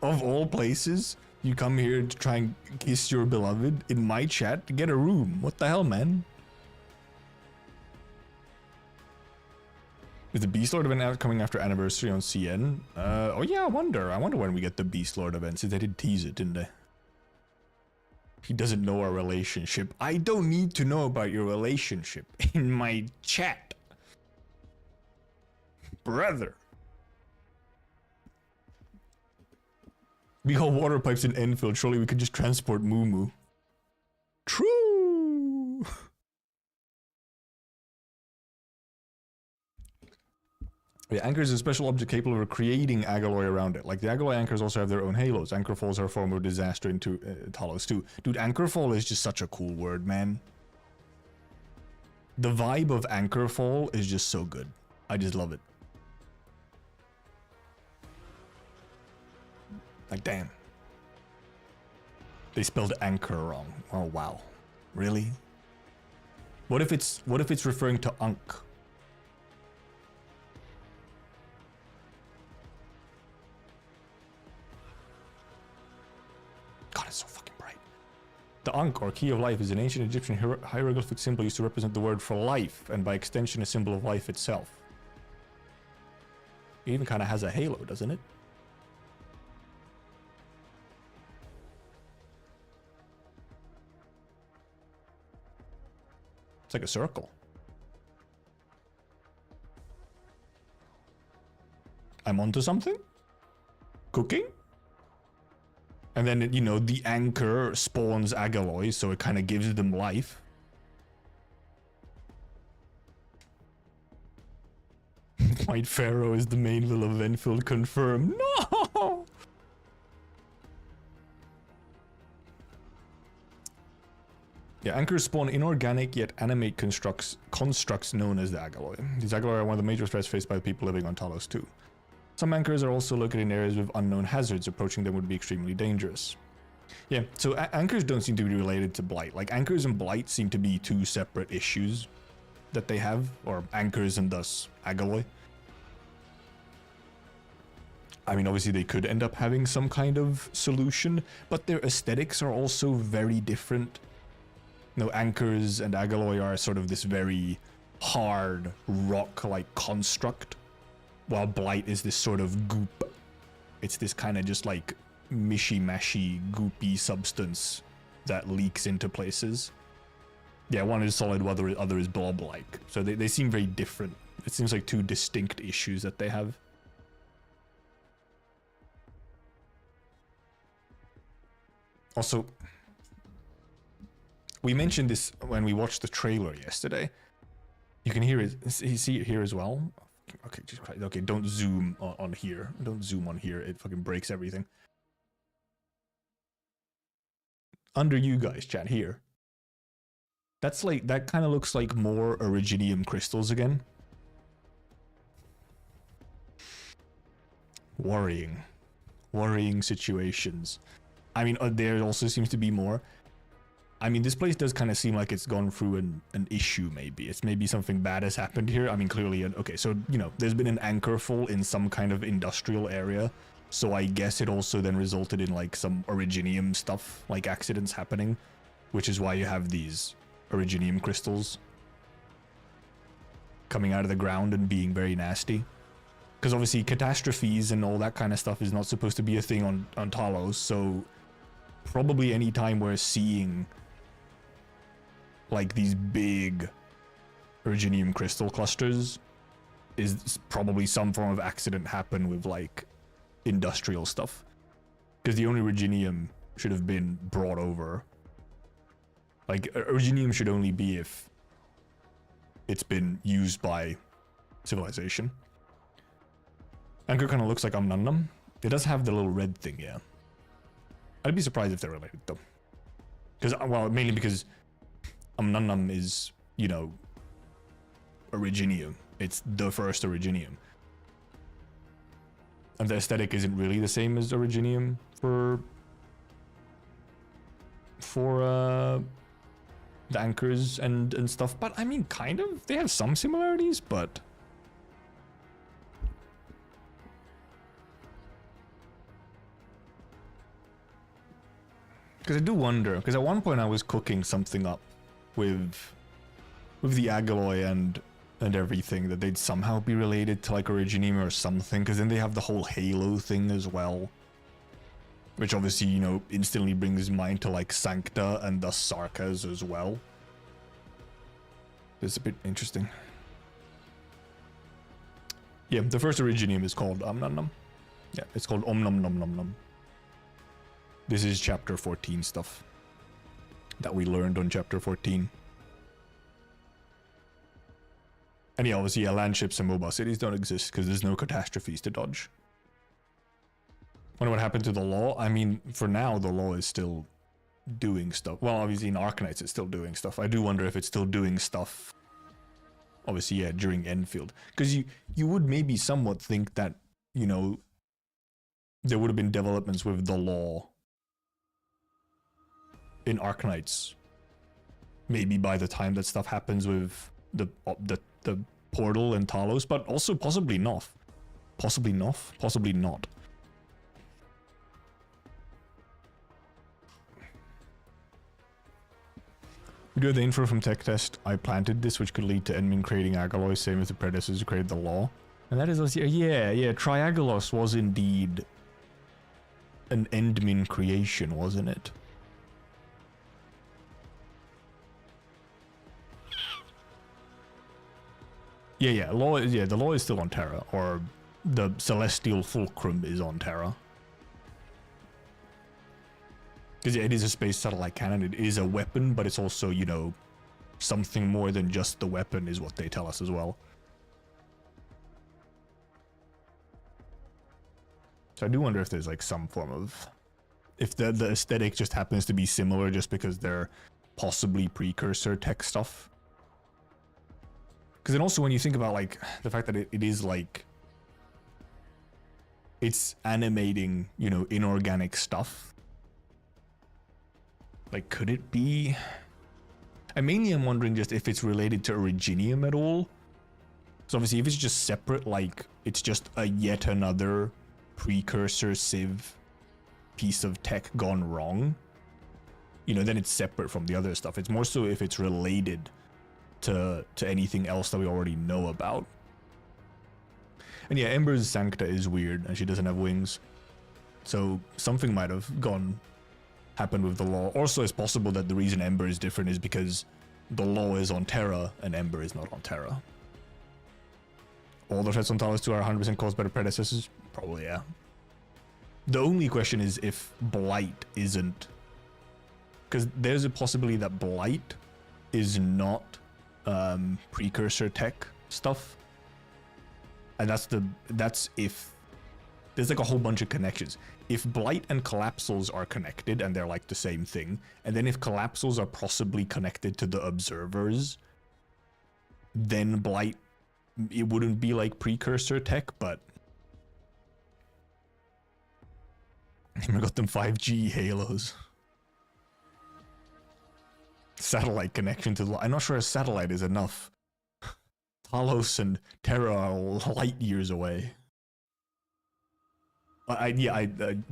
of all places, you come here to try and kiss your beloved in my chat to get a room. What the hell, man? Is the Beast Lord event out coming after anniversary on CN? Oh yeah, I wonder when we get the Beast Lord event, since they did tease it, didn't they? He doesn't know our relationship. I don't need to know about your relationship in my chat. Brother. We got water pipes in Endfield. Surely we could just transport Moo Moo. True. The anchor is a special object capable of creating Agaloy around it. Like the Agaloy anchors also have their own halos. Anchor falls are a form of disaster into Talos too. Dude, anchor fall is just such a cool word, man. The vibe of anchor fall is just so good. I just love it. Like, damn. They spelled anchor wrong. Oh, wow. Really? What if it's referring to Unk? God, it's so fucking bright. The Ankh, or Key of Life, is an ancient Egyptian hieroglyphic symbol used to represent the word for life, and by extension a symbol of life itself. It even kind of has a halo, doesn't it? It's like a circle. I'm onto something? Cooking? And then, you know, the anchor spawns Agaloy, so it kind of gives them life. White Pharaoh is the main villain of Endfield, confirmed. No! Yeah, anchors spawn inorganic yet animate constructs known as the Agaloy. These Agaloy are one of the major threats faced by the people living on Talos too. Some anchors are also located in areas with unknown hazards. Approaching them would be extremely dangerous. Yeah, so anchors don't seem to be related to Blight. Like, anchors and Blight seem to be two separate issues that they have, or anchors and thus Agaloy. I mean, obviously they could end up having some kind of solution, but their aesthetics are also very different. You know, anchors and Agaloy are sort of this very hard rock-like construct, while Blight is this sort of goop. It's this kind of just like mishy-mashy, goopy substance that leaks into places. Yeah, one is solid, while the other is blob-like. So they seem very different. It seems like two distinct issues that they have. Also, we mentioned this when we watched the trailer yesterday. You can hear it. You see it here as well. Okay, okay. Don't zoom on here. Don't zoom on here. It fucking breaks everything. Under you guys, chat here. That's like, that kind of looks like more Originium crystals again. Worrying situations. I mean, there also seems to be more. I mean, this place does kind of seem like it's gone through an issue, maybe. It's maybe something bad has happened here. I mean, clearly, okay, so, you know, there's been an anchor fall in some kind of industrial area. So I guess it also then resulted in, like, some Originium stuff, like accidents happening. Which is why you have these Originium crystals coming out of the ground and being very nasty. Because obviously catastrophes and all that kind of stuff is not supposed to be a thing on Talos, so probably any time we're seeing like these big Originium crystal clusters is probably some form of accident happened with like industrial stuff. Because the only Originium should have been brought over. Like, Originium should only be if it's been used by civilization. Anchor kind of looks like Umnumnum. It does have the little red thing, yeah. I'd be surprised if they're related, though. Because, well, mainly because Umnumnum is, you know, Originium. It's the first Originium. And the aesthetic isn't really the same as Originium for the anchors and stuff, but I mean, kind of. They have some similarities, but because I do wonder, because at one point I was cooking something up with the Agaloy and everything, that they'd somehow be related to like Originium or something, because then they have the whole Halo thing as well, which obviously, you know, instantly brings mind to like Sancta and thus Sarkas as well. It's a bit interesting. Yeah, the first Originium is called Umnumnum. Yeah, it's called Omnumnumnumnum. This is chapter 14 stuff that we learned on chapter 14. And yeah, obviously, yeah, land ships and mobile cities don't exist because there's no catastrophes to dodge. Wonder what happened to the law? I mean, for now, the law is still doing stuff. Well, obviously, in Arknights, it's still doing stuff. I do wonder if it's still doing stuff, obviously, yeah, during Endfield. Because you would maybe somewhat think that, you know, there would have been developments with the law in Arknights. Maybe by the time that stuff happens with the portal and Talos, but also possibly not. Possibly not. Possibly not. We do have the info from tech test. I planted this, which could lead to Endmin creating Agaloy, same as the predecessors who created the law. And that is also, yeah, Triagalos was indeed an Endmin creation, wasn't it? Yeah, the law is still on Terra, or the Celestial Fulcrum is on Terra. Because it is a space satellite cannon, it is a weapon, but it's also, you know, something more than just the weapon is what they tell us as well. So I do wonder if there's like some form of... if the aesthetic just happens to be similar just because they're possibly precursor tech stuff. Because then also when you think about like the fact that it is like... it's animating, you know, inorganic stuff. Like, could it be? I mainly am wondering just if it's related to Originium at all. So obviously if it's just separate, like it's just a yet another precursor Civ piece of tech gone wrong, you know, then it's separate from the other stuff. It's more so if it's related to anything else that we already know about. And yeah, Ember's Sancta is weird and she doesn't have wings. So something might have happened with the law. Also, it's possible that the reason Ember is different is because the law is on Terra and Ember is not on Terra. All the threats on Talos 2 are 100% caused by the predecessors? Probably, yeah. The only question is if Blight isn't... because there's a possibility that Blight is not precursor tech stuff. And that's if... there's like a whole bunch of connections. If Blight and Collapsals are connected and they're like the same thing, and then if Collapsals are possibly connected to the Observers, then Blight, it wouldn't be like precursor tech, but... I got them 5G Halos. Satellite connection to the... I'm not sure a satellite is enough. Talos and Terra are light years away.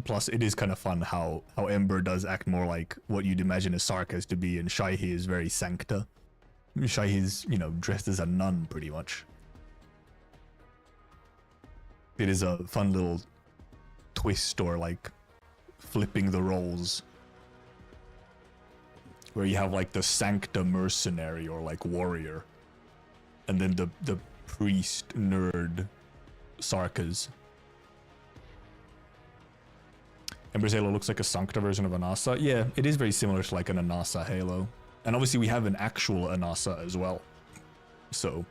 Plus it is kind of fun how Ember does act more like what you'd imagine a Sarkas to be, and Shaihi is very Sancta. Shaihi's, you know, dressed as a nun pretty much. It is a fun little twist, or like flipping the roles, where you have like the Sancta mercenary or like warrior, and then the priest nerd Sarkas. Ember's Halo looks like a Sancta version of Anasa. Yeah, it is very similar to like an Anasa Halo. And obviously we have an actual Anasa as well. So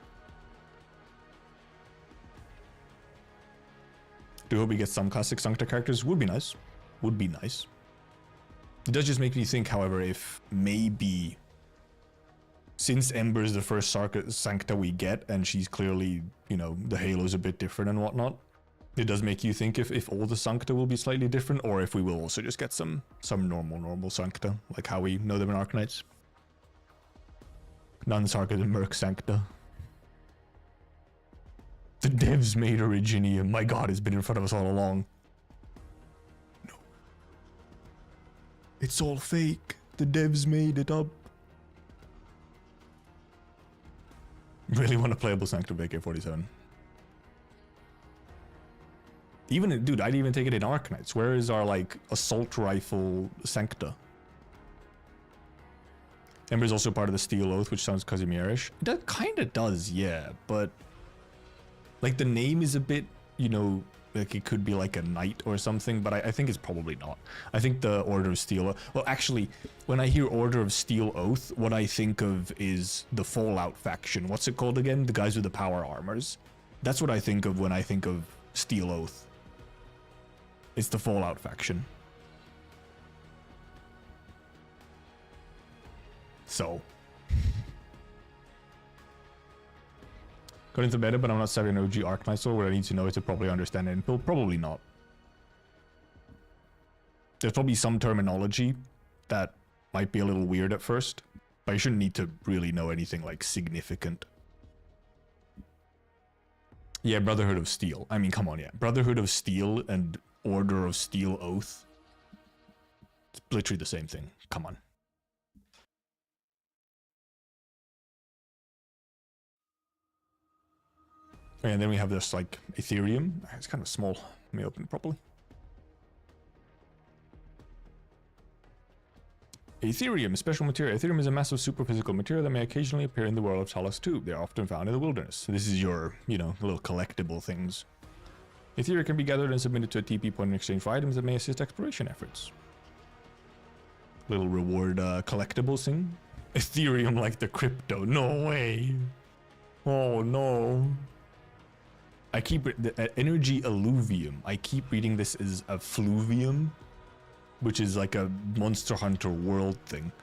do hope we get some classic Sancta characters. Would be nice. Would be nice. It does just make me think, however, if maybe since Ember is the first Sancta we get, and she's clearly, you know, the halo's a bit different and whatnot, it does make you think if all the Sancta will be slightly different, or if we will also just get some normal Sancta, like how we know them in Arknights. Non-Sarka the Merc Sancta. The devs made Originium. My god, it's been in front of us all along. No. It's all fake. The devs made it up. Really want a playable Sanctum of AK-47. Even, dude, I'd even take it in Arknights. Where is our, like, assault rifle Sancta? Ember is also part of the Steel Oath, which sounds Casimirish. That kind of does, yeah, but like the name is a bit, you know, like it could be like a knight or something, but I think it's probably not. I think the Order of Steel Oath, well, actually, when I hear Order of Steel Oath, what I think of is the Fallout faction. What's it called again? The guys with the power armors. That's what I think of when I think of Steel Oath. It's the Fallout faction. So. Got into beta, but I'm not savvy an OG Arknight, so what I need to know is to probably understand Endfield. Probably not. There's probably some terminology that might be a little weird at first, but you shouldn't need to really know anything like significant. Yeah, Brotherhood of Steel. I mean, come on, yeah. Brotherhood of Steel and Order of Steel Oath. It's literally the same thing. Come on. And then we have this, like, Ethereum. It's kind of small. Let me open it properly. Ethereum, special material. Ethereum is a massive superphysical material that may occasionally appear in the world of Talos 2. They are often found in the wilderness. So this is your, you know, little collectible things. Ethereum can be gathered and submitted to a TP point in exchange for items that may assist exploration efforts. Little reward collectibles thing. Ethereum like the crypto. No way. Oh no. I keep the energy alluvium. I keep reading this as a fluvium, which is like a Monster Hunter World thing.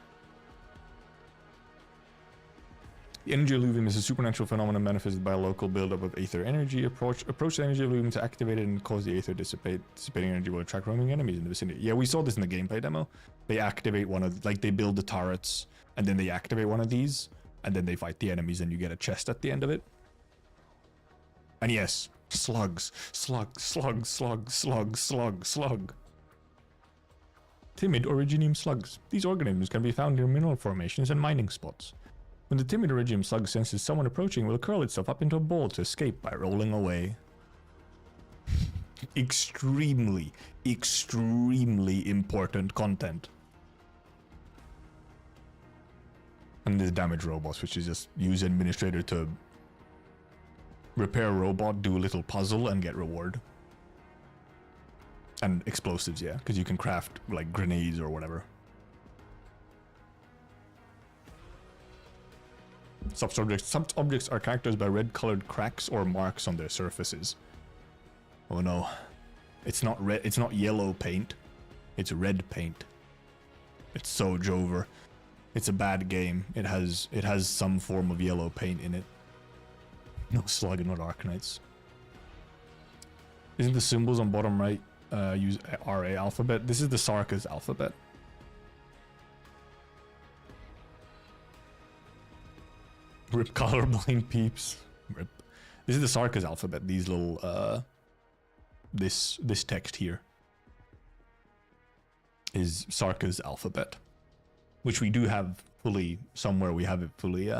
The energy alluvium is a supernatural phenomenon manifested by a local buildup of aether energy. Approach the energy alluvium to activate it and cause the aether dissipate. Dissipating energy will attract roaming enemies in the vicinity. Yeah, we saw this in the gameplay demo. They activate one of, like, they build the turrets, and then they activate one of these, and then they fight the enemies, and you get a chest at the end of it. And yes, slugs, slug, slug, slug, slug, slug, slug. Timid originium slugs. These organisms can be found in mineral formations and mining spots. When the timid originium slug senses someone approaching, it will curl itself up into a ball to escape by rolling away. Extremely, extremely important content. And the damage robots, which is just use administrator to repair a robot, do a little puzzle, and get reward. And explosives, yeah, because you can craft, like, grenades or whatever. Sub-objects are characterized by red-colored cracks or marks on their surfaces. Oh no. It's not red, it's not yellow paint. It's red paint. It's so Jover. It's a bad game. It has some form of yellow paint in it. No slug and not Arknights. Isn't the symbols on bottom right use RA alphabet? This is the Sarka's alphabet. Rip colorblind peeps. Rip. This is the Sarka's alphabet. These little this text here is Sarka's alphabet, which we do have fully somewhere. We have it fully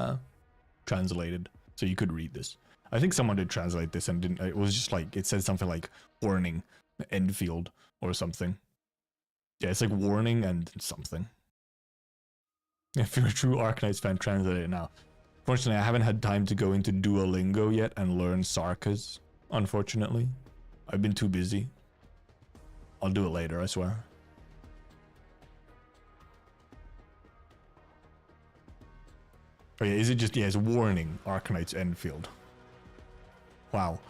translated. So you could read this. I think someone did translate this and didn't. It was just like, it said something like warning, Endfield or something. Yeah, it's like warning and something. If you're a true Arknights fan, translate it now. Fortunately, I haven't had time to go into Duolingo yet and learn Sarkas, unfortunately. I've been too busy. I'll do it later, I swear. Oh yeah, is it just, yeah, it's warning, Arknights Endfield. Wow.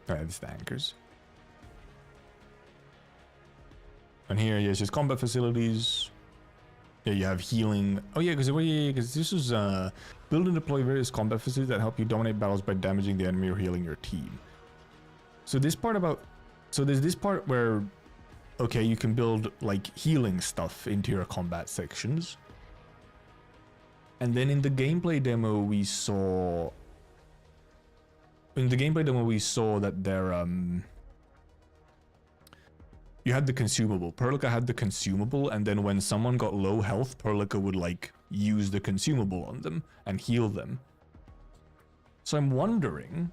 Alright, it's the anchors. And here, yeah, it's just combat facilities. Yeah, you have healing. Oh yeah, because this is build and deploy various combat facilities that help you dominate battles by damaging the enemy or healing your team. So this part about, so there's this part where, okay, you can build like healing stuff into your combat sections. And then in the gameplay demo we saw, that there you had the consumable. Perlica had the consumable, and then when someone got low health, Perlica would like use the consumable on them and heal them. So I'm wondering,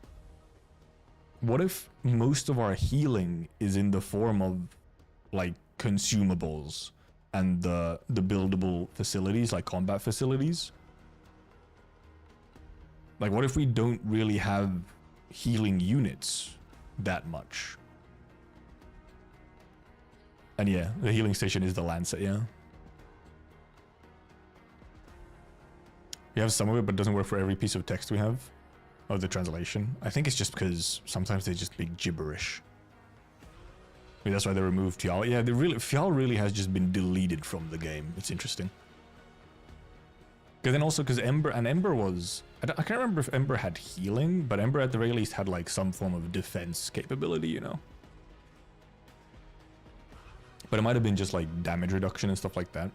what if most of our healing is in the form of like consumables and the buildable facilities, like combat facilities? Like, what if we don't really have healing units that much? And yeah, the healing station is the Lancet, yeah. We have some of it, but it doesn't work for every piece of text we have. Of the translation. I think it's just because sometimes they just speak gibberish. Maybe that's why they removed Fial. Yeah, Fial really has just been deleted from the game. It's interesting. Because then also, because Ember was... I can't remember if Ember had healing, but Ember at the very least had like some form of defense capability, you know? But it might have been just like damage reduction and stuff like that.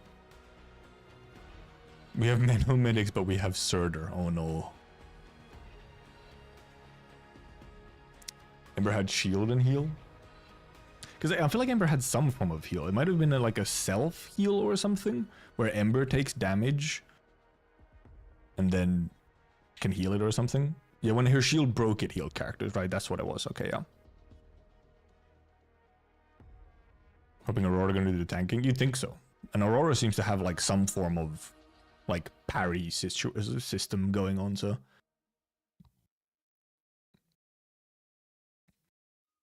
We have no medics, but we have Surtur. Oh no. Ember had shield and heal? Because I feel like Ember had some form of heal. It might have been like a self heal or something, where Ember takes damage and then can heal it or something. Yeah, when her shield broke, it healed characters, right? That's what it was. Okay, yeah. Hoping Aurora gonna do the tanking? You'd think so. And Aurora seems to have like some form of like parry system going on, so.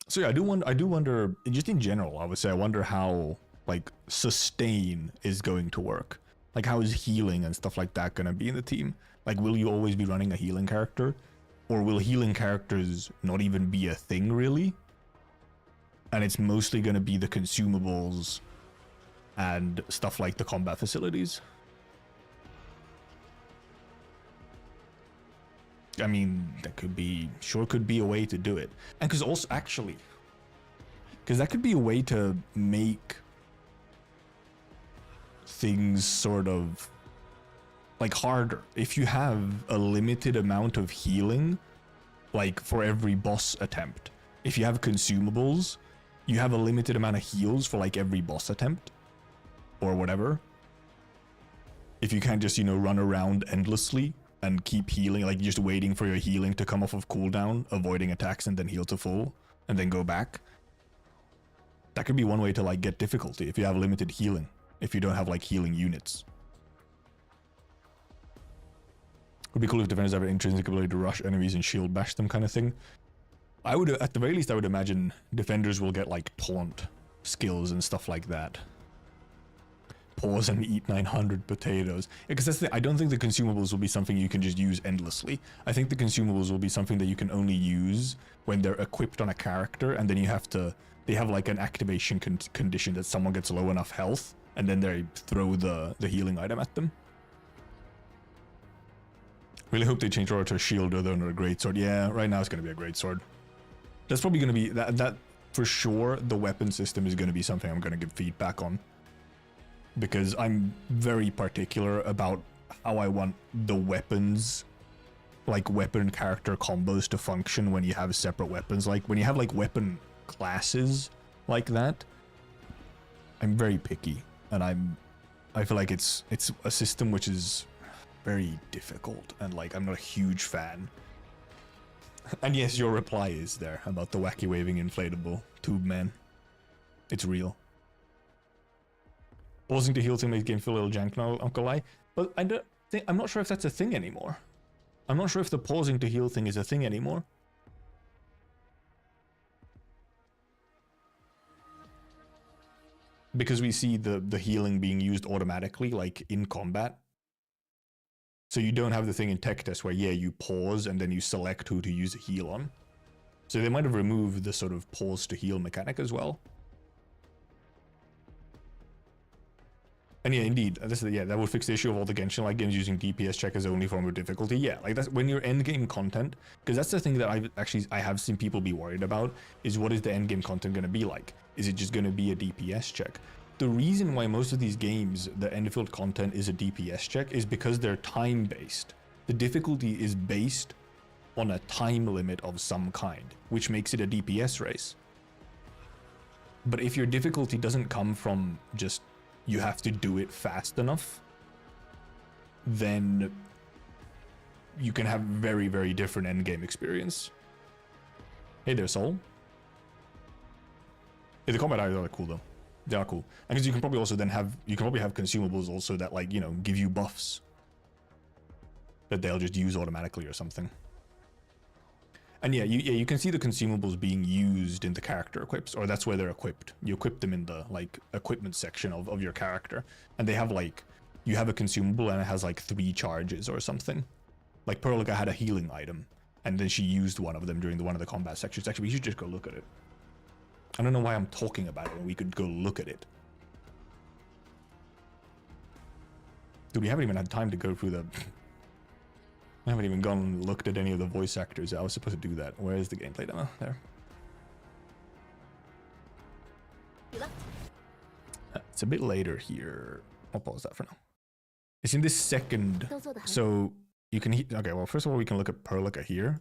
So yeah, I do wonder, just in general, I would say, I wonder how like sustain is going to work. Like, how is healing and stuff like that gonna be in the team? Like, will you always be running a healing character? Or will healing characters not even be a thing, really? And it's mostly gonna be the consumables and stuff like the combat facilities? I mean, that could be, could be a way to do it. And because also, actually, because that could be a way to make things sort of like harder. If you have a limited amount of healing, like for every boss attempt, if you have consumables, you have a limited amount of heals for like every boss attempt or whatever. If you can't just, you know, run around endlessly and keep healing, like just waiting for your healing to come off of cooldown, avoiding attacks and then heal to full and then go back. That could be one way to like get difficulty if you have limited healing, if you don't have like healing units. Would be cool if defenders have an intrinsic ability to rush enemies and shield bash them, kind of thing. I would, at the very least, I would imagine defenders will get like taunt skills and stuff like that. Pause and eat 900 potatoes. Because that's the, I don't think the consumables will be something you can just use endlessly. I think the consumables will be something that you can only use when they're equipped on a character, and then you have to, they have like an activation condition that someone gets low enough health, and then they throw the healing item at them. Really hope they change Aurora to a shield other than a greatsword. Yeah, right now it's going to be a greatsword. That's probably going to be, that for sure, the weapon system is going to be something I'm going to give feedback on. Because I'm very particular about how I want the weapons, like weapon character combos to function when you have separate weapons. Like when you have like weapon classes like that, I'm very picky, and I feel like it's a system which is very difficult, and like I'm not a huge fan. And yes, your reply is there about the wacky waving inflatable tube man. It's real. Pausing to heal to make the game feel a little jank now, Uncle I. But I'm not sure if that's a thing anymore. I'm not sure if the pausing to heal thing is a thing anymore. because we see the healing being used automatically, like in combat. So you don't have the thing in tech test where, yeah, you pause and then you select who to use a heal on. So they might have removed the sort of pause to heal mechanic as well. And yeah, indeed, that would fix the issue of all the Genshin-like games using DPS check as the only form of difficulty. Yeah, like that's when your endgame content, because that's the thing that I have seen people be worried about, is what is the endgame content going to be like? Is it just going to be a DPS check? The reason why most of these games, the Endfield content is a DPS check is because they're time-based. The difficulty is based on a time limit of some kind, which makes it a DPS race. But if your difficulty doesn't come from just you have to do it fast enough, then you can have very, very different endgame experience. Hey there, Soul. Hey, the combat items are cool though. They are cool. And because you can probably also then have, you can probably have consumables also that, like, you know, give you buffs that they'll just use automatically or something. And yeah, you can see the consumables being used in the character equips, or that's where they're equipped. You equip them in the, like, equipment section of your character. And they have, like, you have a consumable and it has, like, 3 charges or something. Like, Perlica had a healing item, and then she used one of them during one of the combat sections. Actually, we should just go look at it. I don't know why I'm talking about it when we could go look at it. Dude, we haven't even had time to go through the... I haven't even gone and looked at any of the voice actors. I was supposed to do that. Where is the gameplay demo? There. It's a bit later here. I'll pause that for now. It's in this second. So you can... Okay, well, first of all, we can look at Perlica here.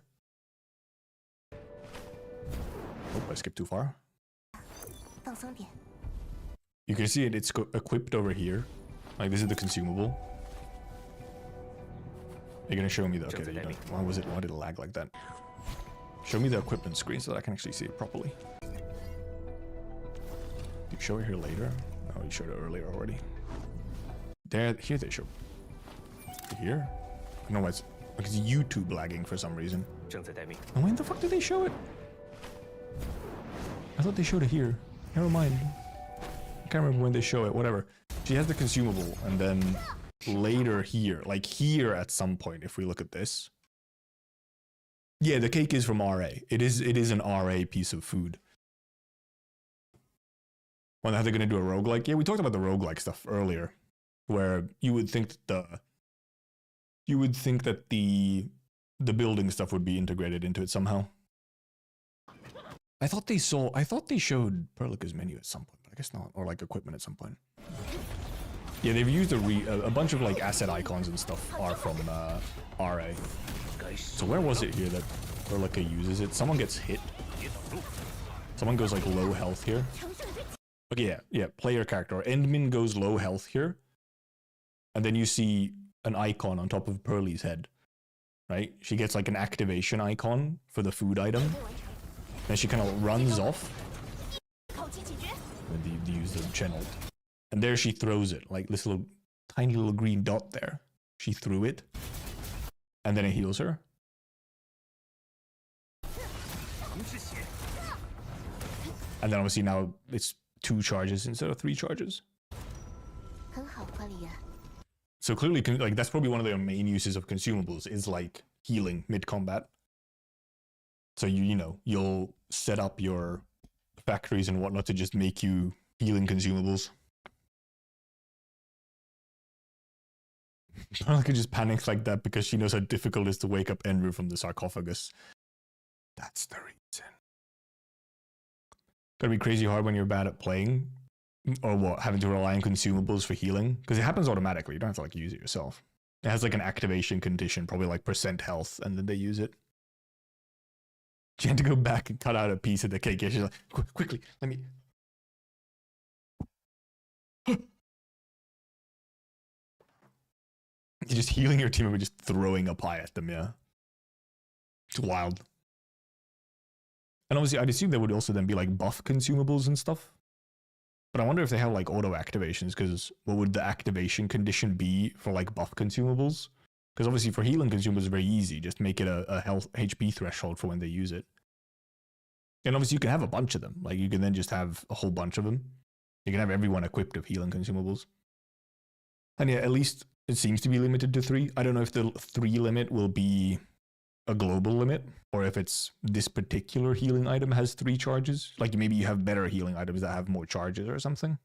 Oh, I skipped too far. You can see it's equipped over here. Like, this is the consumable. You're gonna show me the... Okay, there you go. Why did it lag like that? Show me the equipment screen so that I can actually see it properly. Do you show it here later? No, you showed it earlier already. Here they show. Here? I don't know why it's... Like, it's YouTube lagging for some reason. Oh, when the fuck did they show it? I thought they showed it here. Never mind. I can't remember when they show it. Whatever. She has the consumable, and then... later here, like here at some point, if we look at this. Yeah, the cake is from RA. It is an RA piece of food. Wonder how they're gonna do a roguelike. Yeah, we talked about the roguelike stuff earlier, where you would think that the building stuff would be integrated into it somehow. I thought they showed Perlica's menu at some point, but I guess not, or like equipment at some point. Yeah, they've used a bunch of like asset icons and stuff are from RA. So where was it here that Perlica uses it? Someone gets hit. Someone goes like low health here. Okay, yeah, player character. Endmin goes low health here. And then you see an icon on top of Pearly's head. Right? She gets like an activation icon for the food item. And she kind of runs off. And they use the channel. And there she throws it, like this little tiny little green dot there. She threw it. And then it heals her. And then obviously now it's 2 charges instead of 3 charges. So clearly, like, that's probably one of their main uses of consumables is like healing mid-combat. So you know, you'll set up your factories and whatnot to just make you healing consumables. Perlica just panics like that because she knows how difficult it is to wake up Enru from the sarcophagus. That's the reason. Gotta be crazy hard when you're bad at playing. Or what, having to rely on consumables for healing? Because it happens automatically, you don't have to like use it yourself. It has like an activation condition, probably like % health, and then they use it. She had to go back and cut out a piece of the cake. Yeah, she's like, quickly, let me... You're just healing your team and just throwing a pie at them, yeah. It's wild. And obviously, I'd assume there would also then be like buff consumables and stuff. But I wonder if they have like auto activations, because what would the activation condition be for like buff consumables? Because obviously for healing consumables it's very easy. Just make it a health HP threshold for when they use it. And obviously you can have a bunch of them. Like you can then just have a whole bunch of them. You can have everyone equipped with healing consumables. And yeah, at least it seems to be limited to 3. I don't know if the 3 limit will be a global limit, or if it's this particular healing item has 3 charges. Like maybe you have better healing items that have more charges or something.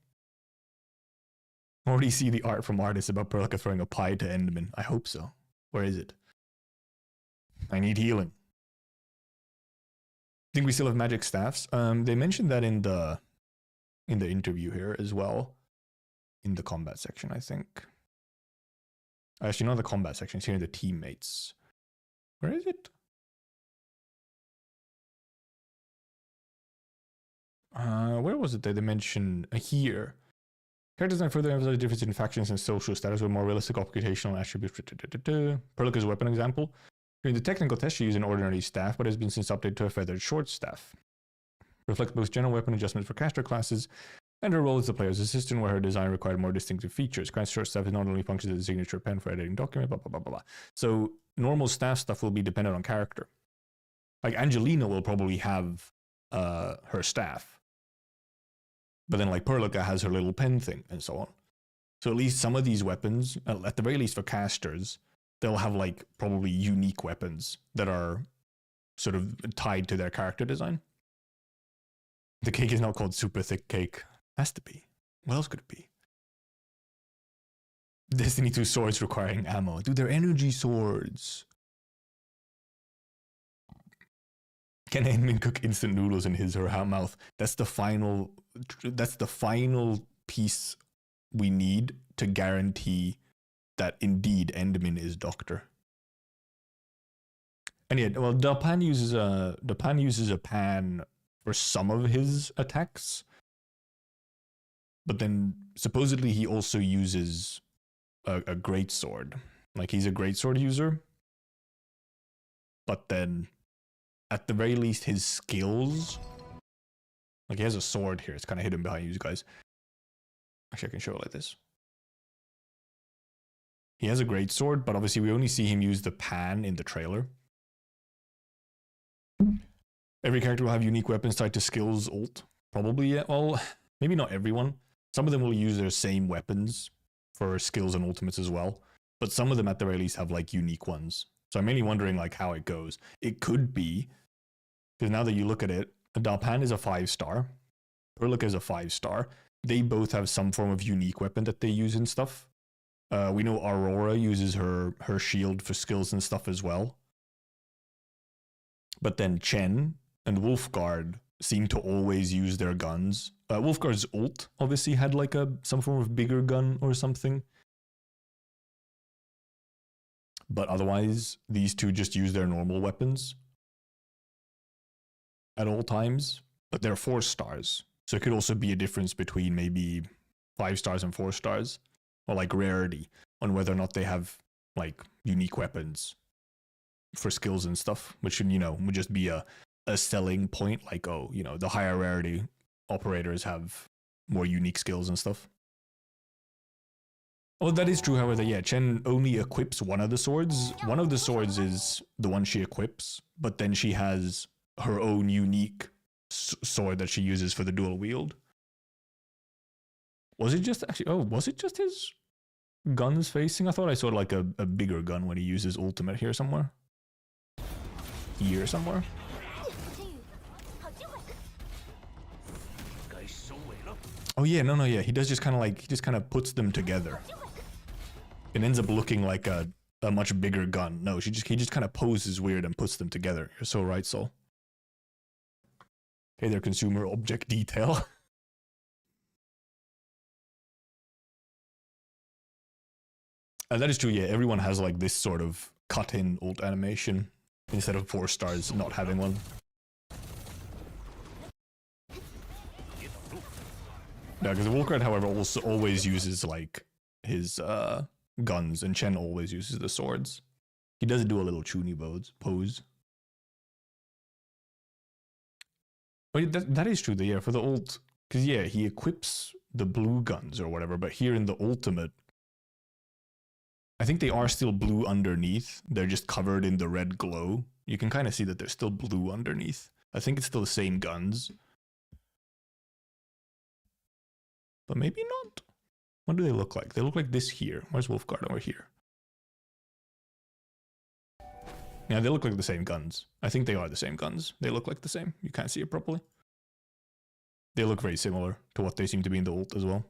Already see the art from artists about Perlica throwing a pie to Enderman. I hope so. Where is it? I need healing. I think we still have magic staffs. They mentioned that in the interview here as well. In the combat section, I think. Actually, not the combat section. It's here in the teammates. Where is it? Where was it that they mentioned? Here. Character design further emphasizes the difference in factions and social status with more realistic occupational attributes. Perlica's weapon example. During the technical test, she used an ordinary staff, but has been since updated to a feathered short staff. Reflects both general weapon adjustments for caster classes and her role as the player's assistant, where her design required more distinctive features. Current short staff is not only functions as a signature pen for editing document, blah, blah, blah, blah, blah. So normal staff stuff will be dependent on character. Like Angelina will probably have her staff. But then like Perlica has her little pen thing and so on. So at least some of these weapons, at the very least for casters, they'll have like probably unique weapons that are sort of tied to their character design. The cake is not called super thick cake. Has to be. What else could it be? Destiny 2 swords requiring ammo. Dude, they're energy swords. Can Enmin cook instant noodles in his or her mouth? That's the final piece we need to guarantee that indeed Enderman is Doctor. And yeah, well, Dapan uses a pan for some of his attacks. But then supposedly he also uses a greatsword. Like he's a greatsword user. But then at the very least his skills, like he has a sword here, it's kind of hidden behind you guys. Actually I can show it like this. He has a greatsword, but obviously we only see him use the pan in the trailer. Every character will have unique weapons tied to skills ult. Probably, yeah. Well, maybe not everyone. Some of them will use their same weapons for skills and ultimates as well. But some of them at the very least have like unique ones. So I'm mainly wondering like how it goes. It could be, because now that you look at it, Dalpan is a 5-star. Perlica is a 5-star. They both have some form of unique weapon that they use and stuff. We know Aurora uses her shield for skills and stuff as well. But then Chen and Wolfguard seem to always use their guns. Wolfguard's ult obviously had like some form of bigger gun or something. But otherwise, these two just use their normal weapons at all times. But they're 4-stars. So it could also be a difference between maybe 5 stars and 4 stars. Or like rarity on whether or not they have like unique weapons for skills and stuff. Which, you know, would just be a selling point. Like, oh, you know, the higher rarity operators have more unique skills and stuff. Oh, that is true, however, yeah, Chen only equips one of the swords. One of the swords is the one she equips, but then she has her own unique sword that she uses for the dual wield. Was it just actually, oh, was it just his guns facing? I thought I saw like a bigger gun when he uses ultimate here somewhere. Here somewhere. Oh yeah, no, yeah, he does just kind of like, he just kind of puts them together. It ends up looking like a much bigger gun. No, he just kind of poses weird and puts them together. You're so right, Sol. Hey there, consumer object detail. That is true, yeah. Everyone has like this sort of cut-in ult animation instead of 4 stars not having one. Yeah, because Wolfguard, however, also always uses like his guns, and Chen always uses the swords. He does do a little Chuni pose. But that is true, yeah, for the ult, because yeah, he equips the blue guns or whatever, but here in the ultimate, I think they are still blue underneath. They're just covered in the red glow. You can kind of see that they're still blue underneath. I think it's still the same guns. but maybe not. What do they look like? They look like this here. Where's Wolfguard? Over here. Yeah, they look like the same guns. I think they are the same guns. They look like the same. You can't see it properly. They look very similar to what they seem to be in the ult as well.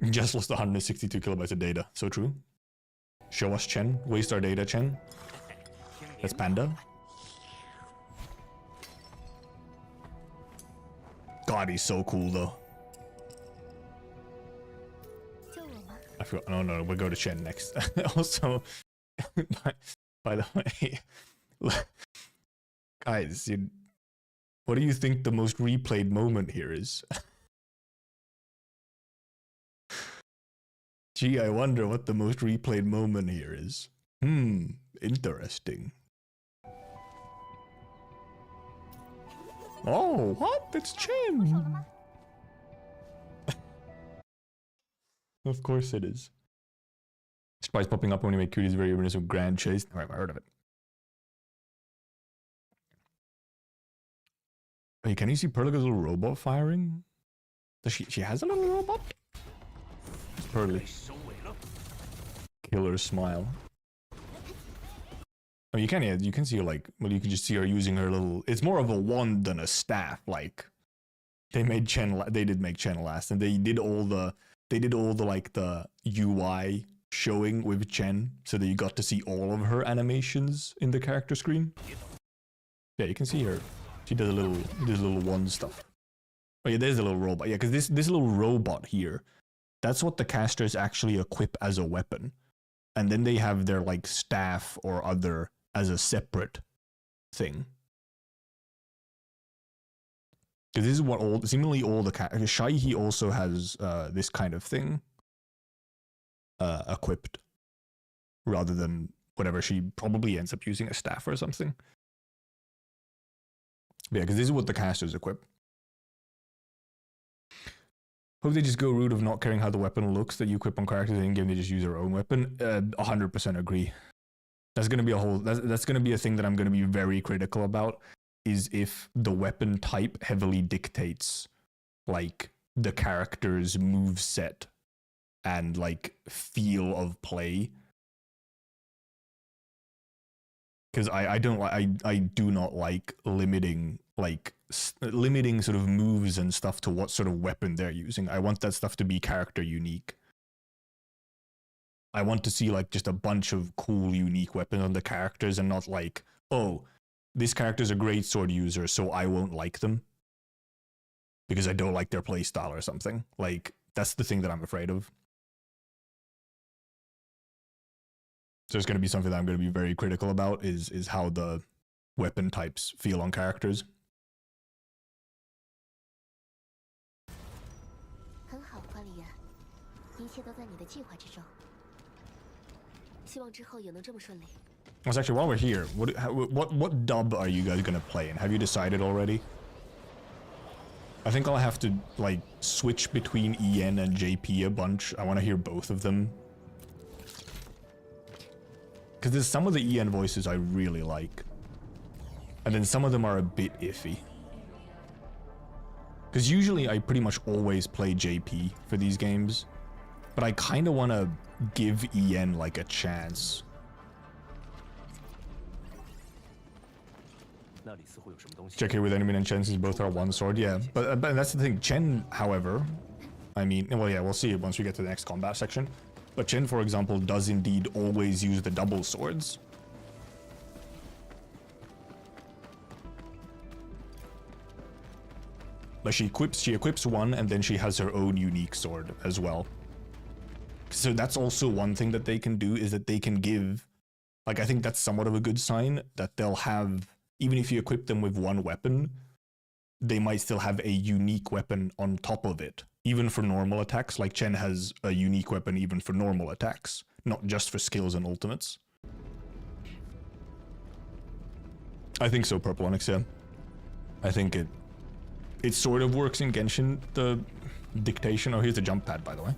Just lost 162 kilobytes of data. So true. Show us Chen. Waste our data, Chen. That's Panda. God, he's so cool though. I forgot. No, we'll go to Chen next. Also, by the way, guys, what do you think the most replayed moment here is? Gee, I wonder what the most replayed moment here is. Interesting. Oh, what? It's Chen! Of course it is. Spice popping up when you make cuties very reminiscent of Grand Chase. Alright, I heard of it. Wait, can you see Perlica's little robot firing? Does she has a little robot? It's Pearly. Killer smile. Oh, you can see her like, well, you can just see her using her little, it's more of a wand than a staff, like. They did make Chen last, and they did all the like the UI showing with Chen, so that you got to see all of her animations in the character screen. Yeah, you can see her. She does a little wand stuff. Oh yeah, there's a little robot. Yeah, because this little robot here, that's what the casters actually equip as a weapon. And then they have their like staff or other as a separate thing. Because this is what seemingly all the Shaihi also has this kind of thing equipped, rather than whatever, she probably ends up using a staff or something. But yeah, because this is what the casters equip. Hope they just go route of not caring how the weapon looks that you equip on characters in game. They just use their own weapon. 100% agree. That's gonna be a whole. That's gonna be a thing that I'm gonna be very critical about. Is if the weapon type heavily dictates like the character's move set and like feel of play. Because I do not like limiting sort of moves and stuff to what sort of weapon they're using. I want that stuff to be character unique. I want to see like just a bunch of cool unique weapons on the characters, and not like, oh, this character's a great sword user, so I won't like them because I don't like their playstyle or something. Like, that's the thing that I'm afraid of. So it's going to be something that I'm going to be very critical about, is how the weapon types feel on characters. Well, actually, while we're here, what dub are you guys gonna play in? Have you decided already? I think I'll have to like switch between EN and JP a bunch. I want to hear both of them. Because there's some of the EN voices I really like. And then some of them are a bit iffy. Because usually I pretty much always play JP for these games. But I kind of want to give EN like a chance. Check here with enemy and Chen, since both are one sword. Yeah, but that's the thing. Chen, however, I mean, well, yeah, we'll see it once we get to the next combat section. But Chen, for example, does indeed always use the double swords. Like she equips one, and then she has her own unique sword as well. So that's also one thing that they can do, is that they can give, like, I think that's somewhat of a good sign, that they'll have, even if you equip them with one weapon, they might still have a unique weapon on top of it, even for normal attacks. Like Chen has a unique weapon even for normal attacks, not just for skills and ultimates. I think so, Purple Onyx, yeah. I think it sort of works in Genshin, the dictation. Oh, here's the jump pad, by the way.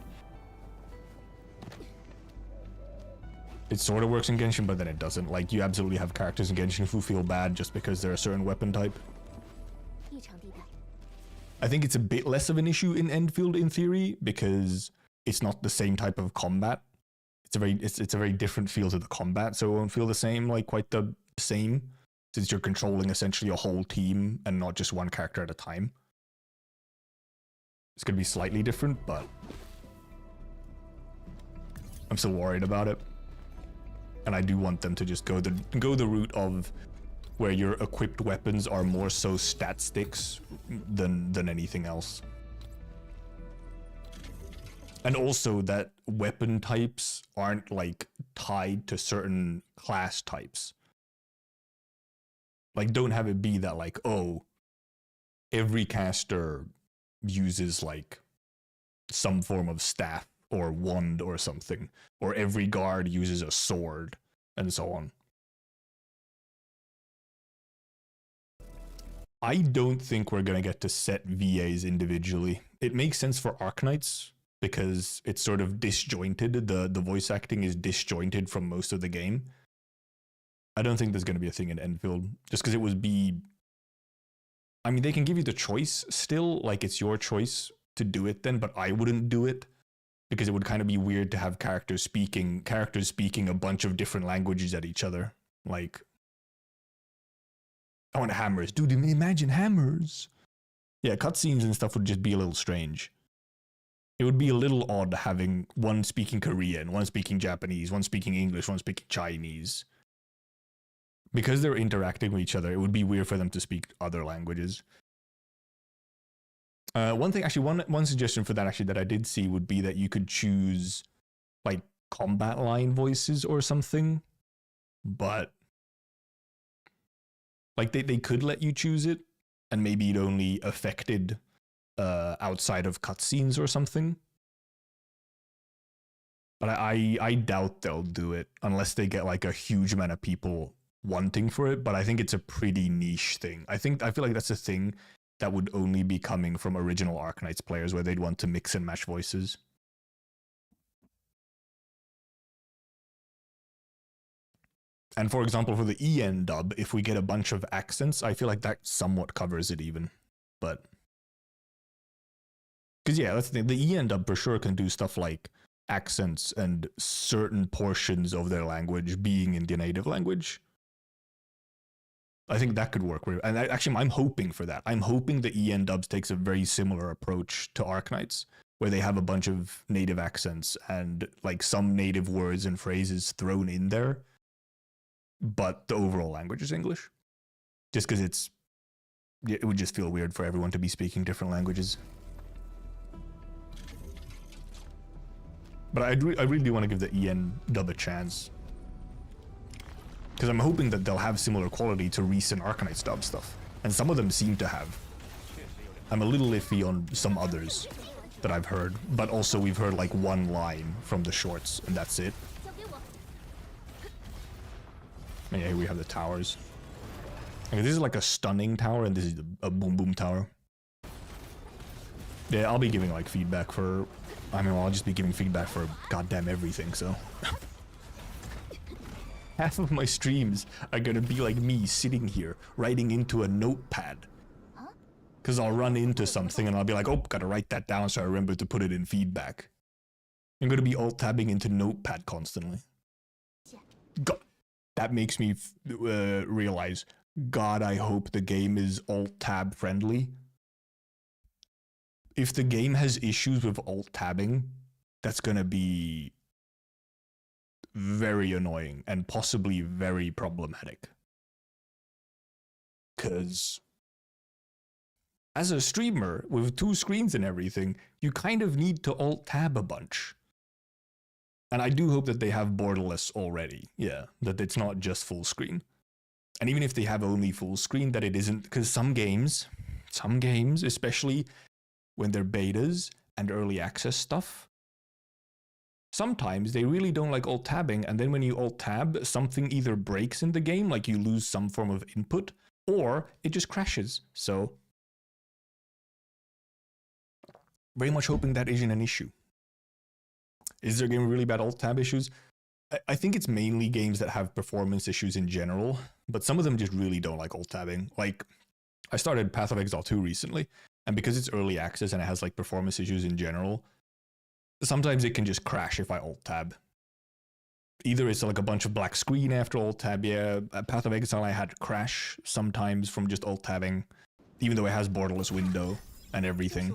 It sort of works in Genshin, but then it doesn't. Like, you absolutely have characters in Genshin who feel bad just because they're a certain weapon type. I think it's a bit less of an issue in Endfield in theory because it's not the same type of combat. It's a very different feel to the combat, so it won't feel the same, like quite the same, since you're controlling essentially a whole team and not just one character at a time. It's gonna be slightly different, but I'm still worried about it. And I do want them to just go the route of where your equipped weapons are more so stat sticks than anything else. And also that weapon types aren't like tied to certain class types. Like, don't have it be that like, oh, every caster uses like some form of staff or wand or something, or every guard uses a sword, and so on. I don't think we're gonna get to set VAs individually. It makes sense for Arknights because it's sort of disjointed. The voice acting is disjointed from most of the game. I don't think there's gonna be a thing in Endfield, just because it would be. I mean, they can give you the choice still, like it's your choice to do it then, but I wouldn't do it because it would kind of be weird to have characters speaking a bunch of different languages at each other. Like, I want hammers. Dude, imagine hammers. Yeah, cutscenes and stuff would just be a little strange. It would be a little odd having one speaking Korean, one speaking Japanese, one speaking English, one speaking Chinese. Because they're interacting with each other, it would be weird for them to speak other languages. One thing, actually, one suggestion for that actually that I did see would be that you could choose like combat line voices or something, but like they could let you choose it, and maybe it only affected outside of cutscenes or something. But I doubt they'll do it unless they get like a huge amount of people wanting for it. But I think it's a pretty niche thing. I feel like that's a thing that would only be coming from original Arknights players, where they'd want to mix and match voices. And for example, for the EN dub, if we get a bunch of accents, I feel like that somewhat covers it even. But because yeah, that's the thing. The EN dub for sure can do stuff like accents and certain portions of their language being in the native language. I think that could work. And actually, I'm hoping for that. I'm hoping the EN dubs takes a very similar approach to Arknights, where they have a bunch of native accents and like some native words and phrases thrown in there, but the overall language is English. Just because it would just feel weird for everyone to be speaking different languages. But I really do want to give the EN dub a chance. Because I'm hoping that they'll have similar quality to recent Arknights dub stuff. And some of them seem to have. I'm a little iffy on some others that I've heard. But also we've heard like one line from the shorts, and that's it. And yeah, here we have the towers. Okay, this is like a stunning tower, and this is a boom boom tower. Yeah, I'll be giving like feedback for... I mean, well, I'll just be giving feedback for goddamn everything, so... Half of my streams are gonna be like me sitting here, writing into a notepad. Because I'll run into something and I'll be like, oh, gotta write that down so I remember to put it in feedback. I'm gonna be alt-tabbing into notepad constantly. God, that makes me realize, God, I hope the game is alt-tab friendly. If the game has issues with alt-tabbing, that's gonna be very annoying and possibly very problematic. Because as a streamer with 2 screens and everything, you kind of need to alt-tab a bunch. And I do hope that they have borderless already. Yeah, that it's not just full screen. And even if they have only full screen, that it isn't, because some games, especially when they're betas and early access stuff, sometimes they really don't like alt-tabbing, and then when you alt-tab, something either breaks in the game, like you lose some form of input, or it just crashes. So, very much hoping that isn't an issue. Is there a game with really bad alt-tab issues? I think it's mainly games that have performance issues in general, but some of them just really don't like alt-tabbing. Like, I started Path of Exile 2 recently, And because it's early access and it has like performance issues in general, sometimes it can just crash if I alt tab. Either it's like a bunch of black screen after alt tab. Yeah, Path of Exile I had crash sometimes from just alt tabbing, even though it has borderless window and everything.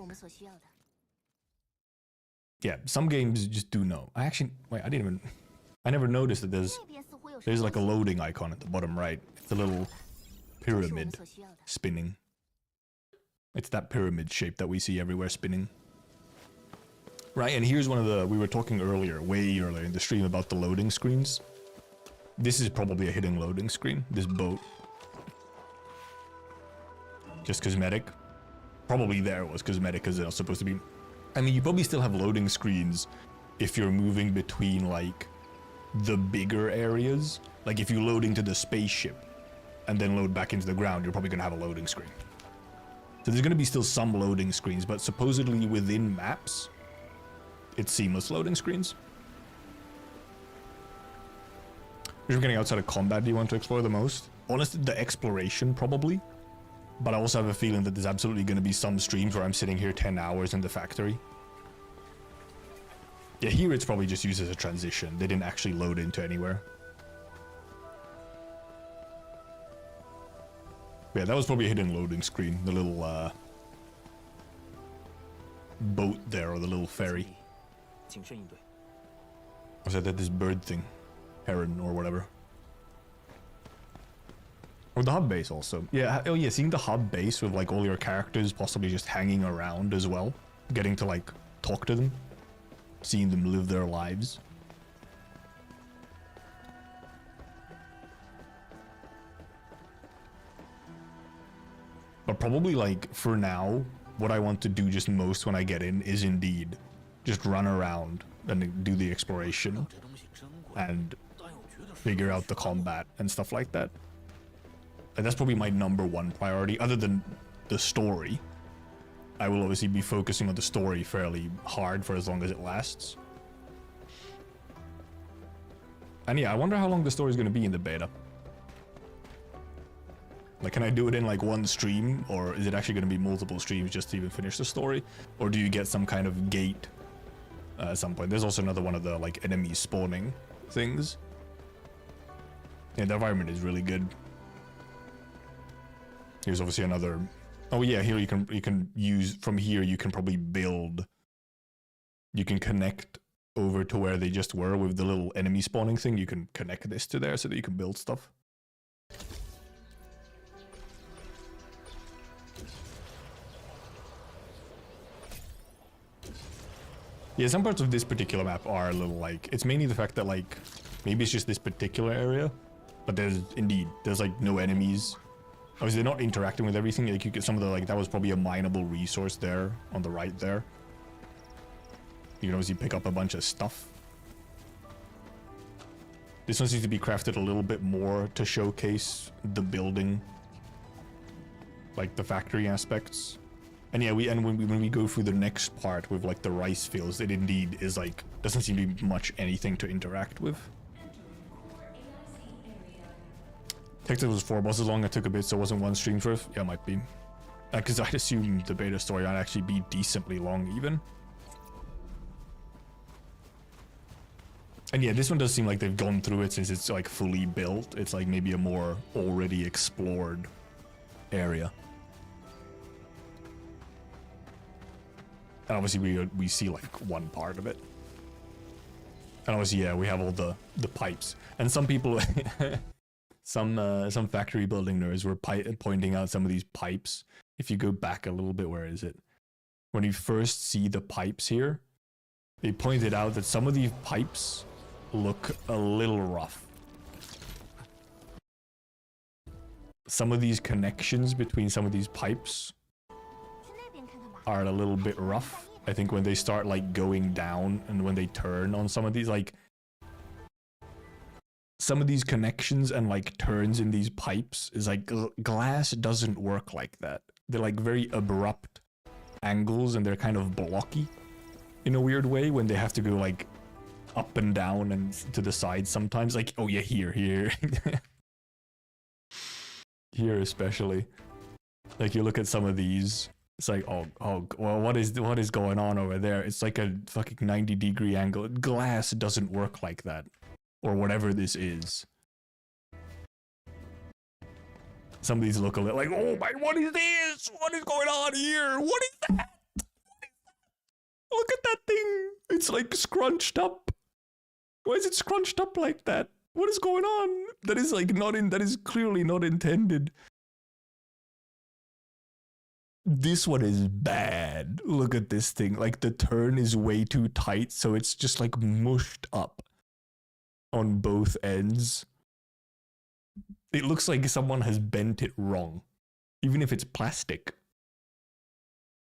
Yeah, some games just do know. I never noticed that there's like a loading icon at the bottom right. It's a little pyramid spinning. It's that pyramid shape that we see everywhere spinning. Right, and here's one of the, we were talking earlier, way earlier in the stream about the loading screens. This is probably a hidden loading screen, this boat. Just cosmetic. Probably there was cosmetic because it's supposed to be... I mean, you probably still have loading screens if you're moving between, like, the bigger areas. Like, if you load into the spaceship and then load back into the ground, you're probably going to have a loading screen. So there's going to be still some loading screens, but supposedly within maps, it's seamless loading screens. If you're getting outside of combat, do you want to explore the most? Honestly, the exploration, probably. But I also have a feeling that there's absolutely going to be some streams where I'm sitting here 10 hours in the factory. Yeah, here it's probably just used as a transition. They didn't actually load into anywhere. Yeah, that was probably a hidden loading screen. The little, boat there, or the little ferry. Was that this bird thing? Heron, or whatever. Or the hub base also. Yeah, oh yeah, seeing the hub base with like all your characters possibly just hanging around as well. Getting to like talk to them. Seeing them live their lives. But probably like for now, what I want to do just most when I get in is indeed just run around and do the exploration and figure out the combat and stuff like that. And that's probably my #1 priority, other than the story. I will obviously be focusing on the story fairly hard for as long as it lasts. And yeah, I wonder how long the story is going to be in the beta. Like, can I do it in like one stream, or is it actually going to be multiple streams just to even finish the story? Or do you get some kind of gate at some point? There's also another one of the like enemy spawning things. Yeah, the environment is really good. Here's obviously another. Oh yeah, here you can use from here. You can probably build. You can connect over to where they just were with the little enemy spawning thing. You can connect this to there so that you can build stuff. Yeah, some parts of this particular map are a little like, it's mainly the fact that like, maybe it's just this particular area, but there's like no enemies. Obviously they're not interacting with everything. Like you get some of the, like, that was probably a mineable resource there on the right there. You can obviously pick up a bunch of stuff. This one seems to be crafted a little bit more to showcase the building, like the factory aspects. And yeah, when we go through the next part with like the rice fields, it indeed is like, doesn't seem to be much anything to interact with. Texas was 4 bosses long, it took a bit, so it wasn't one stream's worth. Yeah, it might be. Because I'd assume the beta story might actually be decently long even. And yeah, this one does seem like they've gone through it since it's like fully built. It's like maybe a more already explored area. And obviously we see like one part of it. And obviously, yeah, we have all the pipes. And some people, some factory building nerds were pointing out some of these pipes. If you go back a little bit, where is it? When you first see the pipes here, they pointed out that some of these pipes look a little rough. Some of these connections between some of these pipes are a little bit rough. I think when they start like going down and when they turn on some of these, like some of these connections and like turns in these pipes is like glass doesn't work like that. They're like very abrupt angles and they're kind of blocky in a weird way when they have to go like up and down and to the side sometimes. Like, oh yeah, here here especially. Like you look at some of these It's like, oh, well, what is going on over there? It's like a fucking 90-degree angle. Glass doesn't work like that, or whatever this is. Some of these look a little like, oh my, what is this? What is going on here? What is that? Look at that thing. It's like scrunched up. Why is it scrunched up like that? What is going on? That is like not in, that is clearly not intended. This one is bad. Look at this thing. Like the turn is way too tight, so it's just like mushed up on both ends. It looks like someone has bent it wrong, even if it's plastic.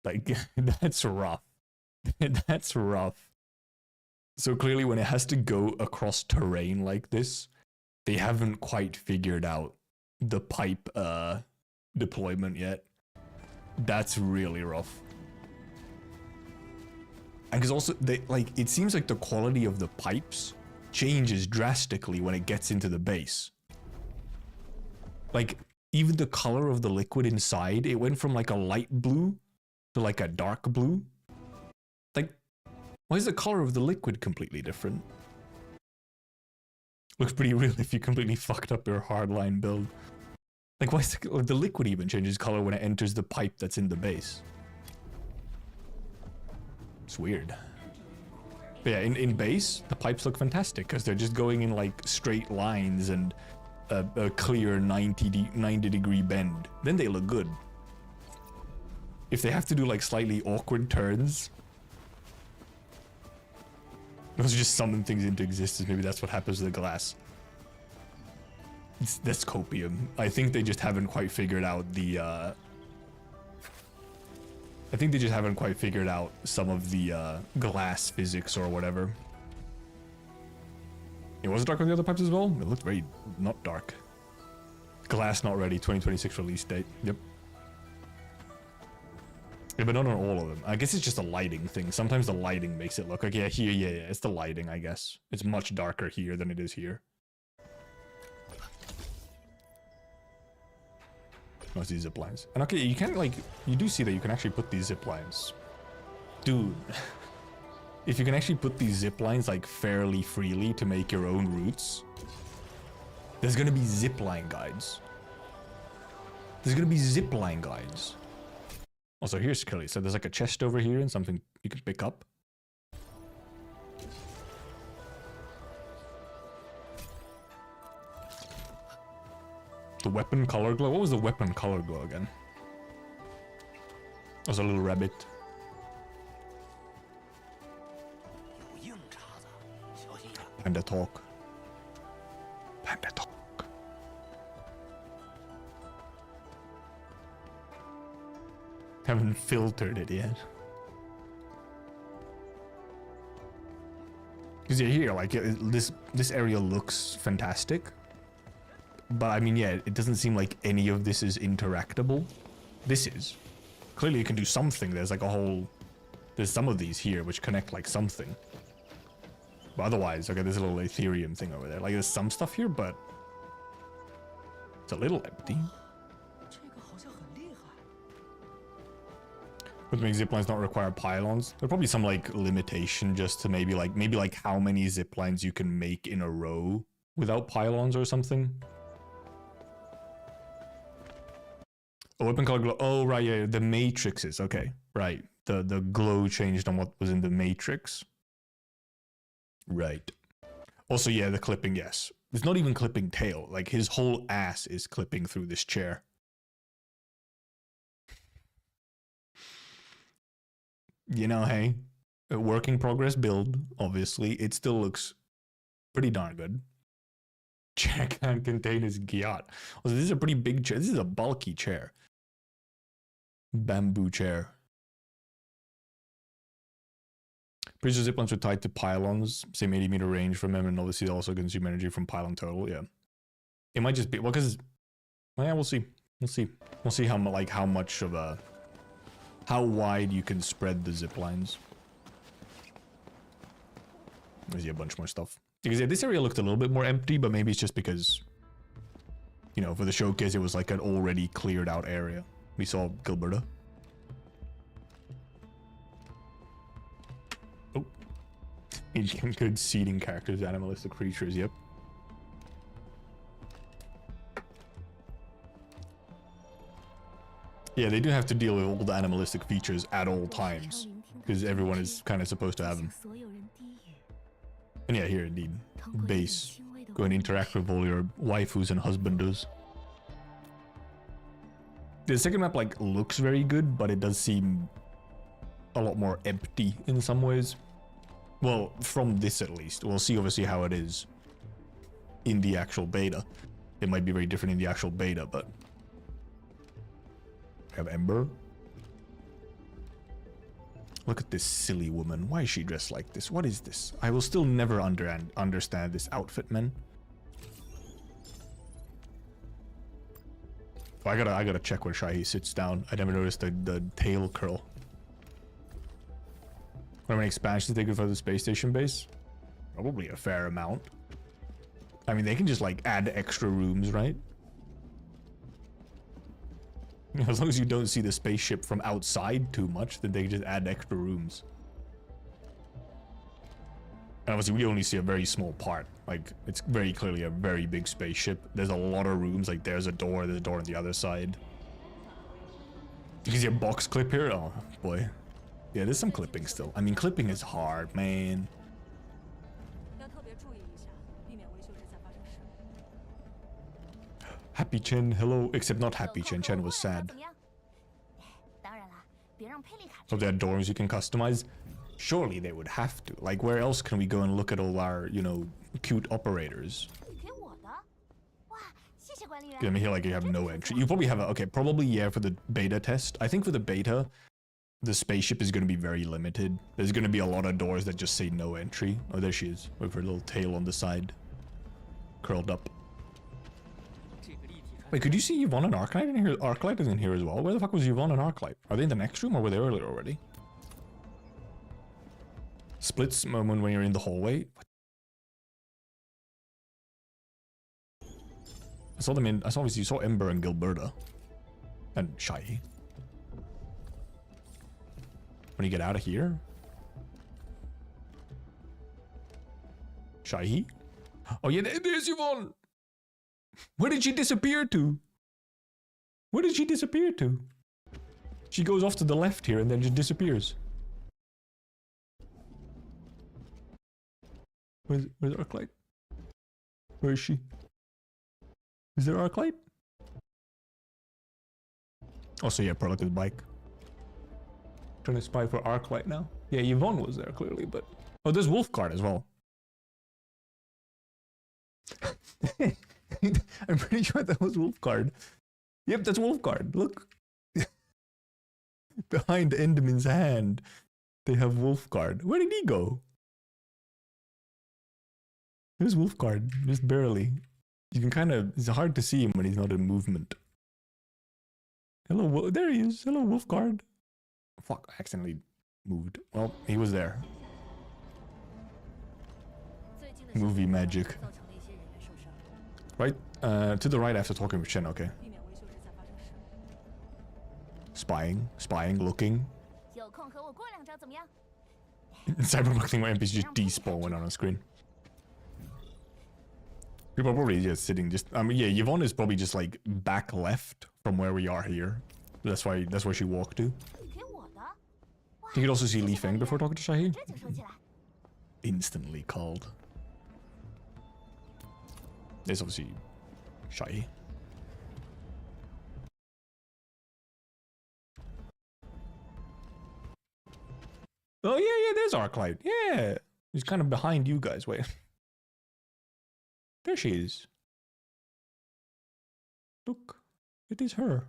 Like, that's rough. That's rough. So clearly when it has to go across terrain like this, they haven't quite figured out the pipe deployment yet. That's really rough. And because also, they like, it seems like the quality of the pipes changes drastically when it gets into the base. Like, even the color of the liquid inside, it went from like a light blue to like a dark blue. Like, why is the color of the liquid completely different? Looks pretty real if you completely fucked up your hardline build. Like, why is the liquid even changes color when it enters the pipe that's in the base? It's weird. But yeah, in base, the pipes look fantastic because they're just going in like straight lines and a clear 90 degree bend. Then they look good. If they have to do like slightly awkward turns, those just summon things into existence. Maybe that's what happens to the glass. That's copium. I think they just haven't quite figured out the I think they just haven't quite figured out some of the glass physics or whatever. It was dark on the other pipes as well? It looked very not dark. Glass not ready, 2026 release date. Yep. Yeah, but not on all of them. I guess it's just a lighting thing. Sometimes the lighting makes it look like, yeah, here, yeah, it's the lighting, I guess. It's much darker here than it is here. Most of these zip lines. And okay, you can like, you do see that you can actually put these zip lines. Dude. If you can actually put these zip lines like fairly freely to make your own routes, there's gonna be zipline guides. There's gonna be zipline guides. Also, here's Kelly. So there's like a chest over here and something you can pick up. The weapon color glow. What was the weapon color glow again? It was a little rabbit. Panda talk. Panda talk. Haven't filtered it yet. Because yeah, here, like this area looks fantastic, but I mean, yeah, it doesn't seem like any of this is interactable. This is clearly you can do something. There's like a whole. There's some of these here which connect like something. But otherwise, okay, there's a little Ethereum thing over there. Like there's some stuff here, but it's a little empty. Would make ziplines not require pylons. There'll probably some like limitation just to maybe like how many ziplines you can make in a row without pylons or something. A weapon color glow. Oh right, yeah, the matrices. Okay, right. The glow changed on what was in the matrix. Right. Also, yeah, the clipping. Yes, it's not even clipping tail. Like his whole ass is clipping through this chair. You know, hey, a work in progress build, obviously. It still looks pretty darn good. Chair can contain his gyat. Also, this is a pretty big chair. This is a bulky chair. Bamboo chair. Pretty sure ziplines are tied to pylons. Same 80-meter range from them, and obviously they also consume energy from pylon total, yeah. It might just be, well, because, well, yeah, we'll see. We'll see. We'll see how, like, how much of a... how wide you can spread the zip lines. There's a bunch more stuff. Because yeah, this area looked a little bit more empty, but maybe it's just because, you know, for the showcase, it was like an already cleared out area. We saw Gilberta. Good seeding characters, animalistic creatures, yep. Yeah, they do have to deal with all the animalistic features at all times, because everyone is kind of supposed to have them. And yeah, here indeed, base. Go and interact with all your waifus and husbanders. The second map like looks very good, but it does seem a lot more empty in some ways. Well, from this at least. We'll see obviously how it is in the actual beta. It might be very different in the actual beta, but we have Ember. Look at this silly woman. Why is she dressed like this? What is this? I will still never understand this outfit, man. Oh, I gotta check when Shahi sits down. I never noticed the tail curl. How many expansions they could for the space station base? Probably a fair amount. I mean, they can just like add extra rooms, right? As long as you don't see the spaceship from outside too much, then they can just add extra rooms. And obviously we only see a very small part. Like, it's very clearly a very big spaceship. There's a lot of rooms, like there's a door on the other side. You can see a box clip here. Oh boy. Yeah, there's some clipping still. I mean, clipping is hard, man. Happy Chen, hello. Except not Happy Chen. Chen was sad. So there are dorms you can customize. Surely they would have to. Like, where else can we go and look at all our, you know, cute operators? Let me hear like you have no entry. You probably have a, okay, probably yeah for the beta test. I think for the beta, the spaceship is going to be very limited. There's going to be a lot of doors that just say no entry. Oh, there she is, with her little tail on the side, curled up. Wait, could you see Yvonne and Arknight in here? Arknight is in here as well. Where the fuck was Yvonne and Arknight? Are they in the next room or were they earlier already? Splits moment when you're in the hallway. I saw them in. I saw obviously you saw Ember and Gilberta, and Shai. When you get out of here, Shai. Oh yeah, there's Yvonne. Where did she disappear to? Where did she disappear to? She goes off to the left here and then just disappears. Where's Arknight? Where is she? Is there Arknight? Oh, so yeah, product is bike. Trying to spy for Arknight now. Yeah, Yvonne was there clearly, but oh, there's Wolfguard as well. I'm pretty sure that was Wolfguard. Yep, that's Wolfguard. Look. Behind Enderman's hand, they have Wolfguard. Where did he go? There's Wolfguard, just barely. You can kind of, it's hard to see him when he's not in movement. Hello, there he is. Hello, Wolfguard. Fuck, I accidentally moved. Well, he was there. Movie magic. Right, to the right after talking with Shen, okay. Spying, looking. Cyberpunk thing where NPCs just despawn when on screen. People are probably just sitting just, I mean, yeah, Yvonne is probably just like back left from where we are here. That's where she walked to. You could also see Li Feng before talking to Shahi. Instantly called. There's obviously Shahi. Oh yeah, there's Arknight. Yeah. He's kind of behind you guys. Wait. There she is. Look. It is her.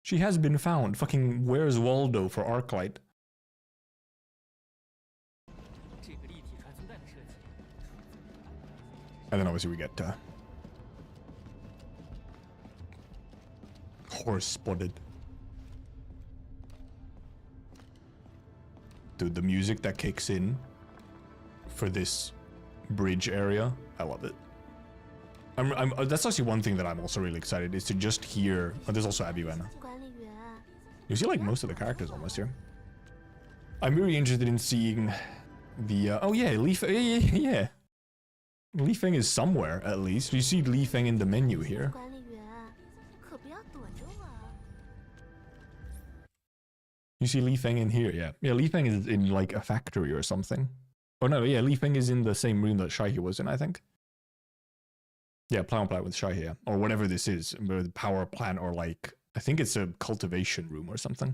She has been found. Fucking where's Waldo for Arknight? And then obviously we get horse spotted. Dude, the music that kicks in for this bridge area, I love it. That's actually one thing that I'm also really excited is to just hear. Oh, there's also Abiwana. You see like most of the characters almost here. I'm really interested in seeing The oh yeah, Leaf. Yeah. Li Feng is somewhere at least. You see Li Feng in the menu here. You see Li Feng in here, yeah. Yeah, Li Feng is in like a factory or something. Oh no, yeah, Li Feng is in the same room that Shaihi was in, I think. Yeah, plant with Shaihi, yeah. Or whatever this is, the power plant, or like, I think it's a cultivation room or something.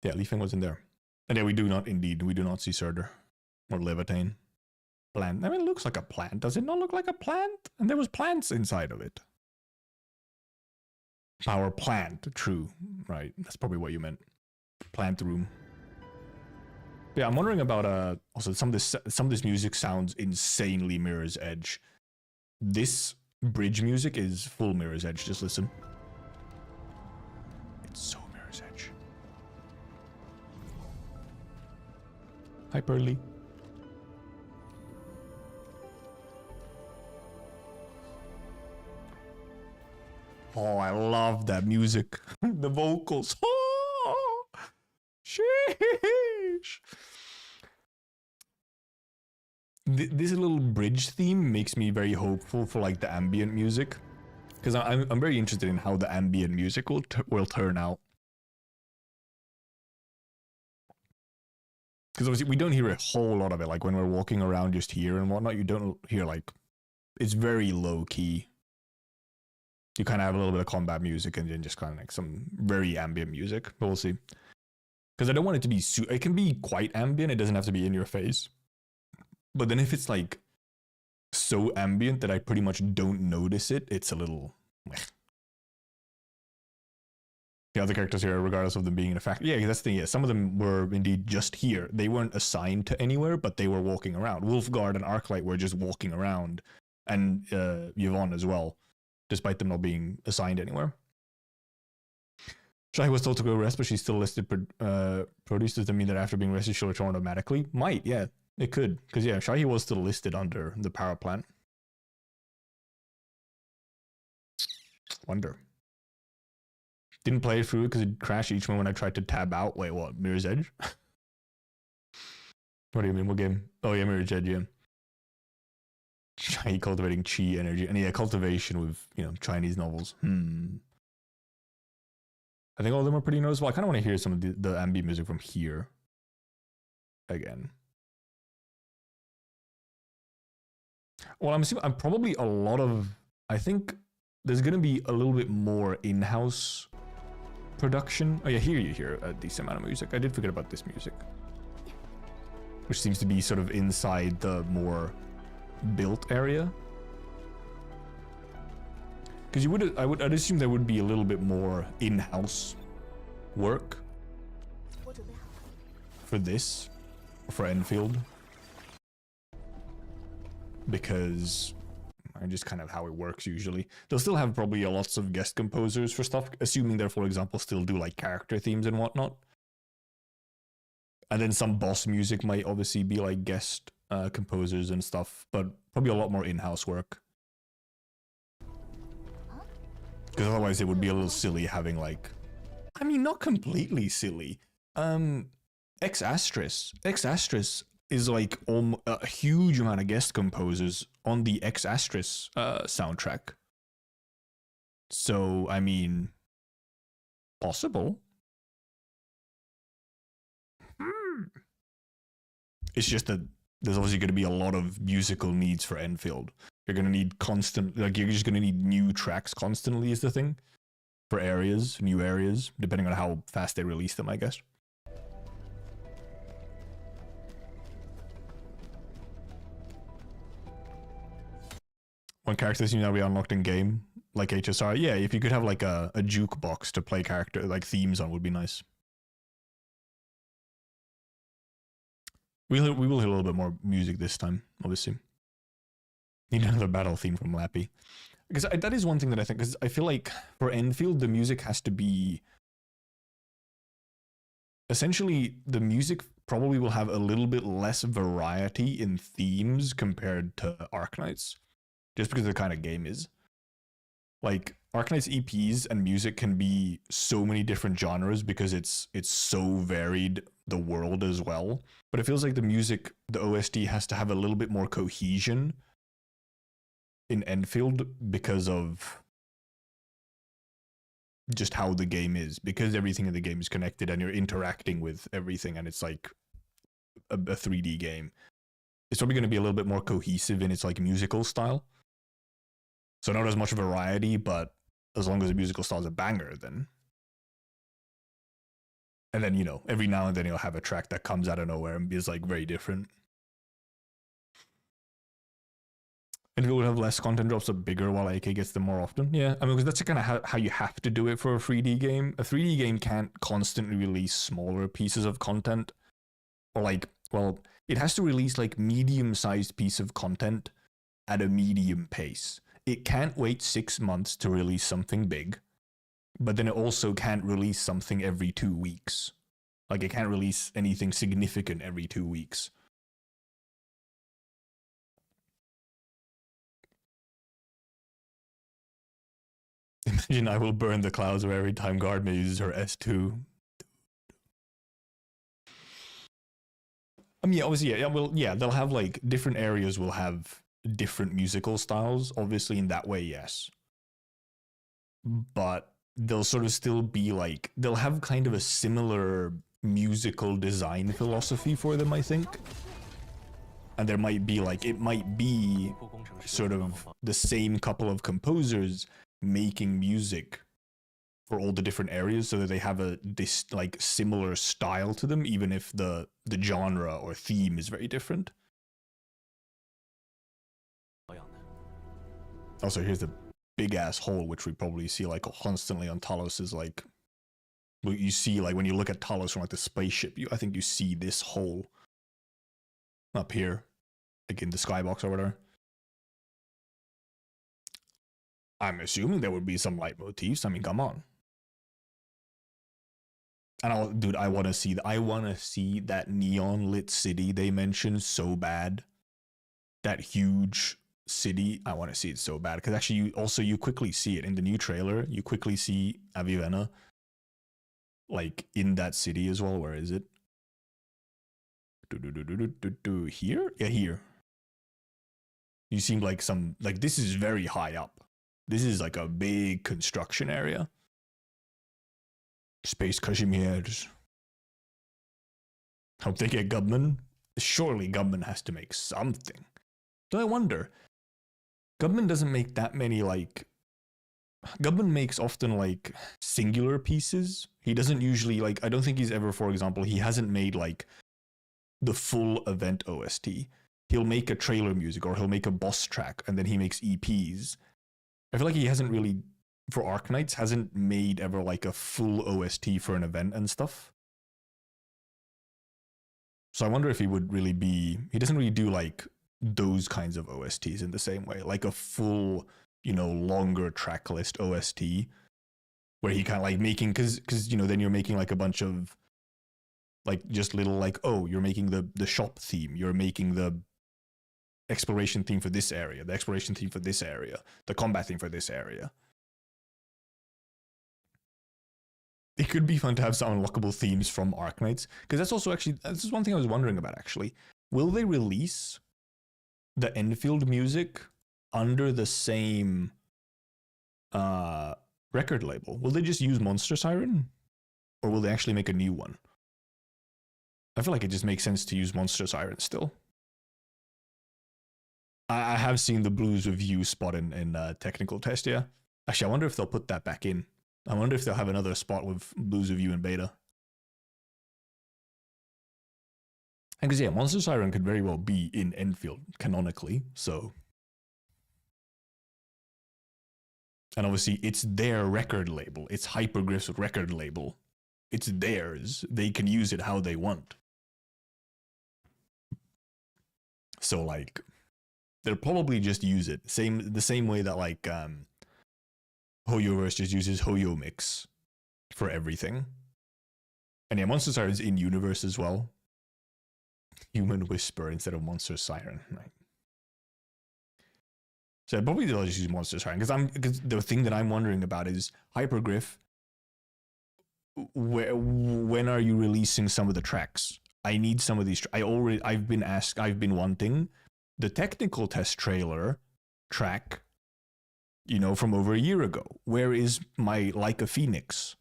Yeah, Li Feng was in there. And yeah, we do not see Surtur or Levitane. Plant. I mean, it looks like a plant. Does it not look like a plant? And there was plants inside of it. Power plant, true. Right, that's probably what you meant. Plant room. Yeah, I'm wondering about also some of this music sounds insanely Mirror's Edge. This bridge music is full Mirror's Edge, just listen. It's so Mirror's Edge. Hi Pearly. Oh, I love that music. The vocals. Oh, sheesh. This little bridge theme makes me very hopeful for like the ambient music, because I'm very interested in how the ambient music will turn out. Because obviously we don't hear a whole lot of it. Like when we're walking around just here and whatnot, you don't hear like, it's very low key. You kind of have a little bit of combat music and then just kind of like some very ambient music, but we'll see. Because I don't want it to be, it can be quite ambient, it doesn't have to be in your face. But then if it's like so ambient that I pretty much don't notice it, it's a little... The other characters here, regardless of them being in a factory. Yeah, that's the thing, yeah, some of them were indeed just here. They weren't assigned to anywhere, but they were walking around. Wolfguard and Arknight were just walking around, and Yvonne as well, despite them not being assigned anywhere. Shai was told to go rest, but she's still listed produce. Does that mean that after being rested, she'll return automatically? Might, yeah. It could. Because, yeah, Shai was still listed under the power plant. Wonder. Didn't play it through because it crashed each one when I tried to tab out. Wait, what? Mirror's Edge? What do you mean? What game? Oh, yeah, Mirror's Edge, yeah. Shai cultivating chi energy. And yeah, cultivation with, you know, Chinese novels. I think all of them are pretty noticeable. I kind of want to hear some of the ambient music from here again. Well, I'm assuming probably a lot of... I think there's going to be a little bit more in-house production. Oh yeah, here you hear a decent amount of music. I did forget about this music, which seems to be sort of inside the more built area. Because I'd assume there would be a little bit more in-house work for this, for Endfield, because just kind of how it works usually. They'll still have probably lots of guest composers for stuff, assuming they're, for example, still do like character themes and whatnot. And then some boss music might obviously be like guest composers and stuff, but probably a lot more in-house work. Because otherwise it would be a little silly having like... I mean, not completely silly. X Astris is like a huge amount of guest composers on the X Astris soundtrack. So, I mean... possible. It's just that there's obviously going to be a lot of musical needs for Endfield. You're going to need constant, like you're just going to need new tracks constantly is the thing. For areas, new areas, depending on how fast they release them, I guess. One character seems to be unlocked in game, like HSR. Yeah, if you could have like a jukebox to play character, like themes on would be nice. We will hear a little bit more music this time, obviously. Need another battle theme from Lappy. Because that is one thing that I think, because I feel like for Endfield, the music has to be... Essentially, the music probably will have a little bit less variety in themes compared to Arknights. Just because the kind of game is. Like, Arknights EPs and music can be so many different genres because it's so varied, the world as well. But it feels like the music, the OST has to have a little bit more cohesion in Endfield because of just how the game is, because everything in the game is connected and you're interacting with everything, and it's like a 3D game. It's probably going to be a little bit more cohesive in its like musical style. So not as much variety, but as long as the musical style is a banger, then. And then, you know, every now and then you'll have a track that comes out of nowhere and is like very different. And we will have less content drops up bigger while AK gets them more often. Yeah, I mean, because that's kind of how you have to do it for a 3D game. A 3D game can't constantly release smaller pieces of content. Or like, well, it has to release like medium-sized piece of content at a medium pace. It can't wait 6 months to release something big, but then it also can't release something every 2 weeks. Like, it can't release anything significant every 2 weeks. Imagine I will burn the clouds where every time Gardner uses her S2. I mean, obviously, yeah, they'll have like different areas will have different musical styles. Obviously, in that way, yes. But they'll sort of still be like, they'll have kind of a similar musical design philosophy for them, I think. And there might be like, it might be sort of the same couple of composers making music for all the different areas, so that they have this like similar style to them, even if the genre or theme is very different. Also, here's the big ass hole, which we probably see like constantly on Talos, is like, you see like when you look at Talos from like the spaceship, I think you see this hole up here, like in the skybox or whatever. I'm assuming there would be some light motifs. I mean, come on. And dude, I want to see that neon lit city they mentioned so bad. That huge city, I want to see it so bad, because actually you quickly see it in the new trailer. You quickly see Avivenna like in that city as well. Where is it? Here? Yeah, here. You seem like this is very high up. This is like a big construction area. Space Kashmirs. Hope they get Gubman. Surely Gubman has to make something. Do I wonder? Gubman doesn't make that many like... Gubman makes often like singular pieces. He doesn't usually like... I don't think he's ever, for example, he hasn't made like the full event OST. He'll make a trailer music or he'll make a boss track and then he makes EPs. I feel like he hasn't really, for Arknights, hasn't made ever like a full OST for an event and stuff. So I wonder if he would really be... He doesn't really do like those kinds of OSTs in the same way. Like a full, you know, longer track list OST where he kind of like making... Because, you know, then you're making like a bunch of like just little like, oh, you're making the shop theme. You're making the exploration theme for this area, the exploration theme for this area, the combat theme for this area. It could be fun to have some unlockable themes from Arknights, because that's also actually, this is one thing I was wondering about actually. Will they release the Endfield music under the same record label? Will they just use Monster Siren? Or will they actually make a new one? I feel like it just makes sense to use Monster Siren still. I have seen the Blues review spot in technical test, yeah. Actually, I wonder if they'll put that back in. I wonder if they'll have another spot with Blues review in beta. And because, yeah, Monster Siren could very well be in Endfield, canonically, so... And obviously, it's their record label. It's Hypergriff's record label. It's theirs. They can use it how they want. So, like... They'll probably just use it. The same way that, like, Hoyoverse just uses Hoyo Mix for everything. And yeah, Monster Siren's in universe as well. Human Whisper instead of Monster Siren, right? So I'd probably just use Monster Siren because the thing that I'm wondering about is Hypergriff. When are you releasing some of the tracks? I need some of these. I've been wanting the technical test trailer track, you know, from over a year ago. Where is my Like a Phoenix?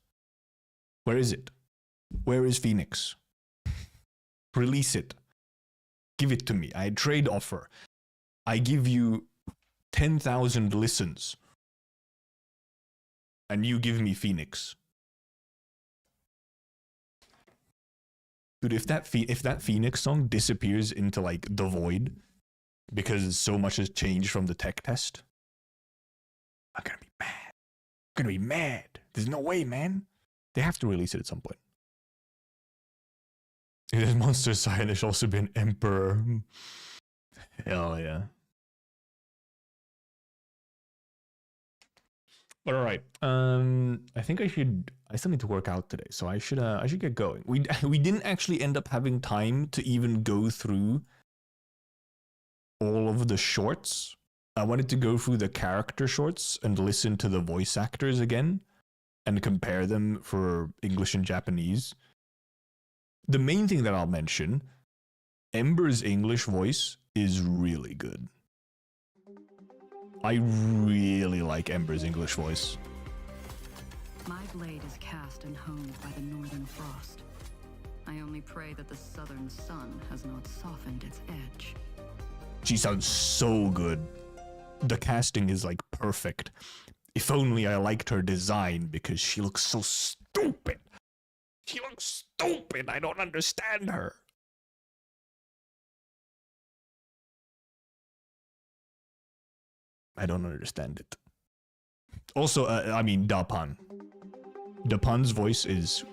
Where is it? Where is Phoenix? Release it. Give it to me. I trade offer. I give you 10,000 listens. And you give me Phoenix. Dude, if that Phoenix song disappears into like the void because so much has changed from the tech test, I'm gonna be mad. I'm gonna be mad. There's no way, man. They have to release it at some point. There's Monster Siren. There's also been Emperor. Hell yeah. But all right. I think I still need to work out today, so I should get going. We didn't actually end up having time to even go through all of the shorts. I wanted to go through the character shorts and listen to the voice actors again and compare them for English and Japanese. The main thing that I'll mention, Ember's English voice is really good. I really like Ember's English voice. My blade is cast and honed by the northern frost. I only pray that the southern sun has not softened its edge. She sounds so good. The casting is like perfect. If only I liked her design because she looks so stupid. She looks stupid. I don't understand her. I don't understand it. Also, I mean, Dapan. Dapan's voice is...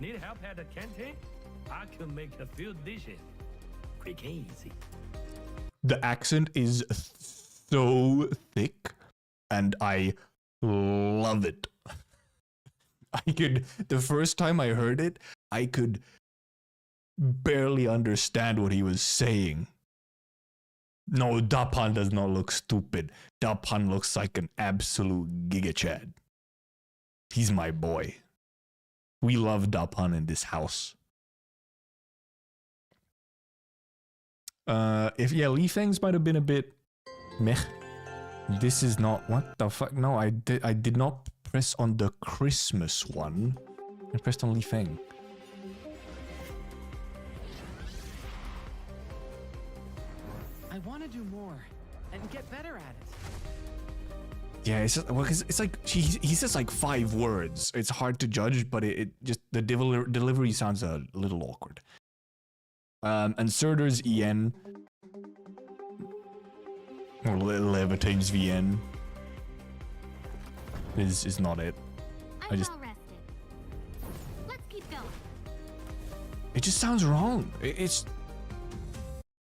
Need help at the canteen? I can make a few dishes. Quick and easy. The accent is so thick, and I love it. The first time I heard it, I could barely understand what he was saying. No, Dapan does not look stupid. Dapan looks like an absolute Giga Chad. He's my boy. We love Dapan in this house. Lee Fangs might have been a bit meh. This is not, what the fuck? No, I did not press on the Christmas one. I pressed on Lee Fang. I want to do more and get better at it. Yeah, it's just, well, cause it's like he says like 5 words. It's hard to judge, but it just the delivery sounds a little awkward. And Surtur's EN or Levitane's VN is not it. I'm well rested. Let's keep going. It just sounds wrong.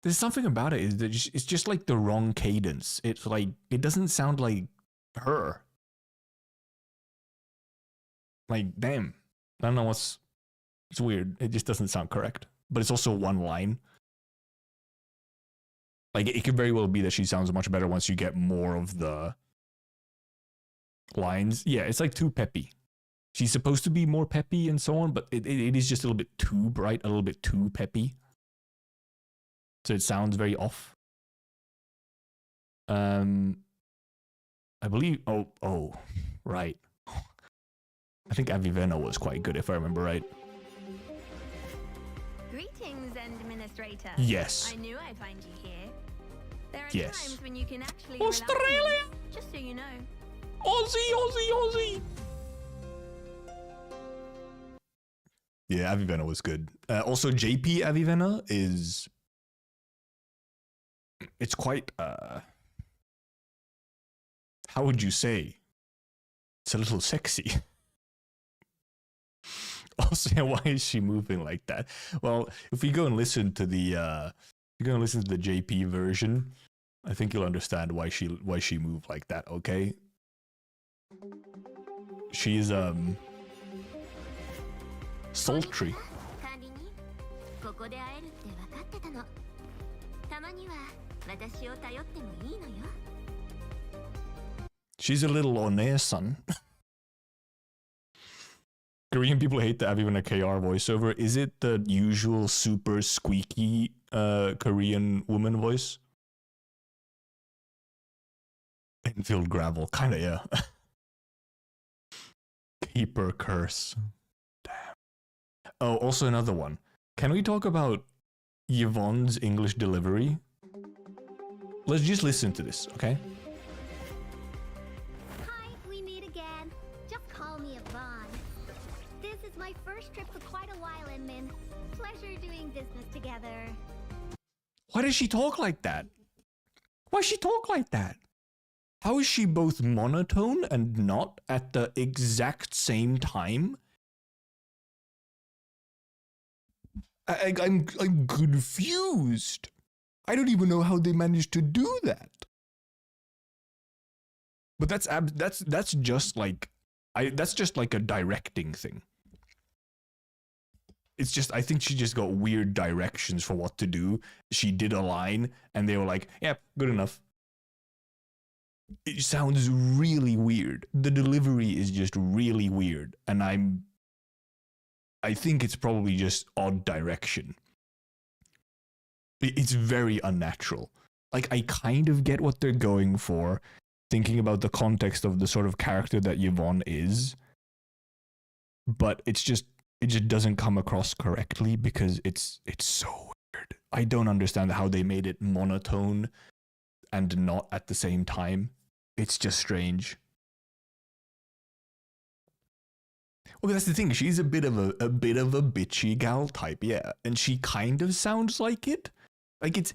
There's something about it. It's just like the wrong cadence. It's like it doesn't sound like her. Like, damn. I don't know it's weird. It just doesn't sound correct. But it's also one line. Like, it could very well be that she sounds much better once you get more of the lines. Yeah, it's like too peppy. She's supposed to be more peppy and so on, but it is just a little bit too bright, a little bit too peppy. So it sounds very off. I believe... Oh, right. I think Avivena was quite good, if I remember right. Greetings, Administrator. Yes. I knew I'd find you here. There are Yes. times when you can actually Australia! rely on me, just so you know. Aussie! Yeah, Avivena was good. Also, JP Avivena is... It's quite... How would you say? It's a little sexy. Also, why is she moving like that? Well, if we go and listen to the JP version, I think you'll understand why she moved like that. Okay, she's sultry. ここで会えるって分かってたの。たまには私を頼ってもいいのよ。 She's a little onesan. Korean people hate to have even a KR voiceover. Is it the usual super squeaky Korean woman voice? Endfield gravel, kinda, yeah. Keeper curse. Damn. Oh, also another one. Can we talk about Yvonne's English delivery? Let's just listen to this, okay? Hi, we meet again. Just call me Yvonne. This is my first trip for quite a while, Inmin. Pleasure doing business together. Why does she talk like that? Why does she talk like that? How is she both monotone and not at the exact same time? I'm confused. I don't even know how they managed to do that. But that's just like that's just like a directing thing. It's just, I think she just got weird directions for what to do. She did a line and they were like, "Yep, good enough." It sounds really weird. The delivery is just really weird, and I think it's probably just odd direction. It's very unnatural. Like, I kind of get what they're going for, thinking about the context of the sort of character that Yvonne is, but it just doesn't come across correctly because it's so weird. I don't understand how they made it monotone and not at the same time. It's just strange. Well, that's the thing. She's a bit of a bitchy gal type, yeah, and she kind of sounds like it. Like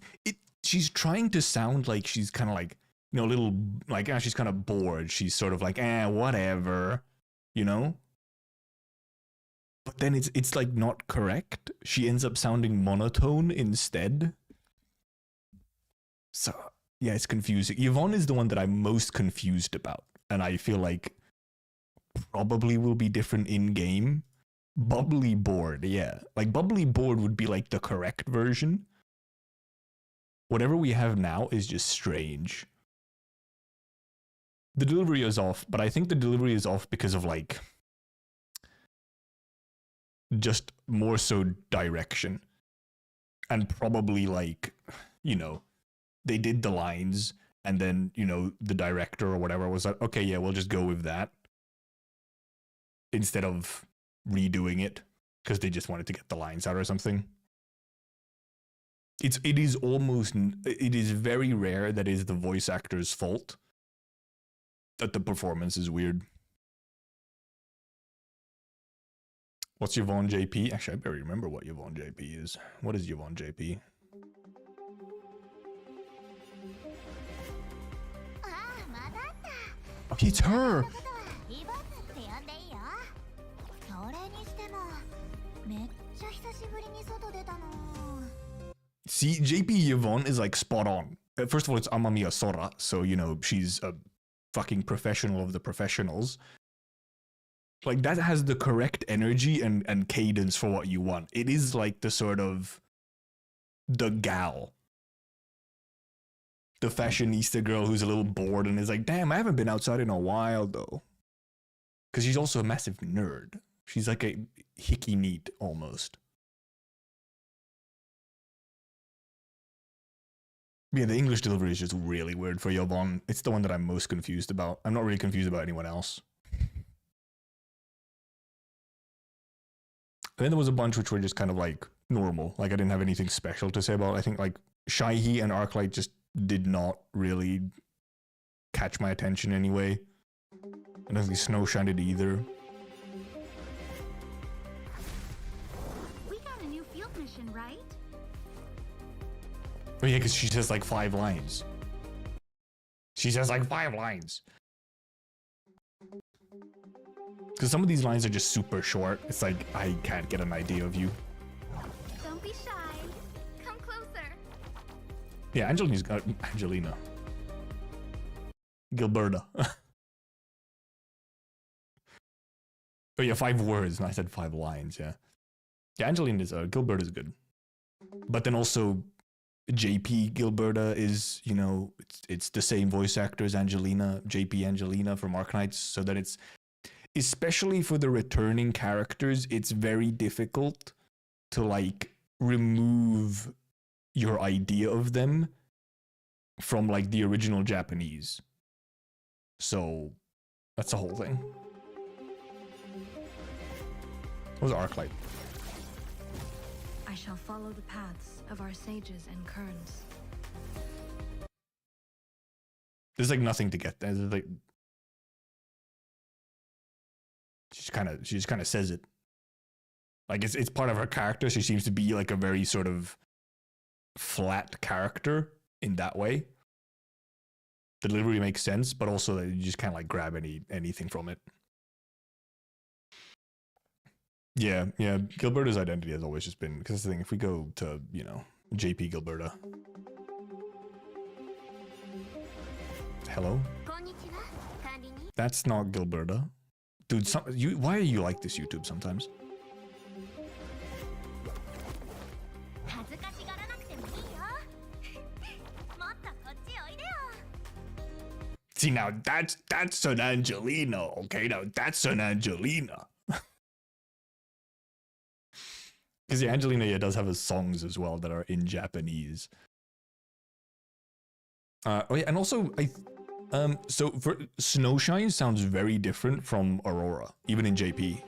she's trying to sound like she's kind of like, you know, a little like, she's kind of bored. She's sort of like, whatever, you know. But then it's like not correct. She ends up sounding monotone instead. So yeah, it's confusing. Yvonne is the one that I'm most confused about, and I feel like probably will be different in game. Bubbly bored, yeah. Like bubbly bored would be like the correct version. Whatever we have now is just strange. The delivery is off, but I think the delivery is off because of like just more so direction. And probably like, you know, they did the lines and then, you know, the director or whatever was like, okay, yeah, we'll just go with that. Instead of redoing it because they just wanted to get the lines out or something. It is very rare that it is the voice actor's fault that the performance is weird. What's Yvonne JP? Actually, I barely remember what Yvonne JP is. What is Yvonne JP? Oh, it's her! See, JP Yvonne is like spot on. First of all, it's Amamiya Sora, so, you know, she's a fucking professional of the professionals. Like, that has the correct energy and cadence for what you want. It is like the sort of the gal. The fashionista girl who's a little bored and is like, damn, I haven't been outside in a while, though. Because she's also a massive nerd. She's like a hickey neat, almost. Yeah, the English delivery is just really weird for Yvonne. It's the one that I'm most confused about. I'm not really confused about anyone else. And then there was a bunch which were just kind of like normal. Like I didn't have anything special to say about. I think like Shaihi and Arknights just did not really catch my attention anyway. I don't think Snow Shine did either. We got a new field mission, right? Oh yeah, because she says like 5 lines. She says like 5 lines. Because some of these lines are just super short. It's like, I can't get an idea of you. Don't be shy. Come closer. Yeah, Angelina. Gilberta. Oh yeah, 5 words. And I said 5 lines, yeah. Yeah, Angelina is, Gilberta is good. But then also, JP Gilberta is, you know, it's the same voice actor as Angelina, JP Angelina from Arknights, so that it's, especially for the returning characters, it's very difficult to like remove your idea of them from like the original Japanese. So that's the whole thing. What was Arklight? I shall follow the paths of our sages and kerns. There's like nothing to get there. There's like she just kind of says it. Like it's part of her character. She seems to be like a very sort of flat character in that way. The delivery makes sense, but also that you just can't like grab anything from it. Yeah. Gilberta's identity has always just been, because that's the thing, if we go to, you know, JP Gilberta. Hello? That's not Gilberta. Dude, why are you like this, YouTube, sometimes? See, now that's an Angelina, okay? Now that's an Angelina. Because yeah, Angelina does have his songs as well that are in Japanese. Oh yeah, and also so for Snowshine sounds very different from Aurora, even in JP.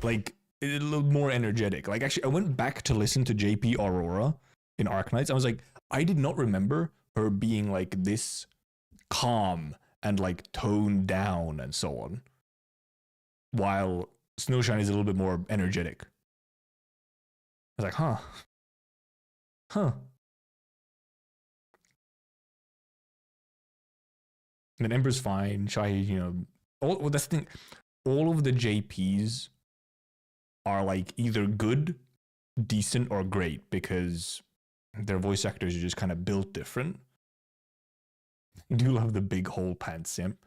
Like a little more energetic. Like actually, I went back to listen to JP Aurora in Arknights. I was like, I did not remember her being like this calm and like toned down and so on, while Snowshine is a little bit more energetic. I was like, huh. And then Ember's fine. Shahi, you know, well, that's the thing. All of the JPs are like either good, decent, or great because their voice actors are just kind of built different. I do love the big hole pants simp.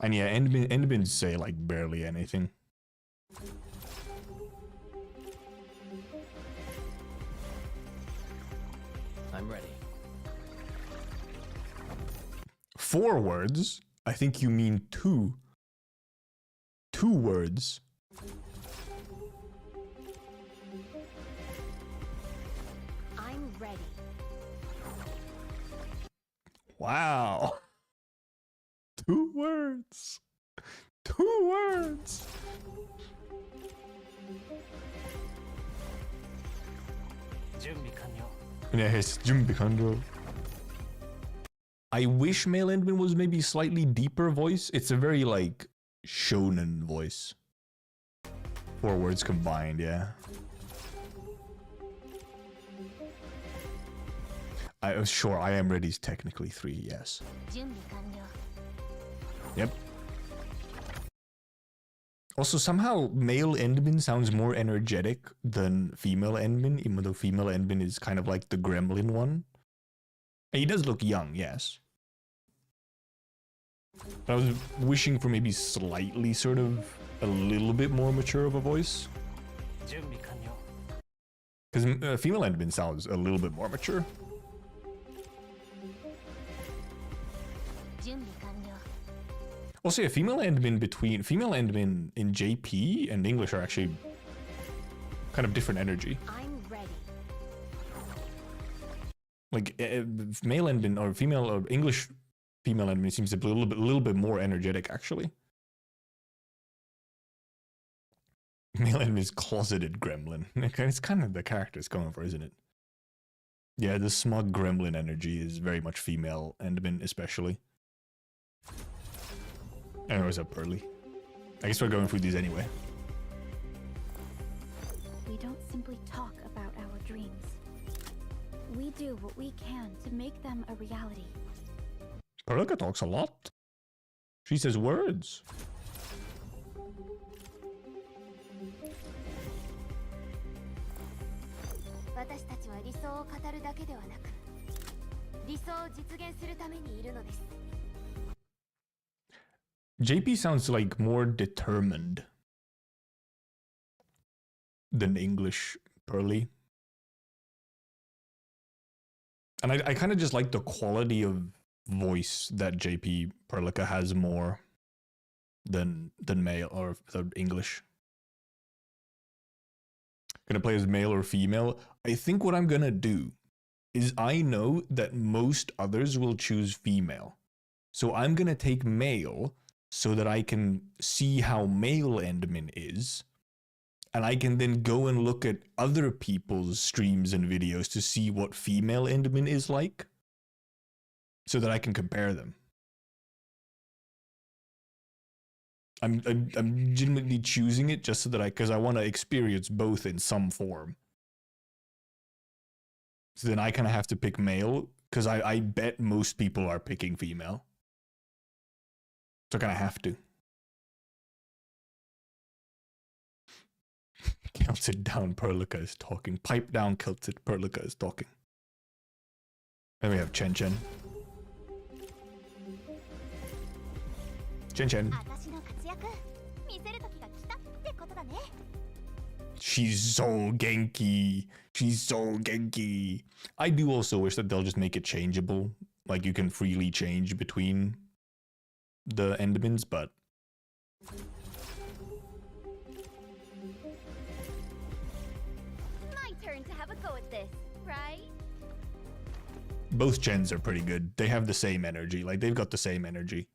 And yeah, Endbins say like barely anything. I'm ready. 4 words? I think you mean 2. 2 words. I'm ready. Wow. 2 words. 2 words. Yes, 준비 완료. I wish male Endman was maybe slightly deeper voice. It's a very like shonen voice. 4 words combined, yeah. Sure, I am ready is technically 3, yes. Yep. Also, somehow male Endman sounds more energetic than female Endman, even though female Endman is kind of like the gremlin one. And he does look young, yes. But I was wishing for maybe slightly sort of a little bit more mature of a voice. Because female Endman sounds a little bit more mature. Also, yeah, female Endman in JP and English are actually kind of different energy. I'm ready. Like male Endman or female or English female Endman seems to be a little bit more energetic actually. Male Endman is closeted gremlin. It's kind of the character it's going for, isn't it? Yeah, the smug gremlin energy is very much female Endman especially. And what's up, Pearly? I guess we're going through these anyway. We don't simply talk about our dreams. We do what we can to make them a reality. Pearlka talks a lot. She says words. JP sounds like more determined than English Pearly. And I kind of just like the quality of voice that JP Perlica has more than male or English. Gonna play as male or female? I think what I'm gonna do is I know that most others will choose female. So I'm gonna take male so that I can see how male Enderman is. And I can then go and look at other people's streams and videos to see what female Enderman is like. So that I can compare them. I'm legitimately choosing it just so that because I want to experience both in some form. So then I kind of have to pick male because I bet most people are picking female. So I kind of have to. Kilted down, Perlica is talking. Pipe down, Kilted, Perlica is talking. Then we have Chen Chen. Chen Chen. She's so Genki. She's so Genki. I do also wish that they'll just make it changeable. Like you can freely change between the Endermans, but My turn to have a go at this, right? both gens are pretty good. They have the same energy. Like they've got the same energy.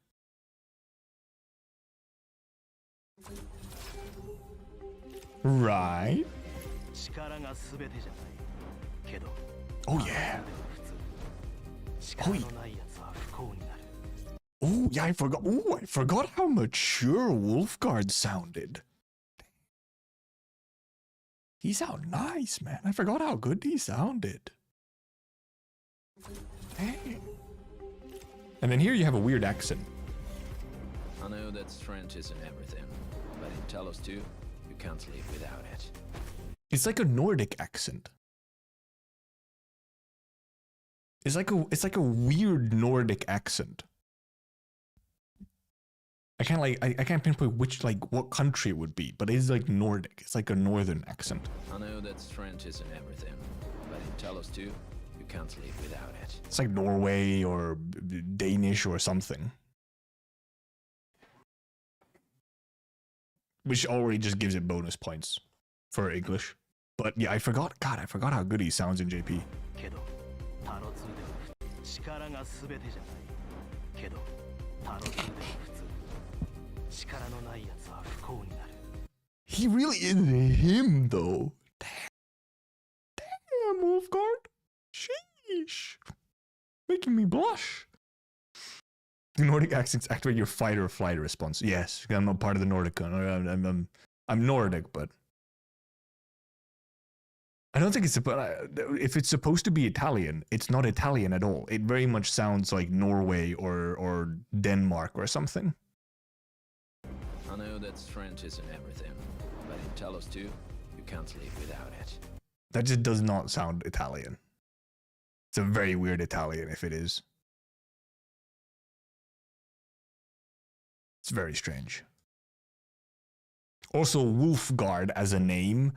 Right. Oh yeah. Oh, oh yeah, I forgot. Oh, I forgot how mature Wolfguard sounded. He sounded nice, man. I forgot how good he sounded. Dang. And then here you have a weird accent. I know that strength isn't everything, but in Talos 2, you can't live without it. It's like a Nordic accent. It's like a weird Nordic accent. I can't pinpoint what country it would be, but it's like Nordic. It's like a northern accent. I know that strength isn't everything, but in Talos 2, you can't live without it. It's like Norway or Danish or something. Which already just gives it bonus points for English. But yeah, I forgot how good he sounds in JP. He really is him though. Damn, Wolfguard. Sheesh. Making me blush. Nordic accents activate your fight or flight response. Yes, I'm not part of the Nordic. I'm Nordic, but I don't think it's if it's supposed to be Italian, it's not Italian at all. It very much sounds like Norway or Denmark or something. I know that strength isn't everything, but in Talos 2, you can't live without it. That just does not sound Italian. It's a very weird Italian if it is. It's very strange. Also, Wolfguard as a name,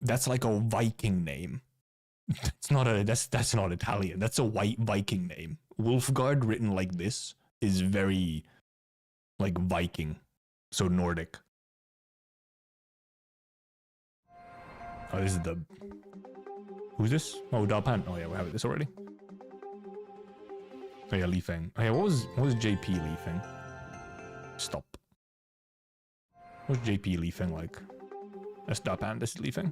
that's like a Viking name. That's not Italian. That's a white Viking name. Wolfguard written like this is very like Viking, so Nordic. Oh, this is the. Who's this? Oh, Dalpan. Oh yeah, we have this already. Oh yeah, Li Feng. Oh yeah, what was JP Li Feng? Stop. What's JP Li Feng like? That's Dalpan. This is Li Feng.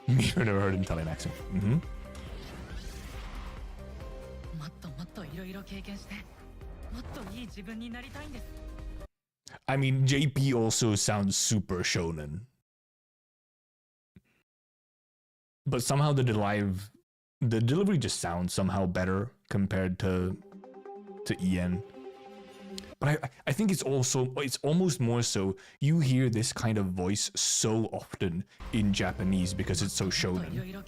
Me, I never heard an Italian accent. Mm-hmm. I mean, JP also sounds super shonen. But somehow the delivery just sounds somehow better compared to EN. But I think it's almost more so you hear this kind of voice so often in Japanese because it's so shonen.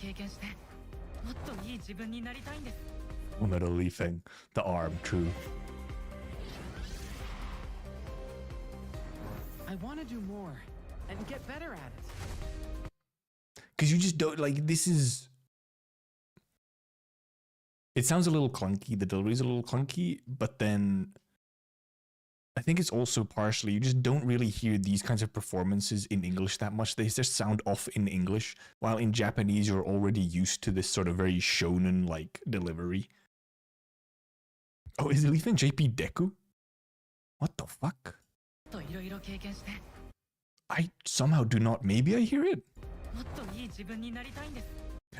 Metal Li Feng, the arm, true. I want to do more and get better at it. Because you just don't, like, this is... It sounds a little clunky, the delivery's a little clunky, but then... I think it's also partially, you just don't really hear these kinds of performances in English that much. They just sound off in English, while in Japanese you're already used to this sort of very shonen-like delivery. Oh, is it leaving JP Deku? What the fuck? I somehow do not, maybe I hear it?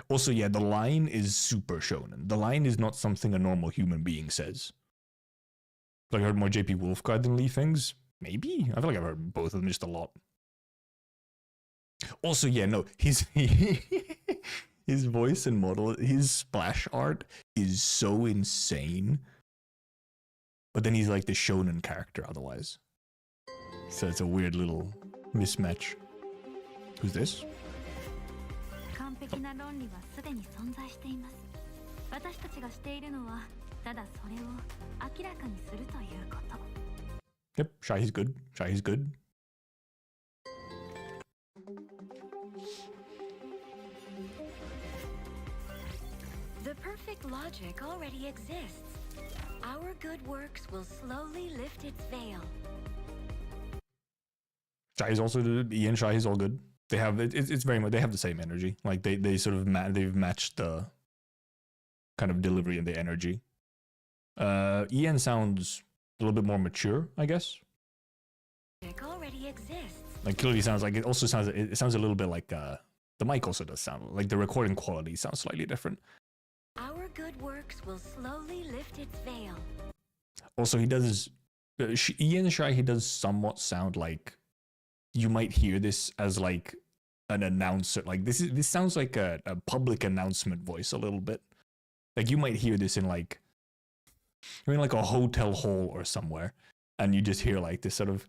Also, yeah, the line is super shonen. The line is not something a normal human being says. Like I heard more JP Wolfguard than Lee things? Maybe? I feel like I've heard both of them just a lot. Also, yeah, no, his voice and model, his splash art is so insane. But then he's like the shonen character otherwise. So it's a weird little mismatch. Who's this? Yep, Shahi's good. Shahi's good. The perfect logic already exists. Our good works will slowly lift its veil. Shahi's also good. Ian Shahi's all good. They have it's very much, they have the same energy. Like they sort of they've matched the kind of delivery and the energy. Ian sounds a little bit more mature, I guess. It already exists. Like clearly sounds like, it sounds a little bit like the mic also does sound like the recording quality sounds slightly different. Our good works will slowly lift its veil. Also, he does Ian Shy, he does somewhat sound like you might hear this as like an announcer. Like this sounds like a public announcement voice a little bit. Like you might hear this in like you're in like a hotel hall or somewhere, and you just hear like this sort of,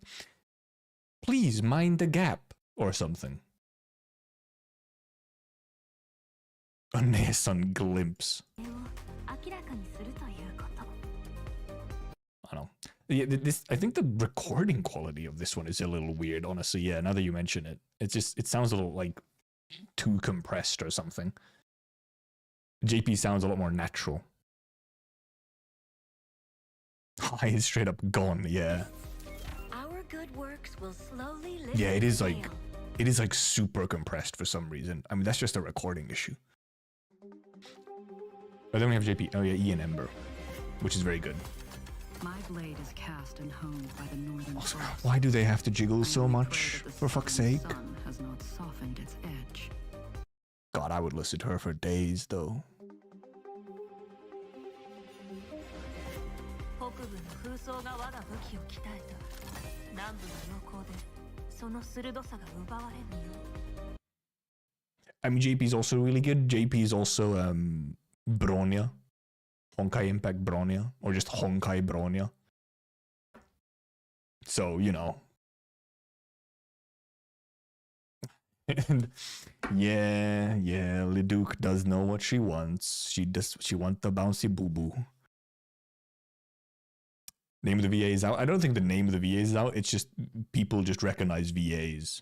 please mind the gap or something. A Neson glimpse. I don't know. Yeah, I think the recording quality of this one is a little weird, honestly. Yeah, now that you mention it, it sounds a little like too compressed or something. JP sounds a lot more natural. High is straight up gone, yeah. Our good works will slowly lift Yeah, it is its like veil. it is like super compressed for some reason. I mean, that's just a recording issue. But then we have JP. Oh yeah, Ian Ember, which is very good. My blade is cast and honed by the northern Also, frost. why do they have to jiggle I so only much? pray that the For fuck's southern sake. sun has not softened its edge. God, I would listen to her for days though. I mean, JP's also really good. JP's also Bronya. Honkai Impact Bronya. Or just Honkai Bronya. So, you know. And yeah, Leduc does know what she wants. She wants the bouncy boo-boo. Name of the VA is out. I don't think the name of the VA is out. It's just people just recognize VAs.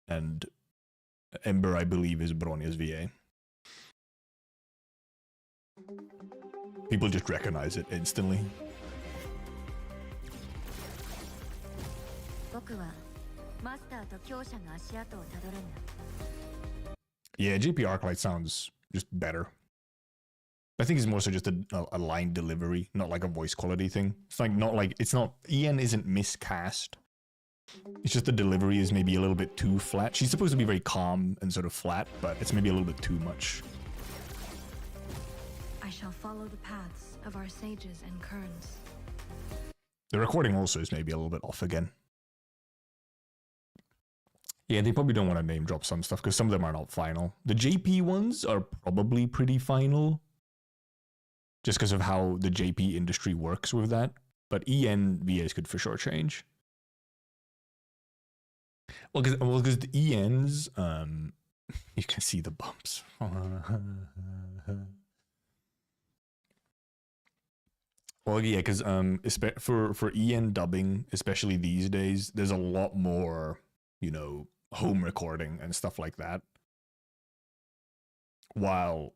And Ember, I believe, is Bronya's VA. People just recognize it instantly. Yeah, GP Arknights sounds just better. I think it's more so just a line delivery, not like a voice quality thing. It's not Ian isn't miscast. It's just the delivery is maybe a little bit too flat. She's supposed to be very calm and sort of flat, but it's maybe a little bit too much. I shall follow the paths of our sages and kerns. The recording also is maybe a little bit off again. Yeah, they probably don't want to name drop some stuff because some of them are not final. The JP ones are probably pretty final. Just because of how the JP industry works with that. But EN VAs could for sure change. Well, because the ENs, you can see the bumps. Well, yeah, because for EN dubbing, especially these days, there's a lot more, you know, home recording and stuff like that. While,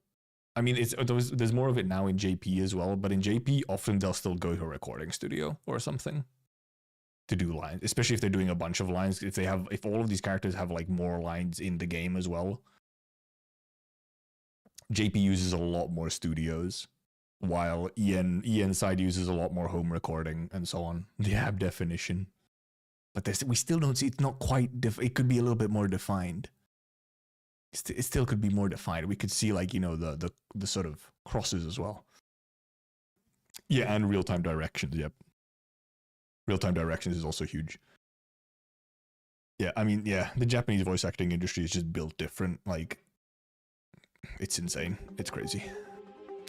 I mean, there's more of it now in JP as well, but in JP, often they'll still go to a recording studio or something to do lines, especially if they're doing a bunch of lines. If all of these characters have like more lines in the game as well, JP uses a lot more studios, while EN side uses a lot more home recording and so on. The ab definition, but we still don't see. It's not quite. It could be a little bit more defined. It still could be more defined. We could see like, you know, the sort of crosses as well. Yeah, and real time directions. Yep, real time directions is also huge. Yeah, I mean, yeah, the Japanese voice acting industry is just built different. Like, it's insane. It's crazy.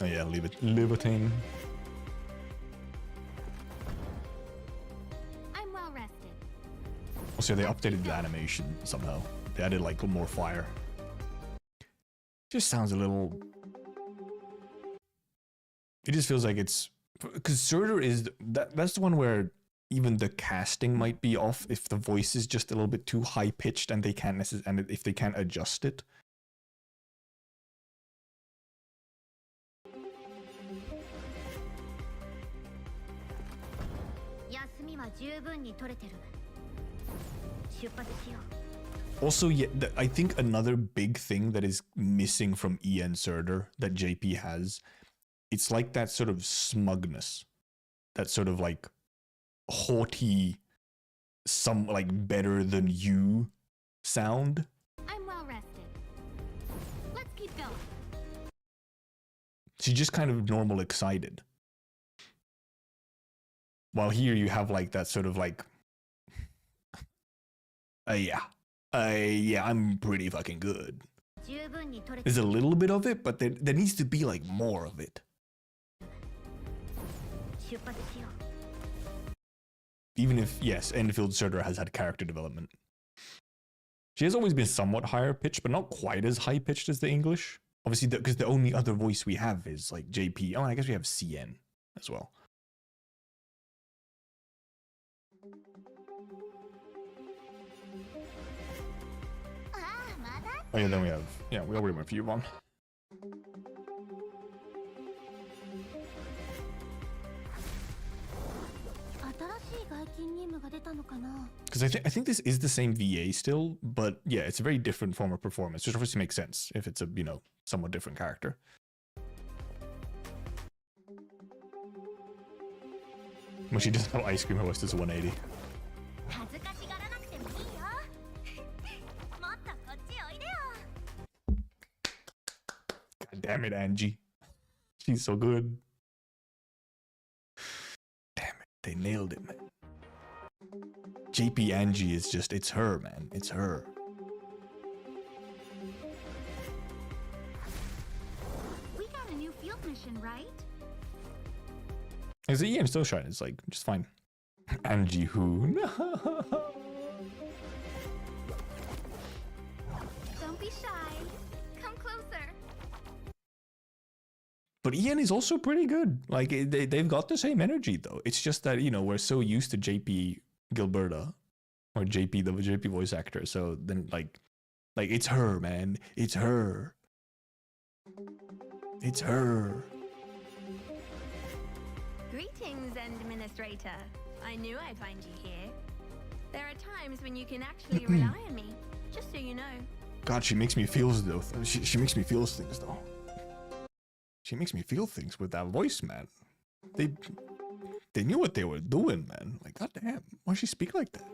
Oh yeah, Libertine. I'm well rested. Also, they updated the animation somehow. They added like more fire. Just sounds a little. It just feels like it's because Surtur is that's the one where even the casting might be off if the voice is just a little bit too high pitched and they can't and if they can't adjust it. Also, yeah, I think another big thing that is missing from EN Surtur that JP has, it's like that sort of smugness, that sort of like haughty, some like better than you sound. I'm well rested. Let's keep going. She's just kind of normal excited. While here you have like that sort of like, yeah, I'm pretty fucking good. There's a little bit of it, but there needs to be like more of it. Even if, yes, Endfield Surtur has had character development. She has always been somewhat higher pitched, but not quite as high pitched as the English. Obviously, because the only other voice we have is like JP. Oh, and I guess we have CN as well. Oh yeah, then we have, yeah, we already went for Yvonne. Because I think this is the same VA still, but yeah, it's a very different form of performance, which obviously makes sense if it's a, you know, somewhat different character. When she does have ice cream, her voice does 180. God damn it, Angie. She's so good. Damn it, they nailed it, man. JP Angie is just, it's her, man. It's her. We got a new field mission, right? Is it Ian still shine? It's like, just fine. Angie who? No. Don't be shy. Come closer. But Ian is also pretty good. Like, they've got the same energy, though. It's just that, you know, we're so used to JP Gilberta. Or JP, the JP voice actor. So then, like, it's her, man. It's her. It's her. Greetings, Administrator. I knew I'd find you here. There are times when you can actually rely on me, just so you know. God, she makes me feel though. She makes me feel things though. She makes me feel things with that voice, man. They knew what they were doing, man. Like, goddamn, why does she speak like that?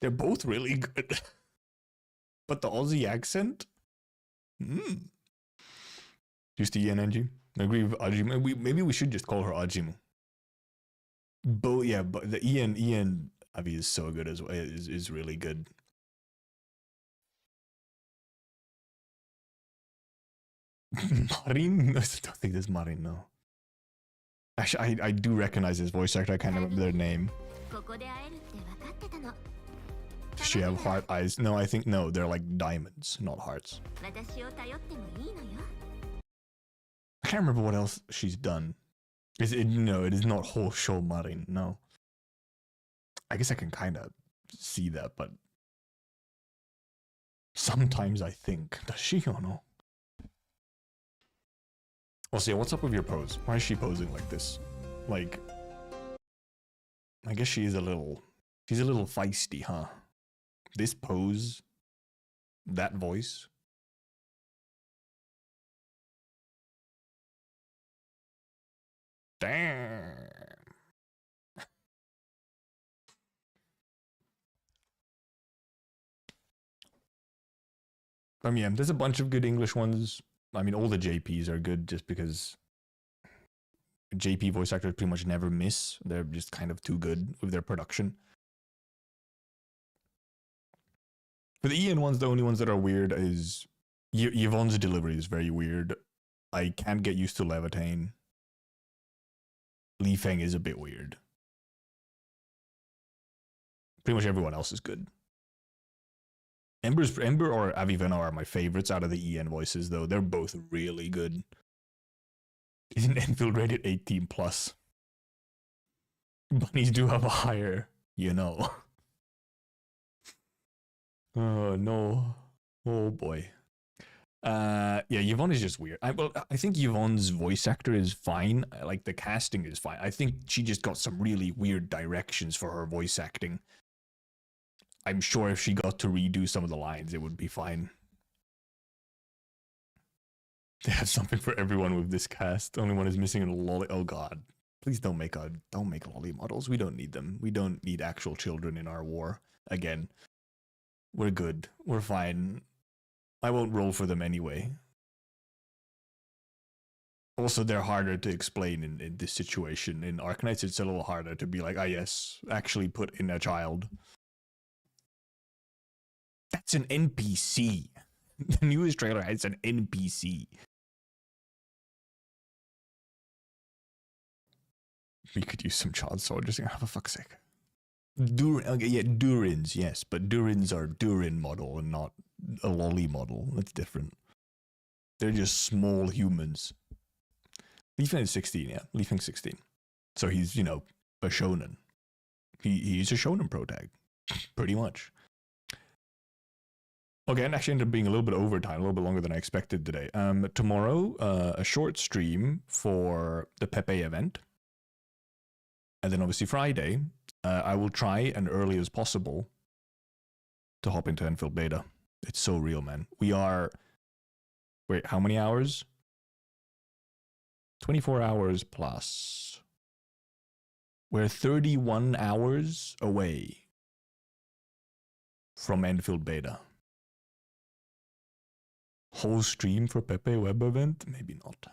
They're both really good. But the Aussie accent? Just Ian Angie. I agree with Ajimu. Maybe we should just call her Ajimu. But yeah, but the Ian Avi is so good as well. Is really good. Marin? I don't think there's Marin, no. Actually, I do recognize his voice actor. I can't remember their name. ここで会えるって分かってたの。 Does she have heart eyes? No, I think no, they're like diamonds, not hearts. 私を頼ってもいいのよ。 I can't remember what else she's done. Is it no, it is not Hosho Marin, no. I guess I can kinda see that, but sometimes I think, does she or no? Also, yeah, what's up with your pose? Why is she posing like this? Like, I guess she's a little feisty, huh? This pose, that voice. Damn. I mean, yeah, there's a bunch of good English ones. I mean, all the JPs are good just because JP voice actors pretty much never miss. They're just kind of too good with their production. For the Ian ones, the only ones that are weird is Yvonne's delivery is very weird. I can't get used to Levitain. Li Feng is a bit weird. Pretty much everyone else is good. Ember or Avivenna are my favorites out of the EN voices, though. They're both really good. Isn't Enfield rated 18 plus? Bunnies do have a higher, you know. Oh no. Oh boy. Yeah, Yvonne is just weird. I think Yvonne's voice actor is fine. Like, the casting is fine. I think she just got some really weird directions for her voice acting. I'm sure if she got to redo some of the lines, it would be fine. They have something for everyone with this cast. Only one is missing a lolly. Oh god. Please don't make lolly models. We don't need them. We don't need actual children in our war. Again. We're good. We're fine. I won't roll for them anyway. Also, they're harder to explain in this situation. In Arknights, it's a little harder to be like, ah yes, actually put in a child. That's an NPC. The newest trailer has an NPC. We could use some child soldiers. Oh, for fuck's sake. Okay, yeah, Durins, yes, but Durins are Durin model and not a lolly model. That's different. They're just small humans. Li Feng is 16, yeah. Li Feng's 16. So he's, you know, a shonen. He's a shonen protag. Pretty much. Okay, and actually ended up being a little bit overtime, a little bit longer than I expected today. Tomorrow, a short stream for the Pepe event. And then obviously Friday, I will try and early as possible to hop into Enfield Beta. It's so real, man. We are... Wait, how many hours? 24 hours plus. We're 31 hours away from Enfield Beta. Whole stream for Pepe web event? Maybe not.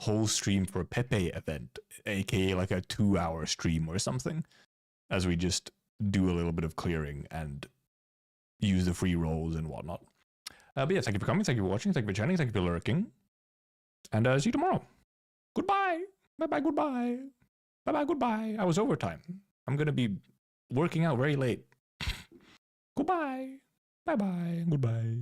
Whole stream for Pepe event, aka like a 2-hour stream or something, as we just do a little bit of clearing and use the free rolls and whatnot. But yeah, thank you for coming, thank you for watching, thank you for chatting, thank you for lurking, and see you tomorrow. Goodbye. Bye-bye, goodbye. Bye-bye, goodbye. I was overtime. I'm gonna be working out very late. Goodbye. Bye-bye, goodbye.